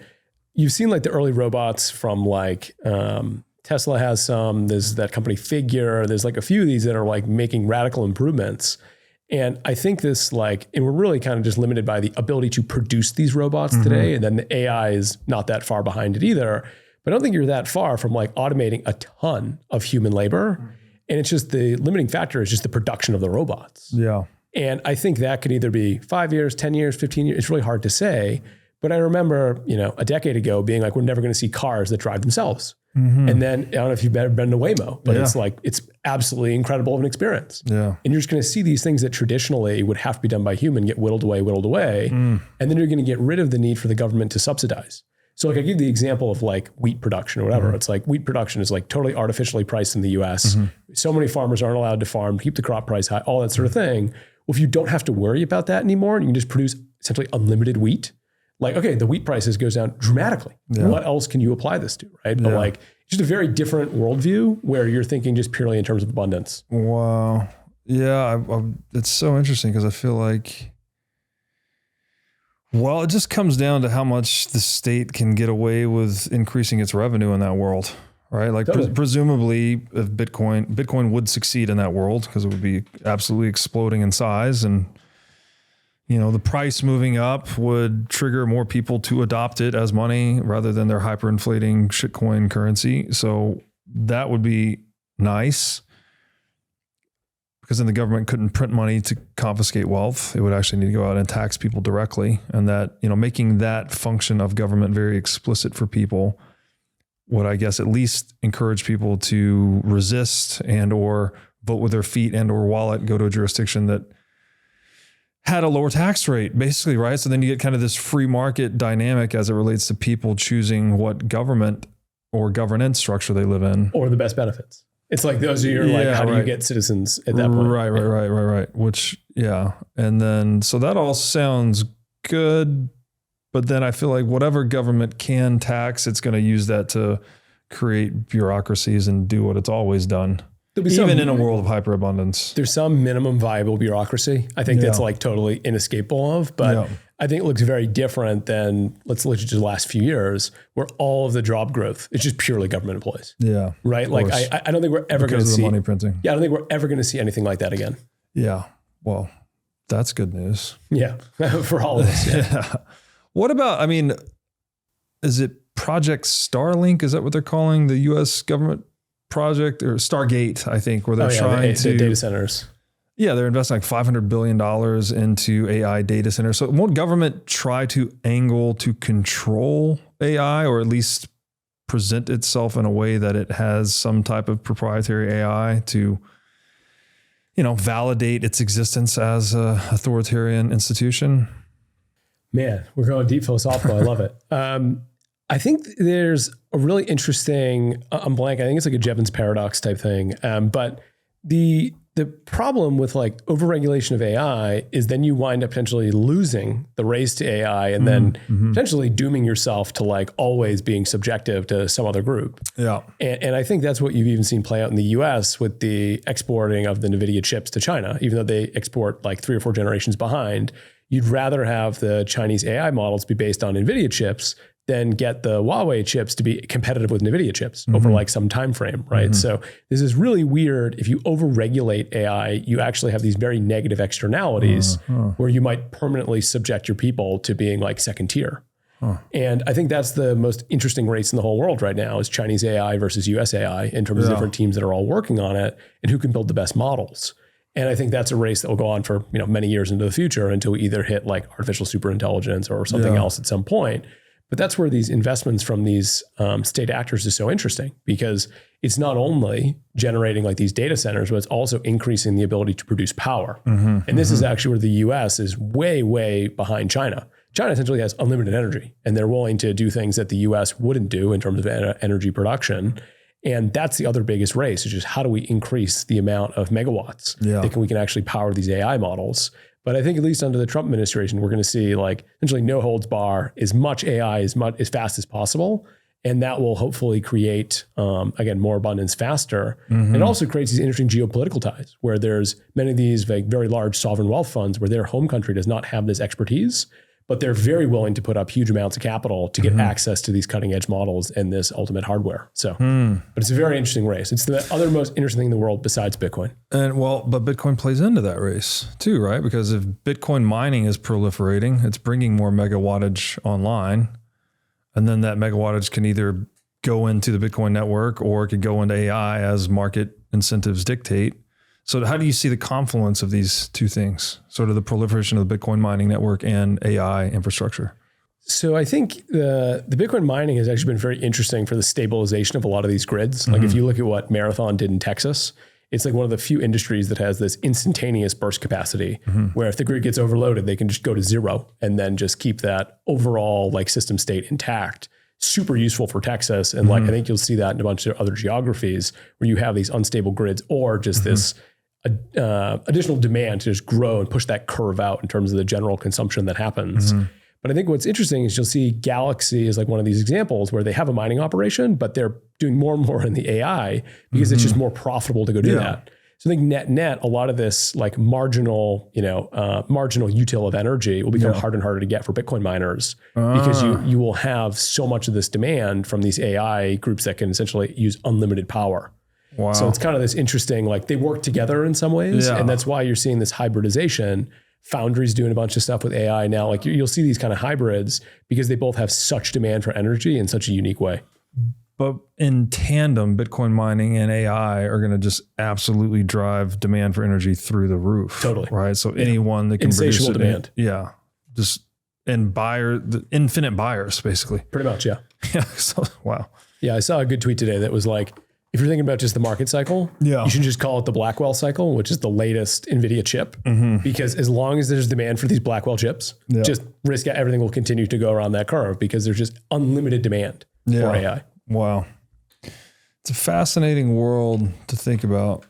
B: you've seen like the early robots from like Tesla has some, there's that company Figure, there's like a few of these that are like making radical improvements. And I think this like, and we're really kind of just limited by the ability to produce these robots today. And then the AI is not that far behind it either. But I don't think you're that far from like automating a ton of human labor. And it's just the limiting factor is just the production of the robots.
A: Yeah.
B: And I think that could either be 5 years, 10 years, 15 years. It's really hard to say. But I remember, a decade ago being like, we're never going to see cars that drive themselves. And then I don't know if you've ever been to Waymo, but it's like, it's absolutely incredible of an experience.
A: Yeah.
B: And you're just going to see these things that traditionally would have to be done by human get whittled away. And then you're going to get rid of the need for the government to subsidize. So like I give the example of like wheat production or whatever. It's like wheat production is like totally artificially priced in the US. So many farmers aren't allowed to farm, keep the crop price high, all that sort of thing. Well, if you don't have to worry about that anymore, and you can just produce essentially unlimited wheat, like, okay, the wheat prices goes down dramatically.
A: Yeah.
B: What else can you apply this to, right? But like, it's just a very different worldview where you're thinking just purely in terms of abundance.
A: Wow. Yeah. It's so interesting because I feel like, well, it just comes down to how much the state can get away with increasing its revenue in that world, right? Like presumably if Bitcoin would succeed in that world because it would be absolutely exploding in size, and the price moving up would trigger more people to adopt it as money rather than their hyperinflating shitcoin currency. So that would be nice, because then the government couldn't print money to confiscate wealth. It would actually need to go out and tax people directly. And that, making that function of government very explicit for people would, I guess, at least encourage people to resist and or vote with their feet and or wallet, go to a jurisdiction that had a lower tax rate, basically, right? So then you get kind of this free market dynamic as it relates to people choosing what government or governance structure they live in.
B: Or the best benefits. It's like those are your how do you get citizens at that point?
A: Right. Which, and then, so that all sounds good, but then I feel like whatever government can tax, it's going to use that to create bureaucracies and do what it's always done. Even in a world of hyperabundance.
B: There's some minimum viable bureaucracy. I think that's like totally inescapable of, but I think it looks very different than, let's look at just the last few years where all of the job growth is just purely government employees.
A: Yeah.
B: Right. Like I don't think we're ever going to see
A: money printing.
B: Yeah. I don't think we're ever going to see anything like that again.
A: Yeah. Well, that's good news.
B: Yeah. For all of us. Yeah.
A: What about, is it Project Starlink? Is that what they're calling the US government project, or Stargate, I think, where they're trying to
B: data centers.
A: Yeah, they're investing like $500 billion into AI data centers. So won't government try to angle to control AI, or at least present itself in a way that it has some type of proprietary AI to, validate its existence as an authoritarian institution?
B: Man, we're going deep philosophical. I love it. I think there's a really interesting, I'm blank, I think it's like a Jevons paradox type thing. But the problem with like overregulation of AI is then you wind up potentially losing the race to AI and then potentially dooming yourself to like always being subjective to some other group.
A: Yeah.
B: And I think that's what you've even seen play out in the US with the exporting of the NVIDIA chips to China, even though they export like 3 or 4 generations behind. You'd rather have the Chinese AI models be based on NVIDIA chips than get the Huawei chips to be competitive with NVIDIA chips over like some time frame, right? So this is really weird. If you overregulate AI, you actually have these very negative externalities where you might permanently subject your people to being like second tier. And I think that's the most interesting race in the whole world right now is Chinese AI versus US AI in terms of different teams that are all working on it and who can build the best models. And I think that's a race that will go on for many years into the future until we either hit like artificial superintelligence or something else at some point. But that's where these investments from these state actors is so interesting, because it's not only generating like these data centers, but it's also increasing the ability to produce power. And this is actually where the US is way, way behind China. China essentially has unlimited energy, and they're willing to do things that the US wouldn't do in terms of energy production. And that's the other biggest race, is just how do we increase the amount of megawatts that we can actually power these AI models. But I think at least under the Trump administration, we're going to see like essentially no holds bar, as much AI as fast as possible. And that will hopefully create, again, more abundance faster. And it also creates these interesting geopolitical ties where there's many of these like very large sovereign wealth funds where their home country does not have this expertise, but they're very willing to put up huge amounts of capital to get access to these cutting edge models and this ultimate hardware. So, but it's a very interesting race. It's the other most interesting thing in the world besides Bitcoin.
A: And but Bitcoin plays into that race too, right? Because if Bitcoin mining is proliferating, it's bringing more megawattage online. And then that megawattage can either go into the Bitcoin network or it could go into AI as market incentives dictate. So how do you see the confluence of these two things, sort of the proliferation of the Bitcoin mining network and AI infrastructure?
B: So I think the Bitcoin mining has actually been very interesting for the stabilization of a lot of these grids. Like if you look at what Marathon did in Texas, it's like one of the few industries that has this instantaneous burst capacity where if the grid gets overloaded, they can just go to zero and then just keep that overall like system state intact. Super useful for Texas. And like, I think you'll see that in a bunch of other geographies where you have these unstable grids or just this additional demand to just grow and push that curve out in terms of the general consumption that happens. But I think what's interesting is you'll see Galaxy is like one of these examples where they have a mining operation, but they're doing more and more in the AI because it's just more profitable to go do that. So I think net, a lot of this like marginal util of energy will become harder and harder to get for Bitcoin miners because you will have so much of this demand from these AI groups that can essentially use unlimited power.
A: Wow.
B: So it's kind of this interesting, like they work together in some ways. And that's why you're seeing this hybridization. Foundry's doing a bunch of stuff with AI now. Like you'll see these kind of hybrids because they both have such demand for energy in such a unique way.
A: But in tandem, Bitcoin mining and AI are going to just absolutely drive demand for energy through the roof.
B: Totally.
A: Right. So anyone that can
B: insatiable
A: produce
B: demand.
A: Just the infinite buyers, basically.
B: Pretty much. Yeah.
A: So, wow.
B: Yeah. I saw a good tweet today that was like, if you're thinking about just the market cycle, you should just call it the Blackwell cycle, which is the latest NVIDIA chip. Because as long as there's demand for these Blackwell chips, just risk everything will continue to go around that curve because there's just unlimited demand for AI.
A: Wow. It's a fascinating world to think about.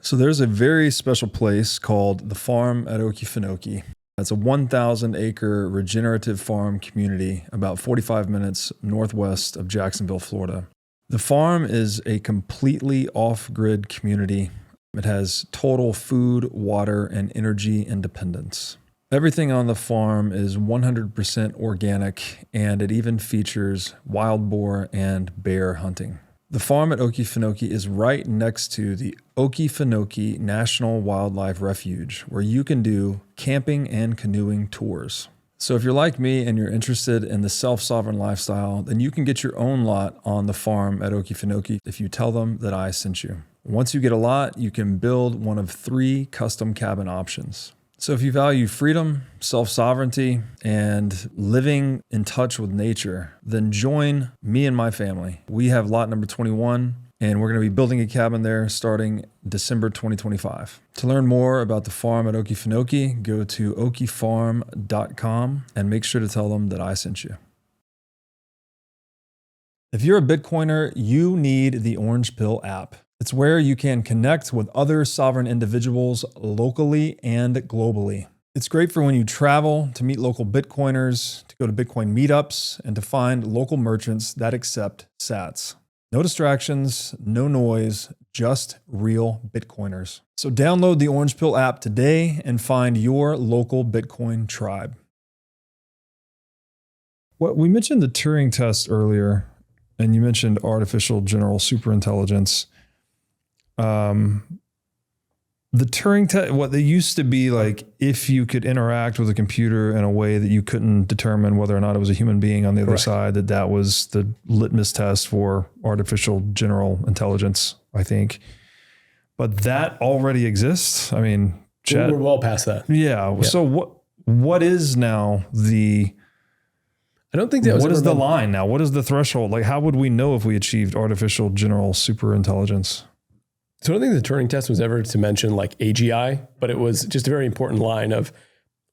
A: So there's a very special place called the farm at Okefenokee. It's a 1,000-acre regenerative farm community about 45 minutes northwest of Jacksonville, Florida. The farm is a completely off-grid community. It has total food, water, and energy independence. Everything on the farm is 100% organic, and it even features wild boar and bear hunting. The farm at Okefenokee is right next to the Okefenokee National Wildlife Refuge, where you can do camping and canoeing tours. So if you're like me and you're interested in the self-sovereign lifestyle, then you can get your own lot on the farm at Okefenokee if you tell them that I sent you. Once you get a lot, you can build one of 3 custom cabin options. So if you value freedom, self-sovereignty, and living in touch with nature, then join me and my family. We have lot number 21, and we're going to be building a cabin there starting December 2025. To learn more about the farm at Okefenokee, go to okefarm.com and make sure to tell them that I sent you. If you're a Bitcoiner, you need the Orange Pill app. It's where you can connect with other sovereign individuals locally and globally. It's great for when you travel, to meet local Bitcoiners, to go to Bitcoin meetups, and to find local merchants that accept sats. No distractions, no noise, just real Bitcoiners. So download the Orange Pill app today and find your local Bitcoin tribe. Well, we mentioned the Turing test earlier, and you mentioned artificial general superintelligence. The Turing test, what they used to be like, if you could interact with a computer in a way that you couldn't determine whether or not it was a human being on the other side, that was the litmus test for artificial general intelligence, I think. but that already exists. I mean,
B: we're well past that.
A: Yeah. So what is now
B: I don't think that was
A: what is the line now? What is the threshold? Like, how would we know if we achieved artificial general super intelligence?
B: So I don't think the Turing test was ever to mention like AGI, but it was just a very important line of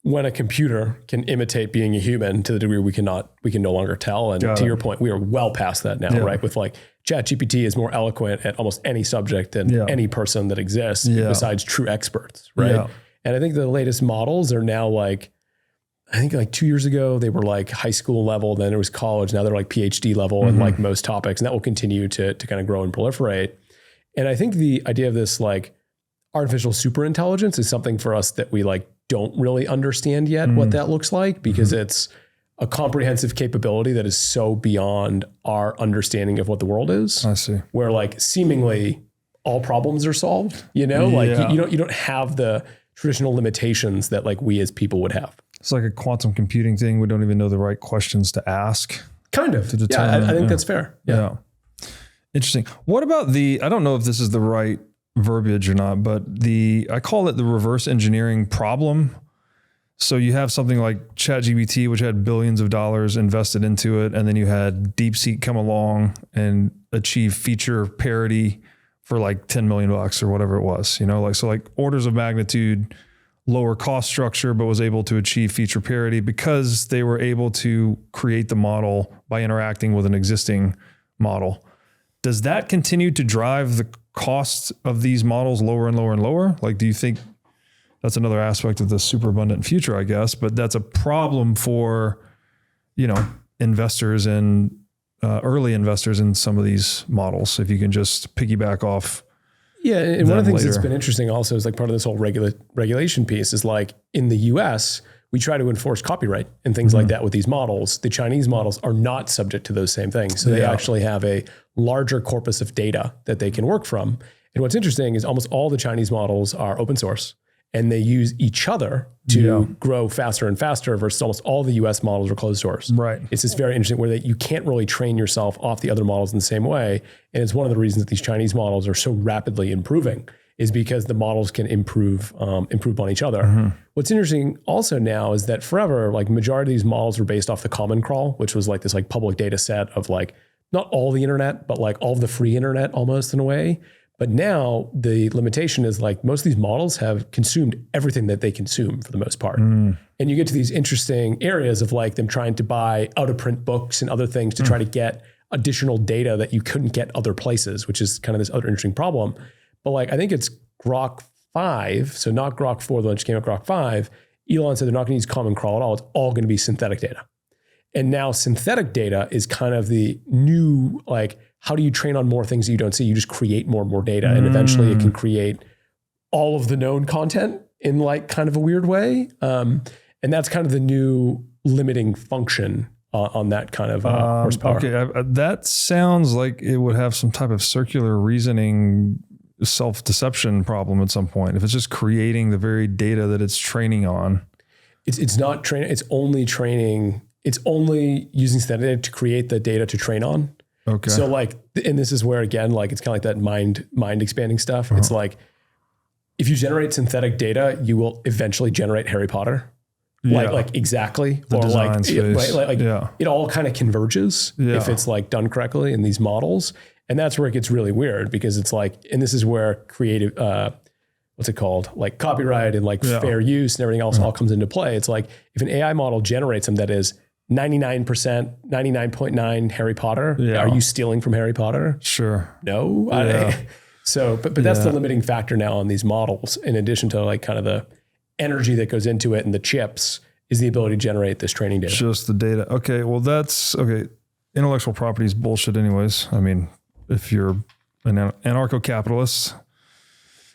B: when a computer can imitate being a human to the degree we can no longer tell. And to your point, we are well past that now, right? With like ChatGPT is more eloquent at almost any subject than any person that exists besides true experts, right? Yeah. And I think the latest models are now like, I think like 2 years ago, they were like high school level, then it was college. Now they're like PhD level in like most topics. And that will continue to kind of grow and proliferate. And I think the idea of this like artificial super intelligence is something for us that we like don't really understand yet what that looks like, because it's a comprehensive capability that is so beyond our understanding of what the world is.
A: I see.
B: Where like seemingly all problems are solved, you know, like you don't have the traditional limitations that like we as people would have.
A: It's like a quantum computing thing. We don't even know the right questions to ask.
B: Kind of. To determine. I think that's fair. Yeah.
A: Interesting. What about I don't know if this is the right verbiage or not, but I call it the reverse engineering problem. So you have something like ChatGPT, which had billions of dollars invested into it. And then you had DeepSeek come along and achieve feature parity for like 10 million bucks or whatever it was, you know, like, so like orders of magnitude lower cost structure, but was able to achieve feature parity because they were able to create the model by interacting with an existing model. Does that continue to drive the cost of these models lower and lower and lower? Like, do you think that's another aspect of the super abundant future, I guess, but that's a problem for, you know, investors and early investors in some of these models, if you can just piggyback off.
B: Yeah, and one of the things that's been interesting also is like part of this whole regulation piece is like in the US, we try to enforce copyright and things like that with these models. The Chinese models are not subject to those same things. So they actually have a larger corpus of data that they can work from. And what's interesting is almost all the Chinese models are open source and they use each other to grow faster and faster versus almost all the US models are closed source.
A: Right.
B: It's just very interesting where you can't really train yourself off the other models in the same way. And it's one of the reasons that these Chinese models are so rapidly improving is because the models can improve on each other. What's interesting also now is that forever, like majority of these models were based off the Common Crawl, which was like this like public data set of like, not all the internet, but like all of the free internet almost in a way. But now the limitation is like most of these models have consumed everything that they consume for the most part. And you get to these interesting areas of like them trying to buy out of print books and other things to try to get additional data that you couldn't get other places, which is kind of this other interesting problem. But like, I think it's Grok 5, so not Grok 4, the one that came out Grok 5, Elon said they're not going to use Common Crawl at all. It's all going to be synthetic data. And now synthetic data is kind of the new, like, how do you train on more things that you don't see? You just create more and more data. And eventually it can create all of the known content in like kind of a weird way. And that's kind of the new limiting function on that kind of horsepower.
A: Okay, that sounds like it would have some type of circular reasoning self-deception problem at some point. If it's just creating the very data that it's training on.
B: It's not training, it's only training. It's only using synthetic data to create the data to train on.
A: Okay.
B: So like, and this is where again, like it's kind of like that mind expanding stuff. It's like, if you generate synthetic data, you will eventually generate Harry Potter. Like exactly.
A: The design space.
B: It all kind of converges if it's like done correctly in these models. And that's where it gets really weird because it's like, and this is where creative, what's it called? Like copyright and like fair use and everything else all comes into play. It's like if an AI model generates them that is 99%, 99.9 Harry Potter. Are you stealing from Harry Potter?
A: Sure.
B: No. But that's the limiting factor now on these models. In addition to like kind of the energy that goes into it and the chips is the ability to generate this training data.
A: Just the data. Okay. Well, that's okay. Intellectual property is bullshit anyways. I mean, if you're an anarcho-capitalist,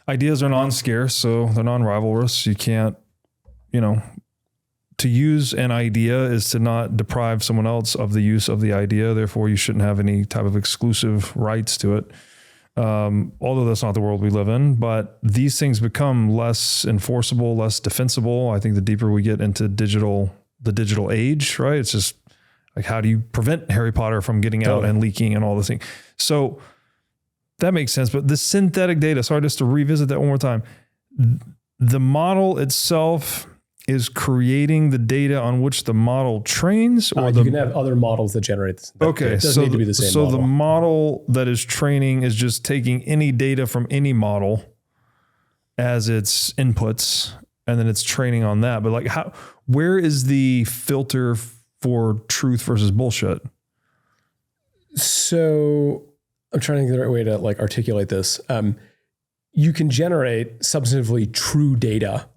A: ideas are non-scarce, so they're non-rivalrous. You can't, to use an idea is to not deprive someone else of the use of the idea. Therefore, you shouldn't have any type of exclusive rights to it. Although that's not the world we live in, but these things become less enforceable, less defensible. I think the deeper we get into the digital age, right? It's just like, how do you prevent Harry Potter from getting out and leaking and all this thing? So That makes sense. But the synthetic data, sorry, just to revisit that one more time. The model itself is creating the data on which the model trains, or
B: you can have other models that generate this.
A: Okay,
B: it doesn't need to be the same
A: so
B: model.
A: the model that is training is just taking any data from any model as its inputs, and then it's training on that. But like, where is the filter for truth versus bullshit?
B: So I'm trying to think of the right way to like articulate this. You can generate substantively true data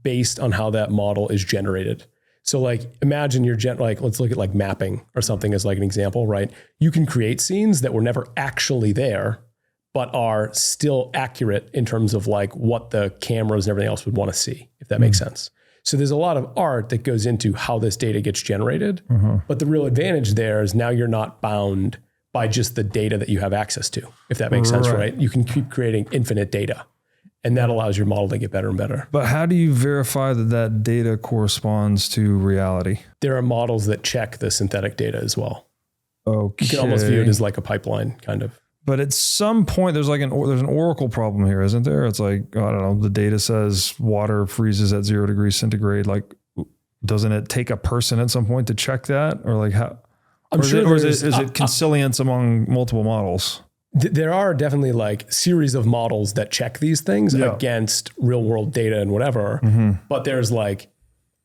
B: based on how that model is generated. So like, imagine let's look at like mapping or something as like an example, right? You can create scenes that were never actually there, but are still accurate in terms of like what the cameras and everything else would want to see, if that makes sense. So there's a lot of art that goes into how this data gets generated. But the real advantage there is now you're not bound by just the data that you have access to, if that makes sense, right? You can keep creating infinite data, and that allows your model to get better and better.
A: But how do you verify that that data corresponds to reality?
B: There are models that check the synthetic data as well.
A: Okay.
B: You can almost view it as like a pipeline, kind of.
A: But at some point, there's an oracle problem here, isn't there? It's like, I don't know, the data says water freezes at 0 degrees centigrade. Like, doesn't it take a person at some point to check that? Or like how? Is it consilience among multiple models?
B: There are definitely like series of models that check these things against real world data and whatever. But there's like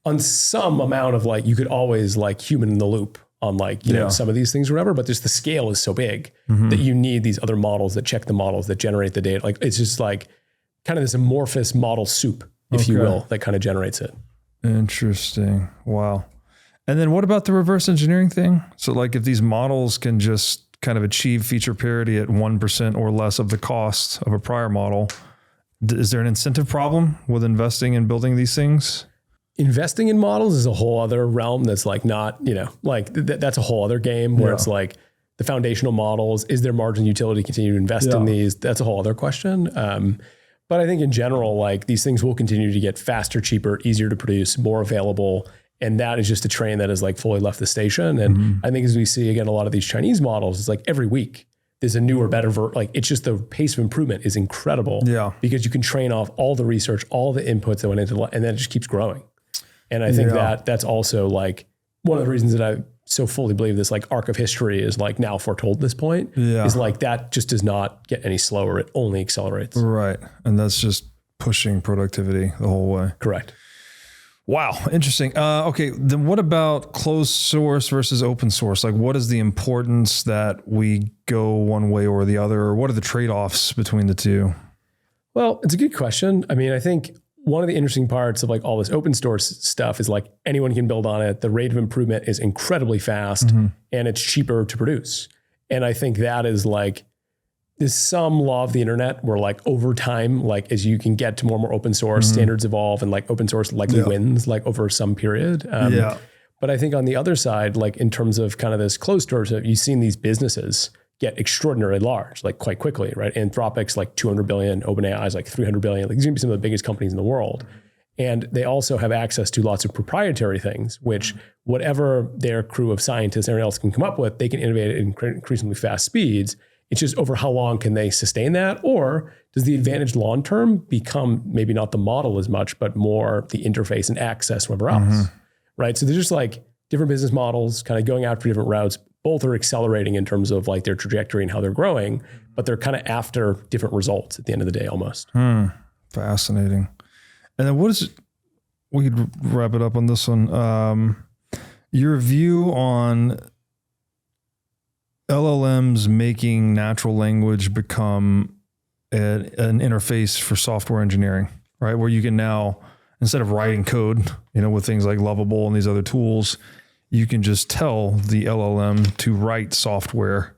B: on some amount of like, you could always like human in the loop on like, you know, some of these things or whatever, but just the scale is so big that you need these other models that check the models that generate the data. Like it's just like kind of this amorphous model soup, if you will, that kind of generates it.
A: Interesting. Wow. And then what about the reverse engineering thing? So like if these models can just kind of achieve feature parity at 1% or less of the cost of a prior model, is there an incentive problem with investing and building these things?
B: Investing in models is a whole other realm that's like not, you know, like that's a whole other game where it's like the foundational models, is there margin utility to continue to invest in these? That's a whole other question. But I think in general, like these things will continue to get faster, cheaper, easier to produce, more available. And that is just a train that has like fully left the station. And I think as we see again, a lot of these Chinese models, it's like every week there's a newer, better, like it's just the pace of improvement is incredible because you can train off all the research, all the inputs that went into and then it just keeps growing. And I think that's also like one of the reasons that I so fully believe this like arc of history is like now foretold at this point is like that just does not get any slower. It only accelerates.
A: Right. And that's just pushing productivity the whole way.
B: Correct.
A: Wow. Interesting. Okay. Then what about closed source versus open source? Like what is the importance that we go one way or the other? Or what are the trade-offs between the two?
B: Well, it's a good question. I mean, I think one of the interesting parts of like all this open source stuff is like anyone can build on it. The rate of improvement is incredibly fast and it's cheaper to produce. And I think that is like, there's some law of the internet where like over time, like as you can get to more and more open source, standards evolve and like open source likely wins like over some period. But I think on the other side, like in terms of kind of this closed source, you've seen these businesses get extraordinarily large, like quite quickly, right? Anthropic's like 200 billion, OpenAI is like 300 billion. Like these are gonna be some of the biggest companies in the world. And they also have access to lots of proprietary things, which whatever their crew of scientists and everyone else can come up with, they can innovate at increasingly fast speeds. It's just over how long can they sustain that? Or does the advantage long-term become maybe not the model as much, but more the interface and access, whatever else, right? So there's just like different business models kind of going after different routes. Both are accelerating in terms of like their trajectory and how they're growing, but they're kind of after different results at the end of the day almost.
A: Fascinating. And then we could wrap it up on this one. Your view on LLMs making natural language become an interface for software engineering, right? Where you can now, instead of writing code, you know, with things like Lovable and these other tools, you can just tell the LLM to write software,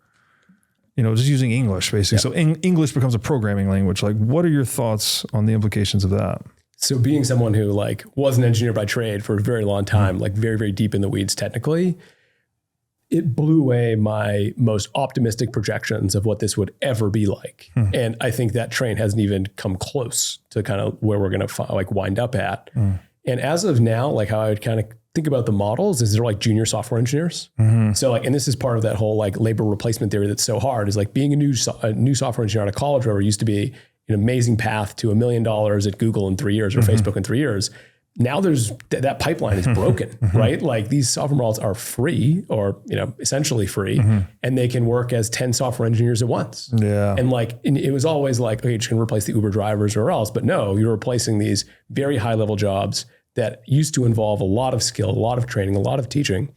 A: you know, just using English basically. So English becomes a programming language. Like, what are your thoughts on the implications of that?
B: So being someone who like was an engineer by trade for a very long time, like very, very deep in the weeds technically, it blew away my most optimistic projections of what this would ever be like. And I think that train hasn't even come close to kind of where we're going to like wind up at. And as of now, like how I would kind of think about the models is they're like junior software engineers. So like, and this is part of that whole like labor replacement theory that's so hard, is like being a new software engineer out of college, where it used to be an amazing path to $1 million at Google in 3 years or Facebook in 3 years. Now there's that pipeline is broken, right? Like these software models are free, or, essentially free, and they can work as 10 software engineers at once.
A: Yeah.
B: And it was always like, okay, you're just going to replace the Uber drivers or else. But no, you're replacing these very high level jobs that used to involve a lot of skill, a lot of training, a lot of teaching.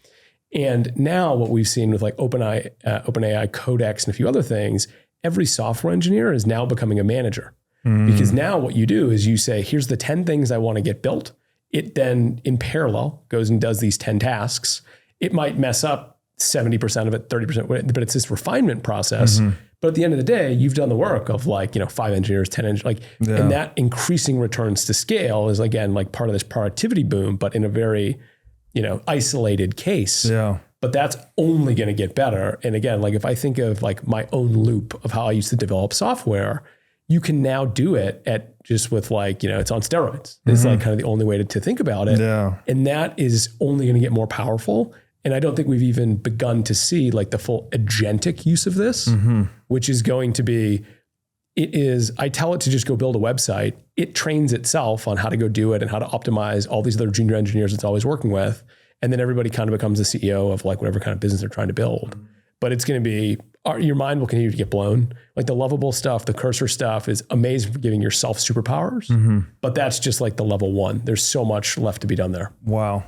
B: And now what we've seen with like OpenAI, Codex, and a few other things, every software engineer is now becoming a manager. Because now what you do is you say, here's the 10 things I want to get built. It then in parallel goes and does these 10 tasks. It might mess up 70% of it, 30%, but it's this refinement process. But at the end of the day, you've done the work of 5 engineers, 10 engineers, and that increasing returns to scale is again, like part of this productivity boom, but in a very, isolated case.
A: Yeah.
B: But that's only going to get better. And again, like if I think of like my own loop of how I used to develop software, you can now do it at just with it's on steroids. It's like kind of the only way to think about it.
A: Yeah.
B: And that is only going to get more powerful. And I don't think we've even begun to see like the full agentic use of this, which is going to be, I tell it to just go build a website. It trains itself on how to go do it and how to optimize all these other junior engineers it's always working with. And then everybody kind of becomes the CEO of like whatever kind of business they're trying to build. But it's going to be, your mind will continue to get blown. Like the lovable stuff, the cursor stuff is amazing for giving yourself superpowers. But that's just like the level one. There's so much left to be done there.
A: Wow.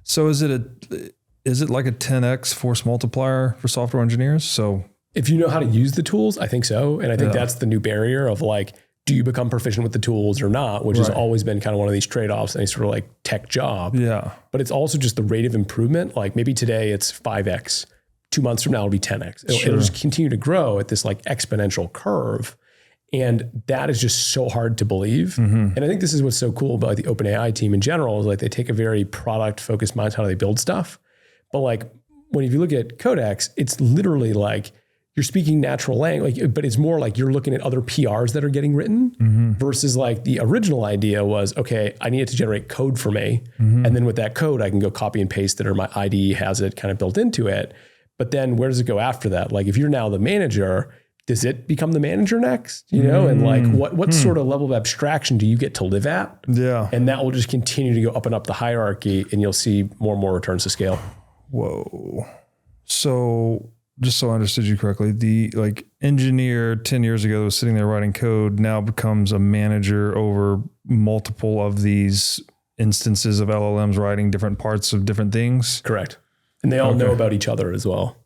A: So is it like a 10x force multiplier for software engineers? So
B: if you know how to use the tools, I think so. And I think that's the new barrier of like, do you become proficient with the tools or not, which has always been kind of one of these trade-offs in any sort of like tech job.
A: Yeah.
B: But it's also just the rate of improvement. Like maybe today it's 5x. 2 months from now, it'll be 10x. It'll just continue to grow at this like exponential curve. And that is just so hard to believe. And I think this is what's so cool about the OpenAI team in general is like they take a very product focused mindset how they build stuff. But like if you look at Codex, it's literally like you're speaking natural language, but it's more like you're looking at other PRs that are getting written versus like the original idea was, okay, I need it to generate code for me. And then with that code, I can go copy and paste it, or my IDE has it kind of built into it. But then where does it go after that? Like if you're now the manager, does it become the manager next? And like what sort of level of abstraction do you get to live at?
A: Yeah.
B: And that will just continue to go up and up the hierarchy, and you'll see more and more returns to scale.
A: Whoa. So just so I understood you correctly, the like engineer 10 years ago that was sitting there writing code now becomes a manager over multiple of these instances of LLMs writing different parts of different things.
B: Correct. And they all know about each other as well.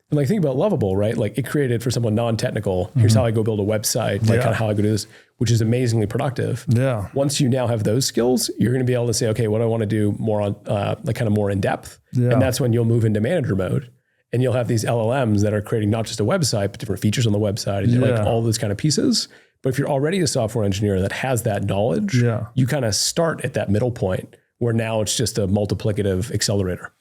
B: And like think about Lovable, right? Like it created for someone non-technical, here's how I go build a website, like kind of how I go do this, which is amazingly productive.
A: Yeah.
B: Once you now have those skills, you're going to be able to say, okay, what do I want to do more on like kind of more in depth? Yeah. And that's when you'll move into manager mode. And you'll have these LLMs that are creating not just a website, but different features on the website, and like all those kind of pieces. But if you're already a software engineer that has that knowledge, you kind of start at that middle point where now it's just a multiplicative accelerator.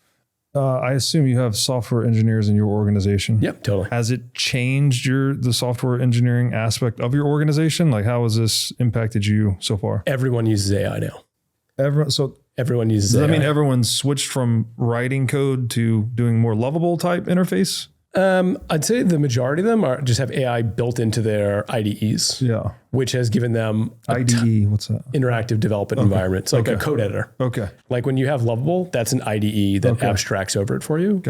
A: I assume you have software engineers in your organization.
B: Yep, totally.
A: Has it changed the software engineering aspect of your organization? Like how has this impacted you so far?
B: Everyone uses AI now.
A: Everyone
B: uses
A: AI.
B: Does that
A: mean everyone's switched from writing code to doing more lovable type interface?
B: I'd say the majority of them just have AI built into their IDEs.
A: Yeah.
B: Which has given them
A: IDE, what's that?
B: Interactive development environment. It's like a code editor.
A: Okay.
B: Like when you have Lovable, that's an IDE that abstracts over it for you.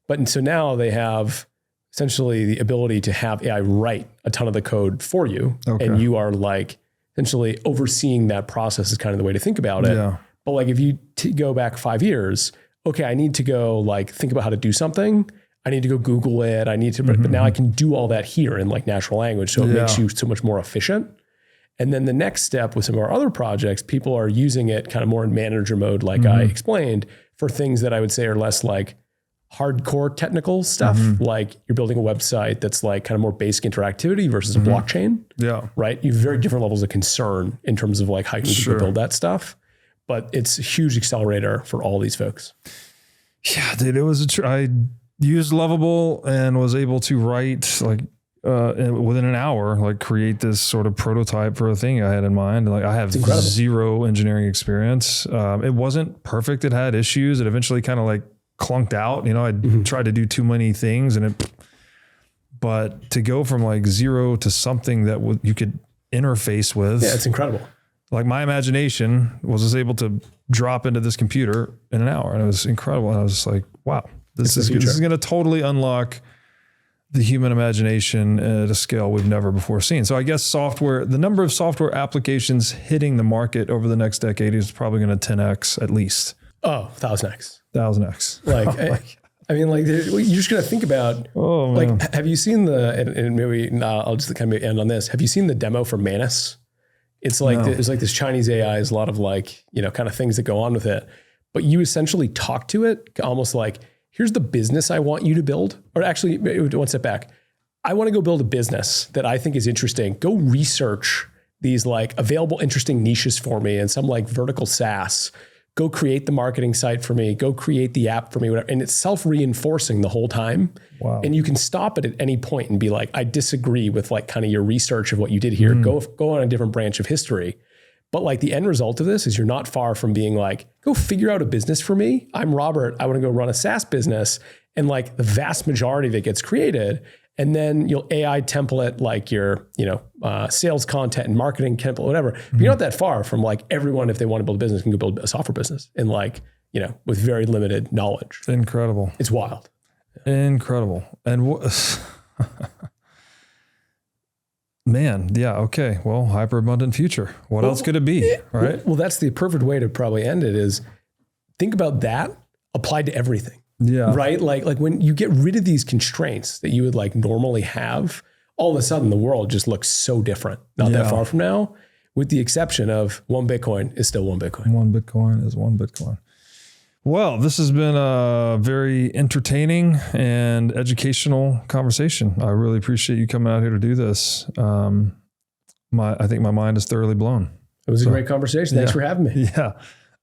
B: But so now they have essentially the ability to have AI write a ton of the code for you. And you are like essentially overseeing that process is kind of the way to think about it. Yeah. But like if you go back 5 years, okay, I need to go like think about how to do something. I need to go Google it. I need to, but now I can do all that here in like natural language. So it makes you so much more efficient. And then the next step with some of our other projects, people are using it kind of more in manager mode, like I explained, for things that I would say are less like hardcore technical stuff. Like you're building a website that's like kind of more basic interactivity versus a blockchain. Yeah. Right. You have very different levels of concern in terms of like how you can build that stuff. But it's a huge accelerator for all these folks.
A: Yeah, dude, it was I used Lovable and was able to write like within an hour, like create this sort of prototype for a thing I had in mind. Like I have zero engineering experience. It wasn't perfect. It had issues. It eventually kind of like clunked out. You know, I tried to do too many things but to go from like zero to something that you could interface with.
B: Yeah, it's incredible.
A: Like my imagination was able to drop into this computer in an hour, and it was incredible. And I was like, wow, this is going to totally unlock the human imagination at a scale we've never before seen. So I guess the number of software applications hitting the market over the next decade is probably going to 10x at least.
B: Oh, 1000x.
A: 1000x.
B: Like, I mean, like you're just going to think about, like, have you seen and maybe I'll just kind of end on this. Have you seen the demo for Manus? It's like, there's like this Chinese AI, is a lot of like, you know, kind of things that go on with it, but you essentially talk to it almost like, here's the business I want you to build. Or actually, one step back. I want to go build a business that I think is interesting. Go research these like available, interesting niches for me and some like vertical SaaS. Go create the marketing site for me. Go create the app for me, whatever. And it's self-reinforcing the whole time.
A: Wow.
B: And you can stop it at any point and be like, I disagree with like kind of your research of what you did here. Go on a different branch of history. But like the end result of this is you're not far from being like, go figure out a business for me. I'm Robert. I want to go run a SaaS business. And like the vast majority of it gets created. And then you'll AI template like your, sales content and marketing template, whatever. But you're not that far from like everyone, if they want to build a business, can go build a software business and like, with very limited knowledge.
A: Incredible.
B: It's wild.
A: Incredible. And man, yeah, okay. Well, hyper-abundant future. What else could it be, right?
B: Well, that's the perfect way to probably end it is think about that applied to everything.
A: Yeah.
B: Right? Like when you get rid of these constraints that you would like normally have, all of a sudden the world just looks so different. Not that far from now, with the exception of one Bitcoin is still one Bitcoin.
A: One Bitcoin is one Bitcoin. Well, this has been a very entertaining and educational conversation. I really appreciate you coming out here to do this. I think my mind is thoroughly blown.
B: It was a great conversation. Thanks for having me.
A: Yeah.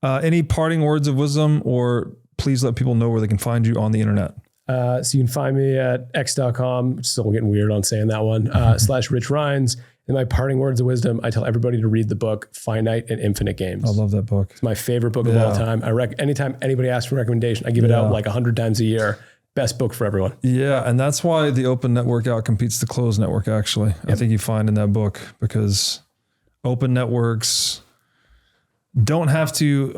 A: Any parting words of wisdom, or please let people know where they can find you on the internet?
B: So you can find me at x.com, still getting weird on saying that one, /Rich Rines. And my parting words of wisdom, I tell everybody to read the book, Finite and Infinite Games.
A: I love that book.
B: It's my favorite book of all time. Anytime anybody asks for a recommendation, I give it out like 100 times a year. Best book for everyone.
A: Yeah. And that's why the open network outcompetes the closed network, actually. Yep. I think you find in that book, because open networks don't have to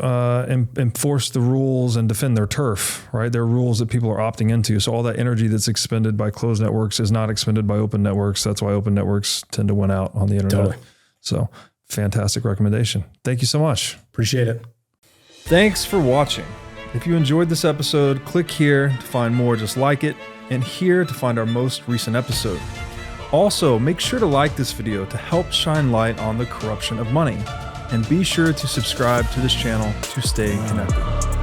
A: enforce the rules and defend their turf, right? There are rules that people are opting into. So all that energy that's expended by closed networks is not expended by open networks. That's why open networks tend to win out on the internet.
B: Totally.
A: So fantastic recommendation. Thank you so much.
B: Appreciate it.
C: Thanks for watching. If you enjoyed this episode, click here to find more just like it, and here to find our most recent episode. Also, make sure to like this video to help shine light on the corruption of money. And be sure to subscribe to this channel to stay connected.